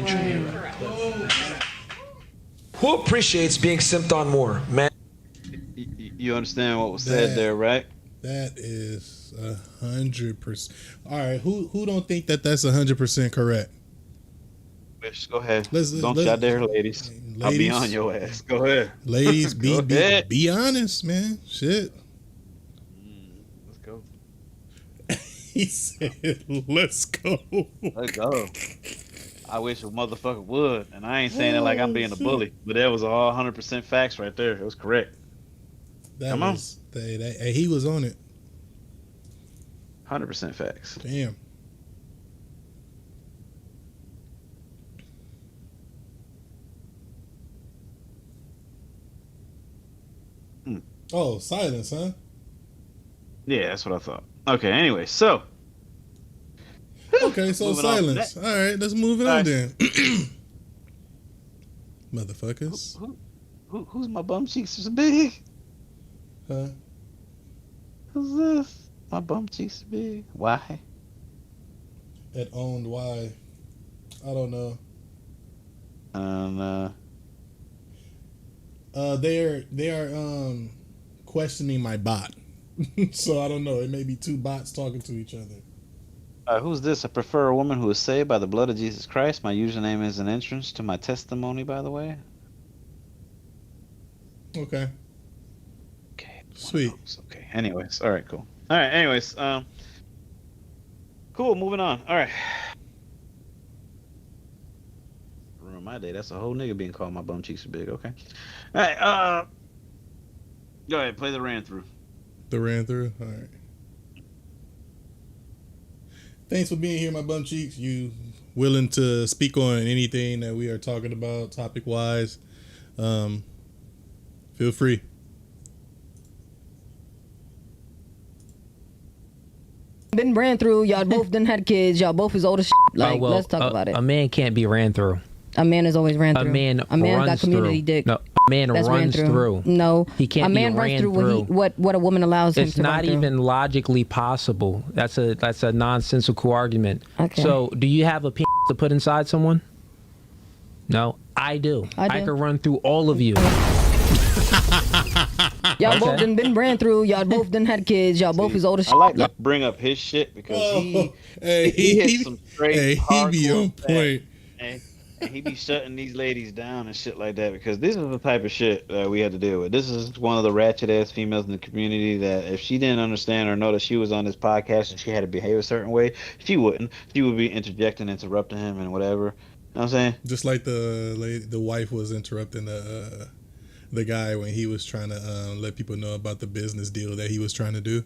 Who appreciates being simped on more, man? You understand what was said there, right? That is 100%. All right, who don't think that that's 100% correct? Go ahead. Don't shut there, ladies. I'll be on your ass. Go ahead. Ladies, be honest, man. Shit. Let's go. He said, let's go. Let's go. I wish a motherfucker would. And I ain't saying it like I'm being a bully, but that was all 100% facts right there. It was correct. Come on. He was on it. 100% facts. Damn. Oh, silence, huh? Yeah, that's what I thought. Okay, anyway, so. Okay, so silence. All right, let's move it on then. Motherfuckers. Who's my bum cheeks so big? Huh? Who's this? My bum cheeks so big. Why? It owned why? I don't know. They are questioning my bot. So I don't know. It may be two bots talking to each other. Who's this? I prefer a woman who is saved by the blood of Jesus Christ. My username is an entrance to my testimony, by the way. Okay. Okay. Sweet. Okay. Anyways. All right. Cool. All right. Anyways. Cool. Moving on. All right. Ruin my day. That's a whole nigga being called my bum cheeks are big. Okay. All right. Go ahead. Play the ran through. The ran through. All right. Thanks for being here, my bum cheeks. You willing to speak on anything that we are talking about, topic wise? Feel free. Been ran through. Y'all both done had kids. Y'all both is old as shit. Like, let's talk about it. A man can't be ran through. A man is always ran through. A man got runs community through. dick. No, a man That's runs through. No, He can't a man be runs ran through what a woman allows him It's to run not through. even logically possible. That's a nonsensical argument. Okay. So, do you have a penis to put inside someone? No, I do. I do. can run through all of you. Y'all both done been ran through. Y'all both done had kids. Y'all both is old as shit. I like to bring up his shit because he hits some straight he be on point. And he be shutting these ladies down and shit like that because this is the type of shit that we had to deal with. This is one of the ratchet ass females in the community that if she didn't understand or know that she was on this podcast and she had to behave a certain way, she wouldn't. She would be interjecting, interrupting him and whatever. You know what I'm saying? Just like the wife was interrupting the guy when he was trying to let people know about the business deal that he was trying to do.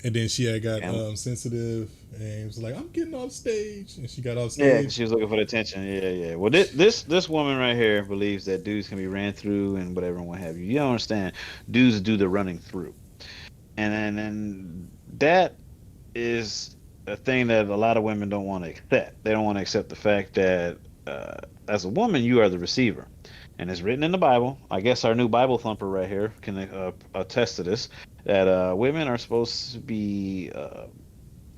And then she had got sensitive and was like, "I'm getting off stage," and she got off stage. Yeah, she was looking for the attention. Yeah. Well, this woman right here believes that dudes can be ran through and whatever and what have you. You don't understand. Dudes do the running through, and that is a thing that a lot of women don't want to accept. They don't want to accept the fact that as a woman, you are the receiver. And it's written in the Bible. I guess our new Bible thumper right here can attest to this. That women are supposed to be, I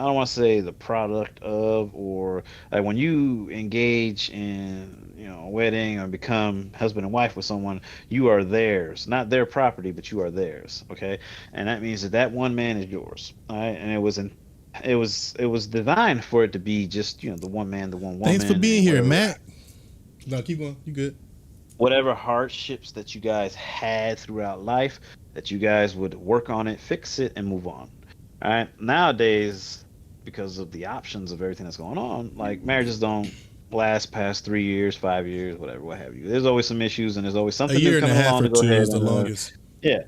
don't want to say the product of, or like when you engage in, a wedding or become husband and wife with someone, you are theirs, not their property, but you are theirs. Okay, and that means that one man is yours. All right, and it was designed for it to be just the one man, the one woman. Thanks for being here, Matt. No, keep going. You good? Whatever hardships that you guys had throughout life, that you guys would work on it, fix it, and move on. All right. Nowadays, because of the options of everything that's going on, like marriages don't last past 3 years, 5 years, whatever, what have you. There's always some issues, and there's always something new coming along to go ahead. Is the longest. Yeah.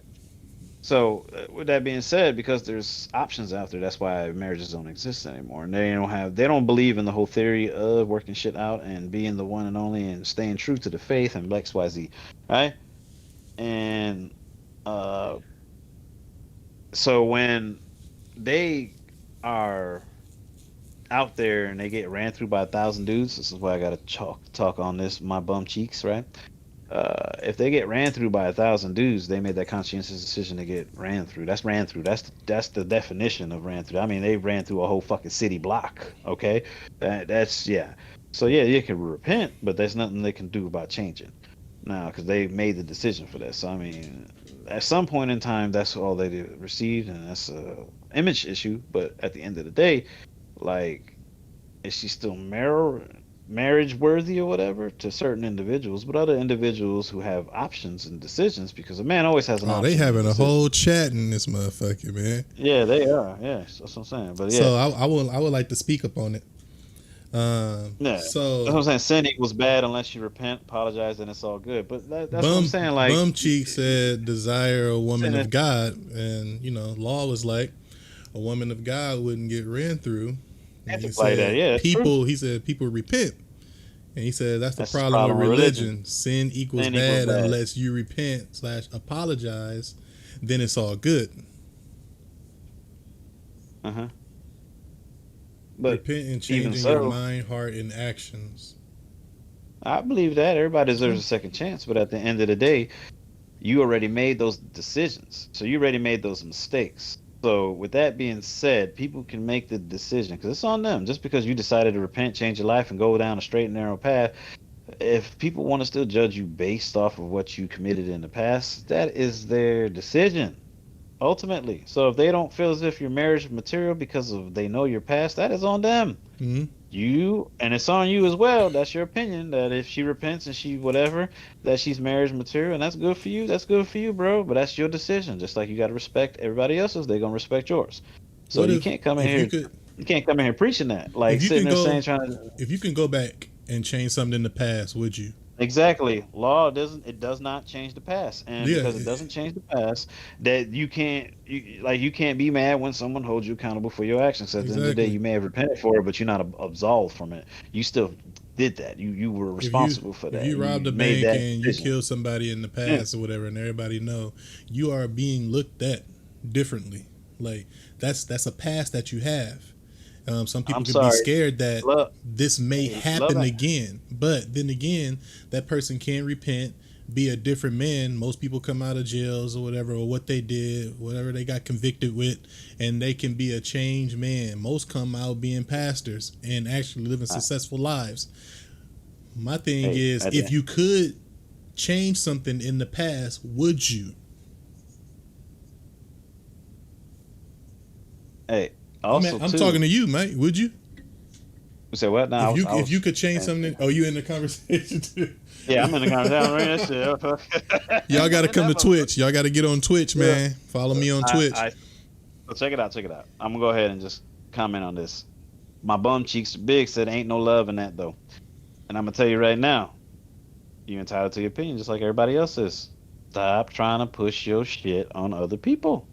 So with that being said, because there's options out there, that's why marriages don't exist anymore, and they don't believe in the whole theory of working shit out and being the one and only and staying true to the faith and XYZ, right? And so when they are out there and they get ran through by 1,000 dudes, this is why I gotta talk on this, my bum cheeks, right? If they get ran through by 1,000 dudes, they made that conscientious decision to get ran through. That's ran through. That's the definition of ran through. I mean, they ran through a whole fucking city block. Okay, that's yeah. So yeah, you can repent, but there's nothing they can do about changing now because they made the decision for that. So I mean, at some point in time, that's all they received, and that's a image issue. But at the end of the day, like, is she still marriage worthy or whatever to certain individuals, but other individuals who have options and decisions, because a man always has an option. They having a whole chat in this motherfucker, man. Yeah, they are. Yeah, that's what I'm saying. But yeah, so I would like to speak up on it. Yeah, so that's what I'm saying. Sin equals bad unless you repent, apologize, and it's all good. But that's what I'm saying. Like, Bum Cheek said, desire a woman of God, and law was like a woman of God wouldn't get ran through. He said, he said people repent. And he said that's the problem with religion. Sin equals bad unless you repent / apologize, then it's all good. But repent and changing your mind, heart, and actions. I believe that everybody deserves a second chance, but at the end of the day, you already made those decisions. So you already made those mistakes. So with that being said, people can make the decision because it's on them. Just because you decided to repent, change your life, and go down a straight and narrow path, if people want to still judge you based off of what you committed in the past, that is their decision. Ultimately. So if they don't feel as if you're marriage material because of they know your past, that is on them. Mm-hmm. You, and it's on you as well. That's your opinion. That if she repents and she whatever, that she's marriage material, and that's good for you. That's good for you, bro. But that's your decision. Just like you got to respect everybody else's, they're gonna respect yours. So What you if, can't come in if here. you could, You can't come in here preaching that. Like if you sitting can there go, saying trying to. if you can go back and change something in the past, would you? Exactly. Law does not change the past. And Yeah. because it doesn't change the past, that you can't be mad when someone holds you accountable for your actions. At the end of the day, Exactly. you may have repented for it, but you're not absolved from it. You still did that. You were responsible for that. If you robbed a made bank that and you decision. killed somebody in the past or whatever, and everybody know, you are being looked at differently. Like that's a past that you have. Some people could be scared that this may happen again, but then again, that person can repent, be a different man. Most people come out of jails or whatever, or what they did, whatever they got convicted with, and they can be a changed man. Most come out being pastors and actually living successful lives. My thing is, if you could change something in the past, would you? Hey. Also, I'm talking to you, mate. Would you? You say what now? If you could change something, you in the conversation too? Yeah, I'm in the conversation. Y'all got to come to Twitch. Y'all got to get on Twitch, man. Follow me on Twitch. So check it out. I'm gonna go ahead and just comment on this. My bum cheeks big said ain't no love in that though, and I'm gonna tell you right now, you're entitled to your opinion just like everybody else is. Stop trying to push your shit on other people.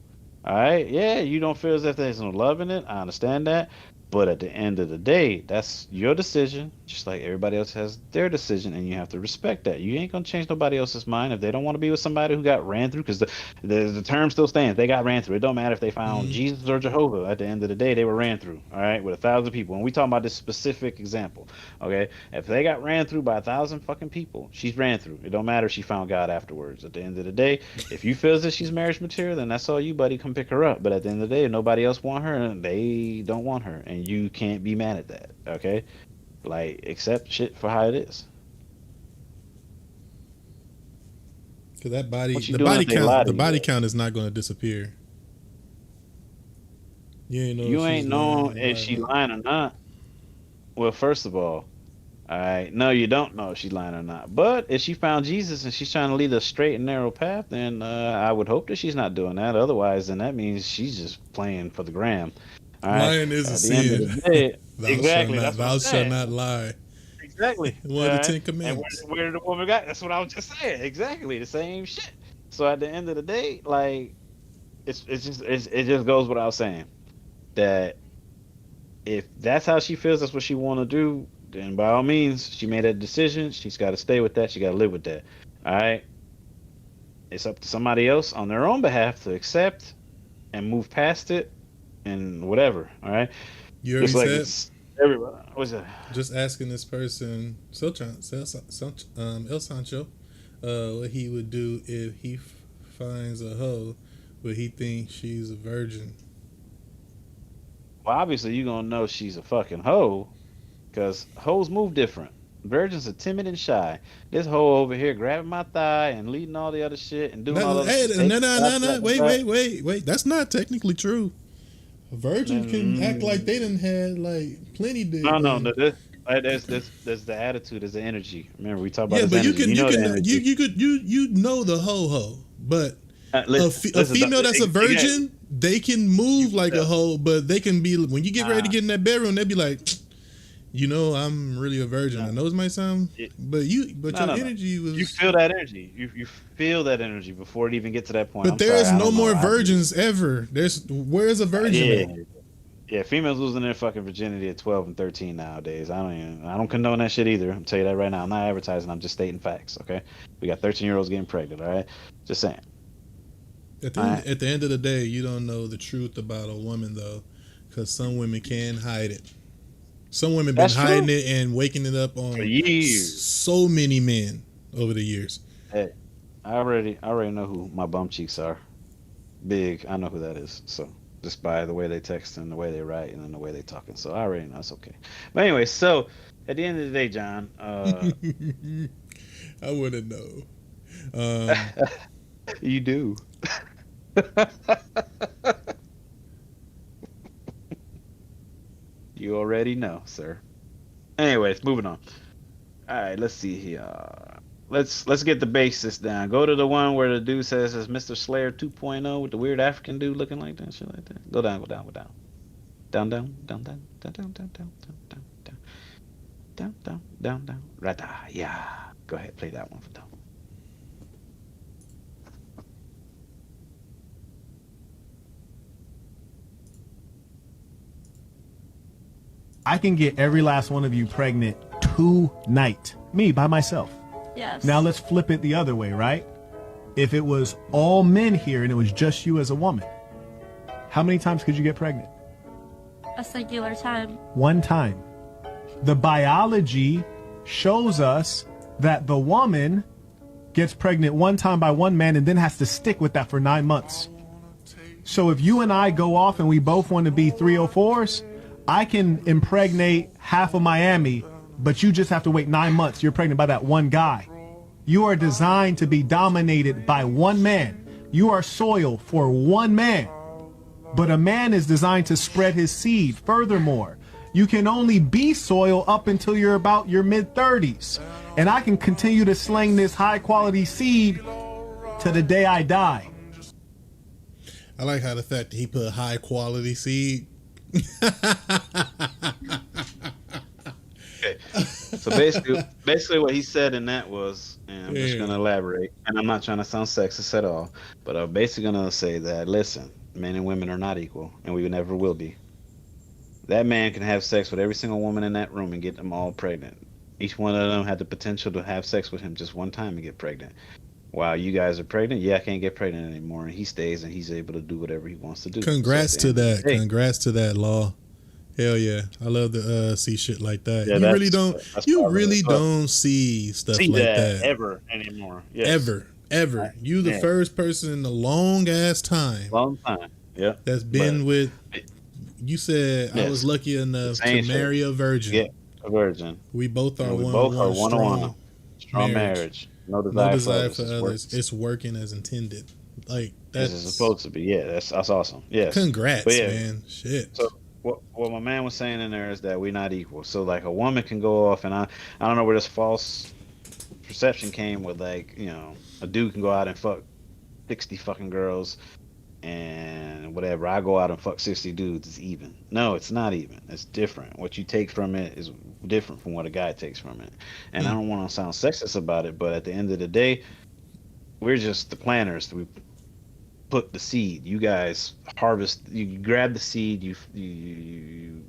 All right, yeah, you don't feel as if there's no love in it. I understand that, but at the end of the day, that's your decision. Just like everybody else has their decision, and you have to respect that. You ain't gonna change nobody else's mind if they don't want to be with somebody who got ran through. Because the term still stands. They got ran through. It don't matter if they found Jesus or Jehovah. At the end of the day, they were ran through. All right, with 1,000 people. And we talking about this specific example. Okay, if they got ran through by 1,000 fucking people, she's ran through. It don't matter if she found God afterwards. At the end of the day, if you feel that she's marriage material, then that's all you, buddy. Come pick her up. But at the end of the day, if nobody else want her, and they don't want her, and you can't be mad at that. Okay. Like, accept shit for how it is. Cause that the body count is not going to disappear. You ain't know if she lying or not. Well, first of all right, no, you don't know if she's lying or not. But if she found Jesus and she's trying to lead a straight and narrow path, then I would hope that she's not doing that. Otherwise, then that means she's just playing for the gram. All right? Lying is a sin. Exactly. Thou shalt not lie. Exactly. One of the 10 Commandments. And where did the woman got? That's what I was just saying. Exactly the same shit. So at the end of the day, like, it just goes without saying that if that's how she feels, that's what she want to do, then by all means, she made that decision. She's got to stay with that. She got to live with that. All right. It's up to somebody else on their own behalf to accept and move past it and whatever. All right. You already said everybody. What's that? Just asking this person, El Sancho, what he would do if he finds a hoe, but he thinks she's a virgin. Well, obviously, you're going to know she's a fucking hoe because hoes move different. Virgins are timid and shy. This hoe over here grabbing my thigh and leading all the other shit and doing all that. No. Wait. That's not technically true. A virgin can act like they done had like plenty dick. No. There's the attitude, there's the energy. Remember, we talked about but energy. you know the hoe, but a female that's a virgin, they can move like a hoe, but they can be when you get ready to get in that bedroom, they'll be like, I'm really a virgin. I know it might sound, but your energy was. You feel that energy. You feel that energy before it even gets to that point. But there's no more virgins ever. Where's a virgin? Yeah, females losing their fucking virginity at 12 and 13 nowadays. I don't condone that shit either. I'm tell you that right now. I'm not advertising. I'm just stating facts. Okay, we got 13-year-olds getting pregnant. All right, just saying. At the end of the day, you don't know the truth about a woman though, because some women can hide it. Some women been hiding it and waking it up on for years. So many men over the years. Hey, I already know who my bum cheeks are. Big, I know who that is. So just by the way they text and the way they write and then the way they talking. So I already know it's okay. But anyway, so at the end of the day, John, I wouldn't know. You do. You already know, sir. Anyways, moving on. All right, let's see here. Let's get the basis down. Go to the one where the dude says it's Mr. Slayer 2.0 with the weird African dude looking like that, shit like that. Go down, go down, go down. Down, down, down, down, down, down, down, down, down, down, down, down, down, down. Right there. Yeah. Go ahead, play that one for Tom. I can get every last one of you pregnant tonight. Me, by myself. Yes. Now let's flip it the other way, right? If it was all men here and it was just you as a woman, how many times could you get pregnant? A singular time. One time. The biology shows us that the woman gets pregnant one time by one man and then has to stick with that for 9 months. So if you and I go off and we both want to be 304s, I can impregnate half of Miami, but you just have to wait 9 months. You're pregnant by that one guy. You are designed to be dominated by one man. You are soil for one man. But a man is designed to spread his seed. Furthermore, you can only be soil up until you're about your mid-30s. And I can continue to sling this high-quality seed to the day I die. I like how the fact that he put high-quality seed. Okay. So basically what he said in that was, and I'm just going to elaborate, and I'm not trying to sound sexist at all, but I'm basically going to say that, listen, men and women are not equal, and we never will be. That man can have sex with every single woman in that room and get them all pregnant. Each one of them had the potential to have sex with him just one time and get pregnant. While you guys are pregnant, I can't get pregnant anymore, and he stays and he's able to do whatever he wants to do. Congrats to that. Congrats to that, Law. Hell yeah. I love to see shit like that. Yeah, you really don't see stuff like that ever anymore. Yes. Ever. You the first person in a long time. Yeah. That's been with. You said I was lucky enough to marry a virgin. Yeah, a virgin. We both are one-on-one. Strong marriage. No desire for others. It's working as intended. Like that's supposed to be. Yeah, that's awesome. Yes. Congrats, man. Shit. So what my man was saying in there is that we're not equal. So like a woman can go off, and I don't know where this false perception came with, like, you know, a dude can go out and fuck 60 fucking girls and whatever. I go out and fuck 60 dudes. It's even. No, it's not even. It's different. What you take from it is different from what a guy takes from it. And I don't want to sound sexist about it, but at the end of the day, we're just the planters. We put the seed. You guys harvest. You grab the seed. You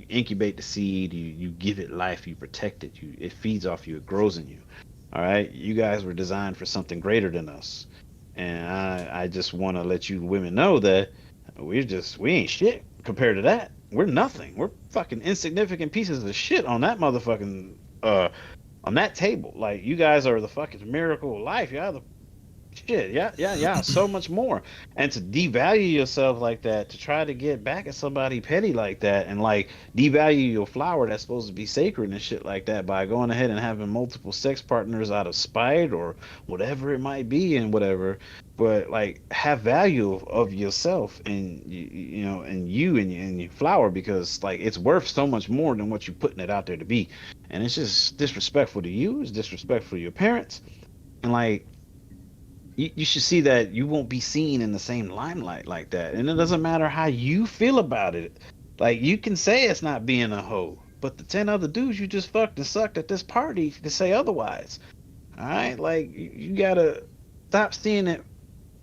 incubate the seed. You give it life. You protect it. It feeds off you. It grows in you. All right. You guys were designed for something greater than us. And I just want to let you women know that we ain't shit compared to that. We're nothing. We're fucking insignificant pieces of shit on that motherfucking on that table. Like, you guys are the fucking miracle of life. Y'all the shit. Yeah. So much more. And to devalue yourself like that, to try to get back at somebody petty like that, and like devalue your flower that's supposed to be sacred and shit like that by going ahead and having multiple sex partners out of spite or whatever it might be and whatever. But like, have value of yourself and you know, and your flower, because like it's worth so much more than what you're putting it out there to be. And it's just disrespectful to you. It's disrespectful to your parents. And like, you should see that you won't be seen in the same limelight like that. And it doesn't matter how you feel about it. Like, you can say it's not being a hoe, but the 10 other dudes you just fucked and sucked at this party can say otherwise. All right? Like, you gotta stop seeing it,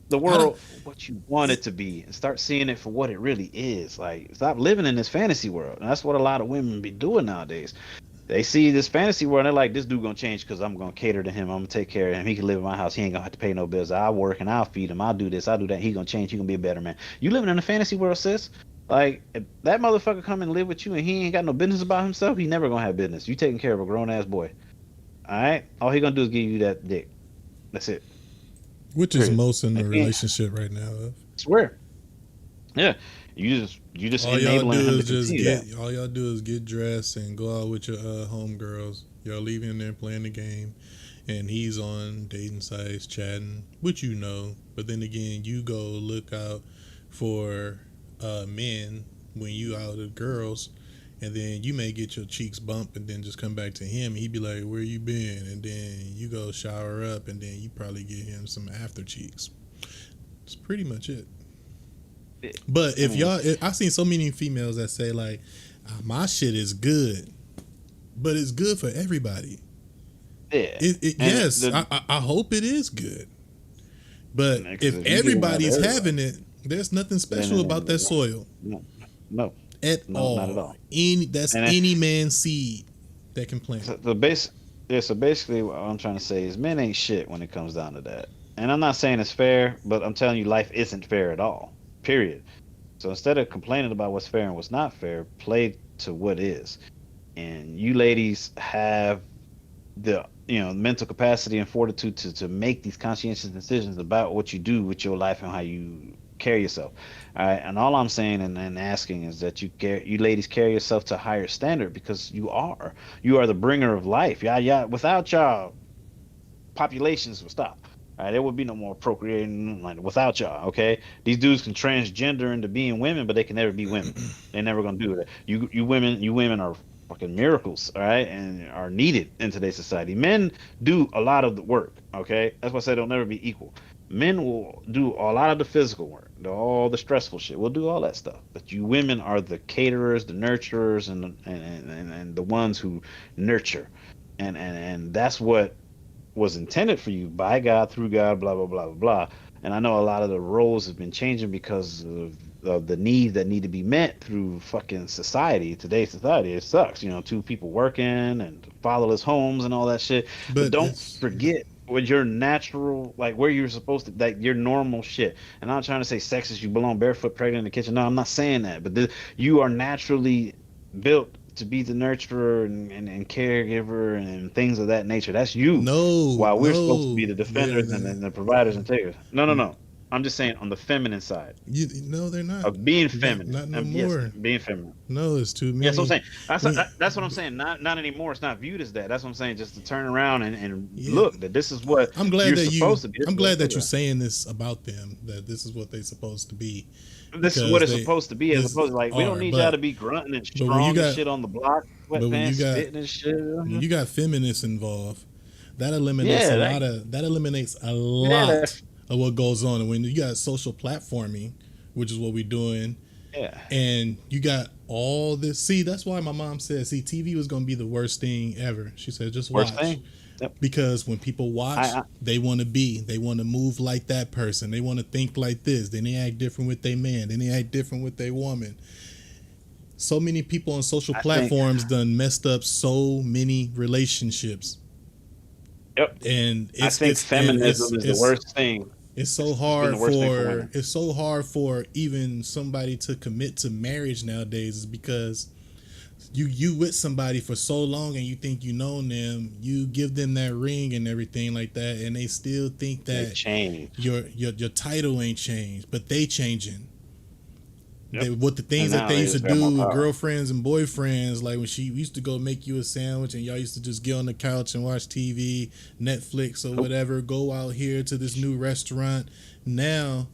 the world, what you want it to be, and start seeing it for what it really is. Like, stop living in this fantasy world. And that's what a lot of women be doing nowadays. They see this fantasy world and they're like, this dude gonna change because I'm gonna cater to him. I'm gonna take care of him. He can live in my house. He ain't gonna have to pay no bills. I'll work and I'll feed him. I'll do this. I'll do that. He gonna change. He gonna be a better man. You living in a fantasy world, sis. Like, if that motherfucker come and live with you and he ain't got no business about himself, he never gonna have business. You taking care of a grown ass boy. All right. All he gonna do is give you that dick. That's it. Which is most in the relationship right now. I swear. Yeah. You just all y'all do is get dressed and go out with your homegirls. Y'all leave him there playing the game, and he's on dating sites chatting, which you know. But then again, you go look out for men when you out with girls, and then you may get your cheeks bumped and then just come back to him. He'd be like, where you been? And then you go shower up, and then you probably get him some after cheeks. That's pretty much it. But if I've seen so many females that say like, my shit is good, but it's good for everybody. Yeah. Yes, I hope it is good. But if everybody's having it, there's nothing special about that soil. No. At all. Not at all. Any man's seed that can plant. So basically what I'm trying to say is men ain't shit when it comes down to that. And I'm not saying it's fair, but I'm telling you life isn't fair at all. Period. So instead of complaining about what's fair and what's not fair, play to what is. And you ladies have the mental capacity and fortitude to make these conscientious decisions about what you do with your life and how you carry yourself. All right. And all I'm saying and asking is that you ladies carry yourself to a higher standard, because you are the bringer of life. Yeah. Without y'all, populations will stop. All right, there would be no more procreating like without y'all. Okay, these dudes can transgender into being women, but they can never be women. They're never gonna do that. You women are fucking miracles. All right, and are needed in today's society. Men do a lot of the work. Okay, that's why I say they'll never be equal. Men will do a lot of the physical work, all the stressful shit. We'll do all that stuff. But you women are the caterers, the nurturers, and the ones who nurture, and that's what was intended for you by God, through God, blah blah blah blah blah. And I know a lot of the roles have been changing because of the needs that need to be met through fucking society. Today's society, it sucks. Two people working and fatherless homes and all that shit. But don't forget what your natural, like where you're supposed to, like your normal shit. And I'm not trying to say sexist, you belong barefoot, pregnant in the kitchen. No, I'm not saying that. But you are naturally built to be the nurturer and caregiver and things of that nature. That's you. While we're supposed to be the defenders and the providers and takers. No. I'm just saying on the feminine side. No, they're not. Of being feminine. Not no more. Yes, being feminine. No, it's too many. Yes, I'm saying. That's what I'm saying. Not anymore. It's not viewed as that. That's what I'm saying. Just to turn around and look that this is what I'm glad you're supposed to be. I'm glad that you're saying this about them, that this is what they're supposed to be. This is what it's supposed to be, as opposed to like we don't need y'all to be grunting and strong and shit on the block, sweatpants, spitting and shit. When you got feminists involved, that eliminates a lot of what goes on. And when you got social platforming, which is what we're doing, and you got all this. See, that's why my mom said, TV was going to be the worst thing ever. She said, just watch. Worst thing? Yep. Because when people watch, they want to move like that person. They want to think like this. Then they act different with their man. Then they act different with their woman. So many people on social platforms done messed up so many relationships. Yep. And I think feminism is the worst thing. It's so hard for even somebody to commit to marriage nowadays, is because you with somebody for so long and you think you know them, you give them that ring and everything like that, and they still think that your title ain't changed, but they changing. Yep. What the things that they used to do with girlfriends and boyfriends, like when she used to go make you a sandwich and y'all used to just get on the couch and watch TV, Netflix or whatever, go out here to this new restaurant. Now,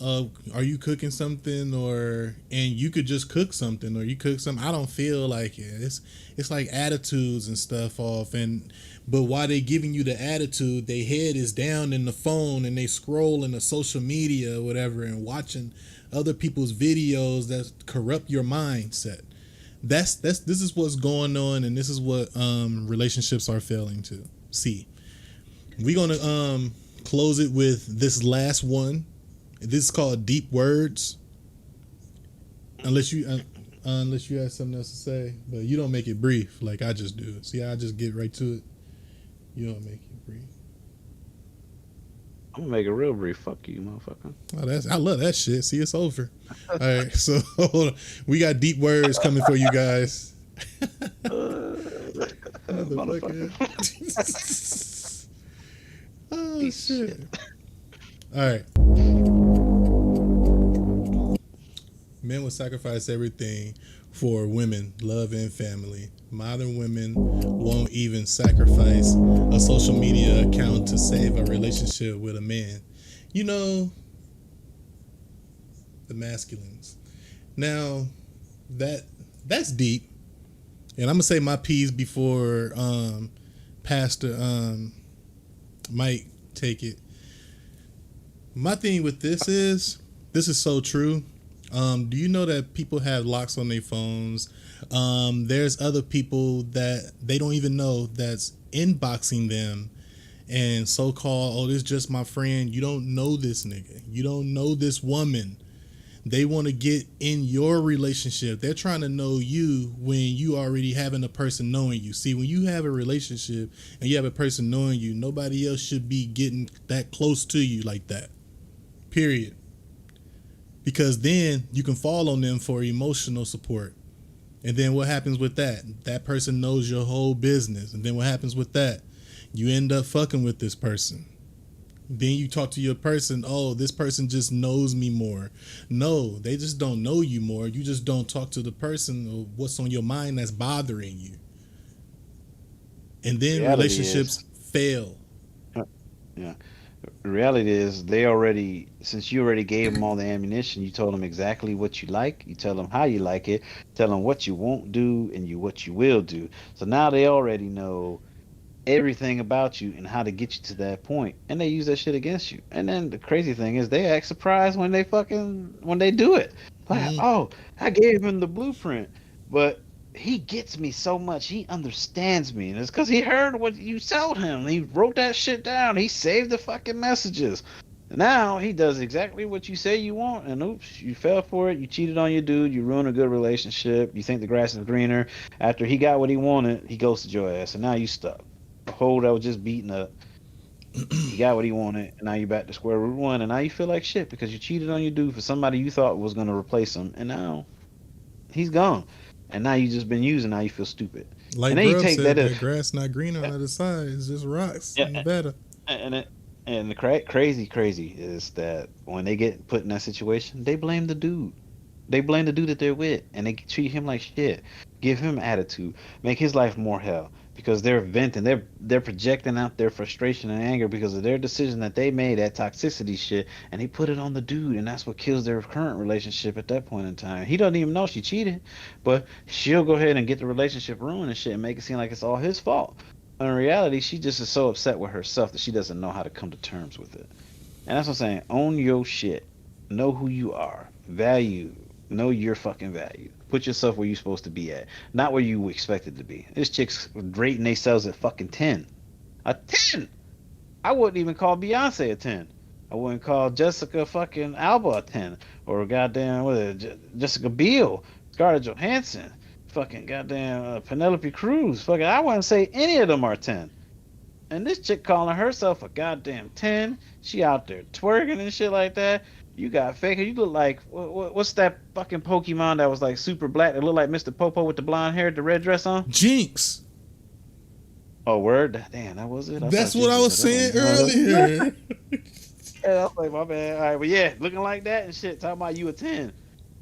are you cooking something, and you could just cook something, or you cook something? I don't feel like it. It's like attitudes and stuff off, but while they giving you the attitude, their head is down in the phone and they scrolling the social media or whatever and watching other people's videos that corrupt your mindset. This is what's going on, and this is what relationships are failing to see. We're gonna close it with this last one. This is called Deep Words. Unless you have something else to say, but you don't make it brief like I just do. See, I just get right to it. You don't make it brief. I'm gonna make it real brief. Fuck you, motherfucker. I love that shit. See, it's over. All right, so hold on. We got deep words coming for you guys. Motherfucker. Oh shit. All right. Men will sacrifice everything for women, love and family. Modern women won't even sacrifice a social media account to save a relationship with a man. You know, the masculines. Now, that's deep. And I'm gonna say my piece before Pastor Mike take it. My thing with this is so true. Do you know that people have locks on their phones? There's other people that they don't even know that's inboxing them and so-called, oh, this is just my friend. You don't know this nigga. You don't know this woman. They want to get in your relationship. They're trying to know you when you already having a person knowing you. See, when you have a relationship and you have a person knowing you, nobody else should be getting that close to you like that. Period. Because then you can fall on them for emotional support. And then what happens with that? That person knows your whole business. And then what happens with that? You end up fucking with this person. Then you talk to your person, oh, this person just knows me more. No, they just don't know you more. You just don't talk to the person or what's on your mind that's bothering you. And then relationships fail. Yeah. The reality is since you already gave them all the ammunition, you told them exactly what you like, you tell them how you like it, tell them what you won't do and what you will do. So now they already know everything about you and how to get you to that point, and they use that shit against you. And then the crazy thing is they act surprised when they do it. Like, oh, I gave him the blueprint, but he gets me so much. He understands me. And it's because he heard what you told him. He wrote that shit down. He saved the fucking messages. Now he does exactly what you say you want. And oops, you fell for it. You cheated on your dude. You ruined a good relationship. You think the grass is greener. After he got what he wanted, he ghosted your ass. And now you stuck. The hole that was just beaten up. He got what he wanted. And now you're back to square root one. And now you feel like shit because you cheated on your dude for somebody you thought was going to replace him. And now he's gone. And now you just been using. Now you feel stupid. Like and then Grub you take said, that the grass not green on the other side. It's just rocks. Yeah, better. And the crazy is that when they get put in that situation, they blame the dude. They blame the dude that they're with, and they treat him like shit. Give him attitude. Make his life more hell. Because they're venting, they're projecting out their frustration and anger because of their decision that they made, that toxicity shit, and they put it on the dude, and that's what kills their current relationship at that point in time. He doesn't even know she cheated, but she'll go ahead and get the relationship ruined and shit and make it seem like it's all his fault. But in reality, she just is so upset with herself that she doesn't know how to come to terms with it. And that's what I'm saying. Own your shit. Know who you are. Know your fucking value. Put yourself where you're supposed to be at, not where you expected to be. This chick's rating themselves at fucking 10. A 10. I wouldn't even call Beyonce a 10. I wouldn't call Jessica fucking Alba a 10, or goddamn Jessica Biel, Scarlett Johansson, fucking goddamn Penelope Cruz. Fucking, I wouldn't say any of them are 10. And this chick calling herself a goddamn 10. She out there twerking and shit like that. You got faker. You look like what's that fucking Pokemon that was like super black that looked like Mr. Popo with the blonde hair, the red dress on? Jinx. Oh, word. Damn, that was it. That's what I was saying earlier. Yeah, I was like, my bad. All right, but yeah, looking like that and shit. Talking about you a 10.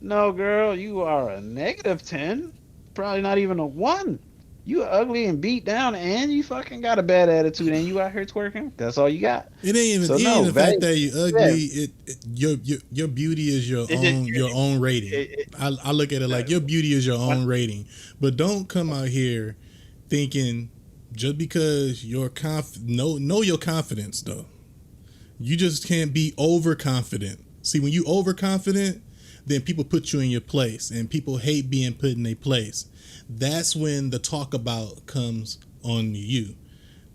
No, girl, you are a negative 10. Probably not even a 1. You ugly and beat down, and you fucking got a bad attitude, and you out here twerking. That's all you got. It ain't even the fact that you ugly. Yeah. Your beauty is your own rating. I look at it like your beauty is your own rating. But don't come out here thinking just because you're know your confidence though. You just can't be overconfident. See, when you overconfident, then people put you in your place, and people hate being put in their place. That's when the talk about comes on you.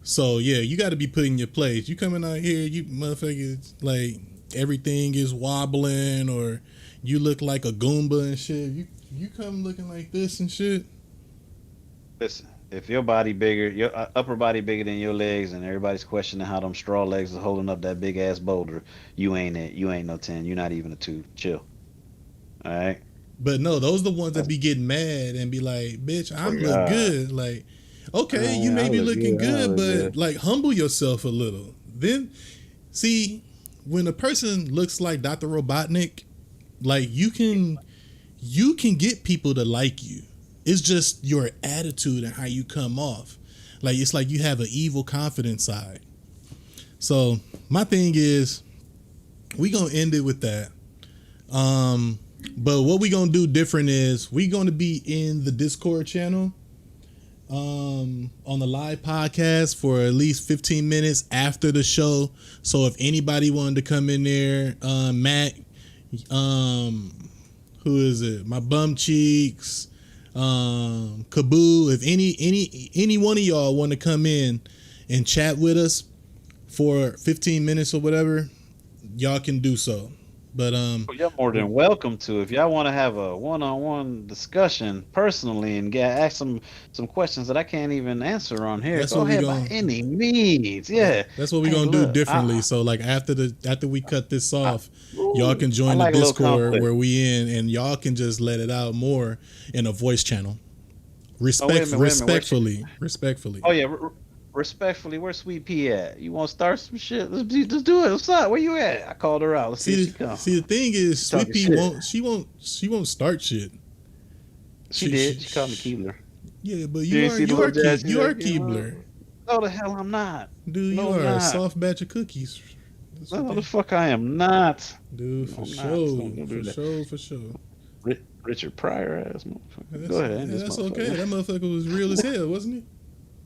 So yeah, you got to be put in your place. You coming out here, you motherfuckers, like everything is wobbling, or you look like a Goomba and shit. You come looking like this and shit. Listen, if your body bigger, your upper body bigger than your legs, and everybody's questioning how them straw legs are holding up that big ass boulder, you ain't it. You ain't no 10. You're not even a 2. Chill. All right. But no, those are the ones that be getting mad and be like, bitch, I'm look good. Like, okay, you may be looking good, but like humble yourself a little. Then, see, when a person looks like Dr. Robotnik, like you can you can get people to like you. It's just your attitude and how you come off. Like, it's like you have an evil confidence side. So my thing is, we gonna end it with that. But what we gonna do different is we gonna be in the Discord channel on the live podcast for at least 15 minutes after the show. So if anybody wanted to come in there, Mac, who is it? My bum cheeks, Kaboo, if any one of y'all want to come in and chat with us for 15 minutes or whatever, y'all can do so. But you're more than welcome to. If y'all want to have a one-on-one discussion personally and ask some questions that I can't even answer on here, go ahead by any means. Yeah, that's what we're gonna do differently. So like after we cut this off, y'all can join the Discord where we in, and y'all can just let it out more in a voice channel. Respectfully. Oh yeah. Respectfully, where's Sweet Pea at? You want to start some shit? Let's do it. What's up? Where you at? I called her out. Let's see if she comes. See, the thing is, Sweet Pea won't start shit. She did. She called me Keebler. Yeah, but you are Keebler. No, the hell I'm not. Dude, you are a soft batch of cookies. No, the fuck I am not. Dude, for sure. Richard Pryor ass motherfucker. Go ahead. Yeah, that's okay. That motherfucker was real as hell, wasn't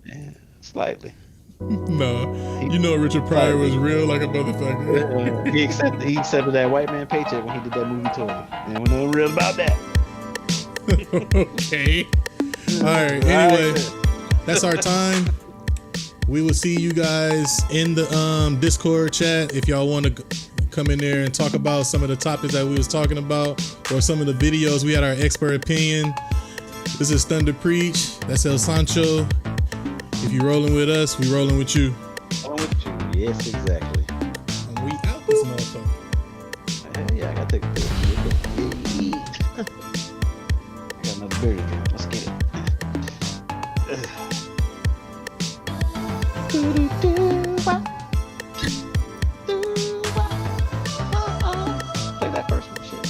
he? Yeah. Slightly. No, you know Richard Pryor was real like a motherfucker. He accepted that white man paycheck when he did that movie tour. And we know real about that. Okay. All right. Anyway, that's our time. We will see you guys in the Discord chat if y'all want to come in there and talk about some of the topics that we was talking about or some of the videos. We had our expert opinion. This is Thunder Preach. That's El Sancho. If you rolling with us, we rolling with you. Rolling with you, yes, exactly. And we out this motherfucker. Yeah, I gotta take a picture. I got another beer to drink. Let's get it. Play that first one, shit.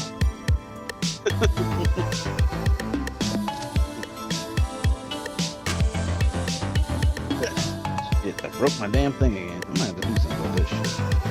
I broke my damn thing again. I might have to do something about this shit.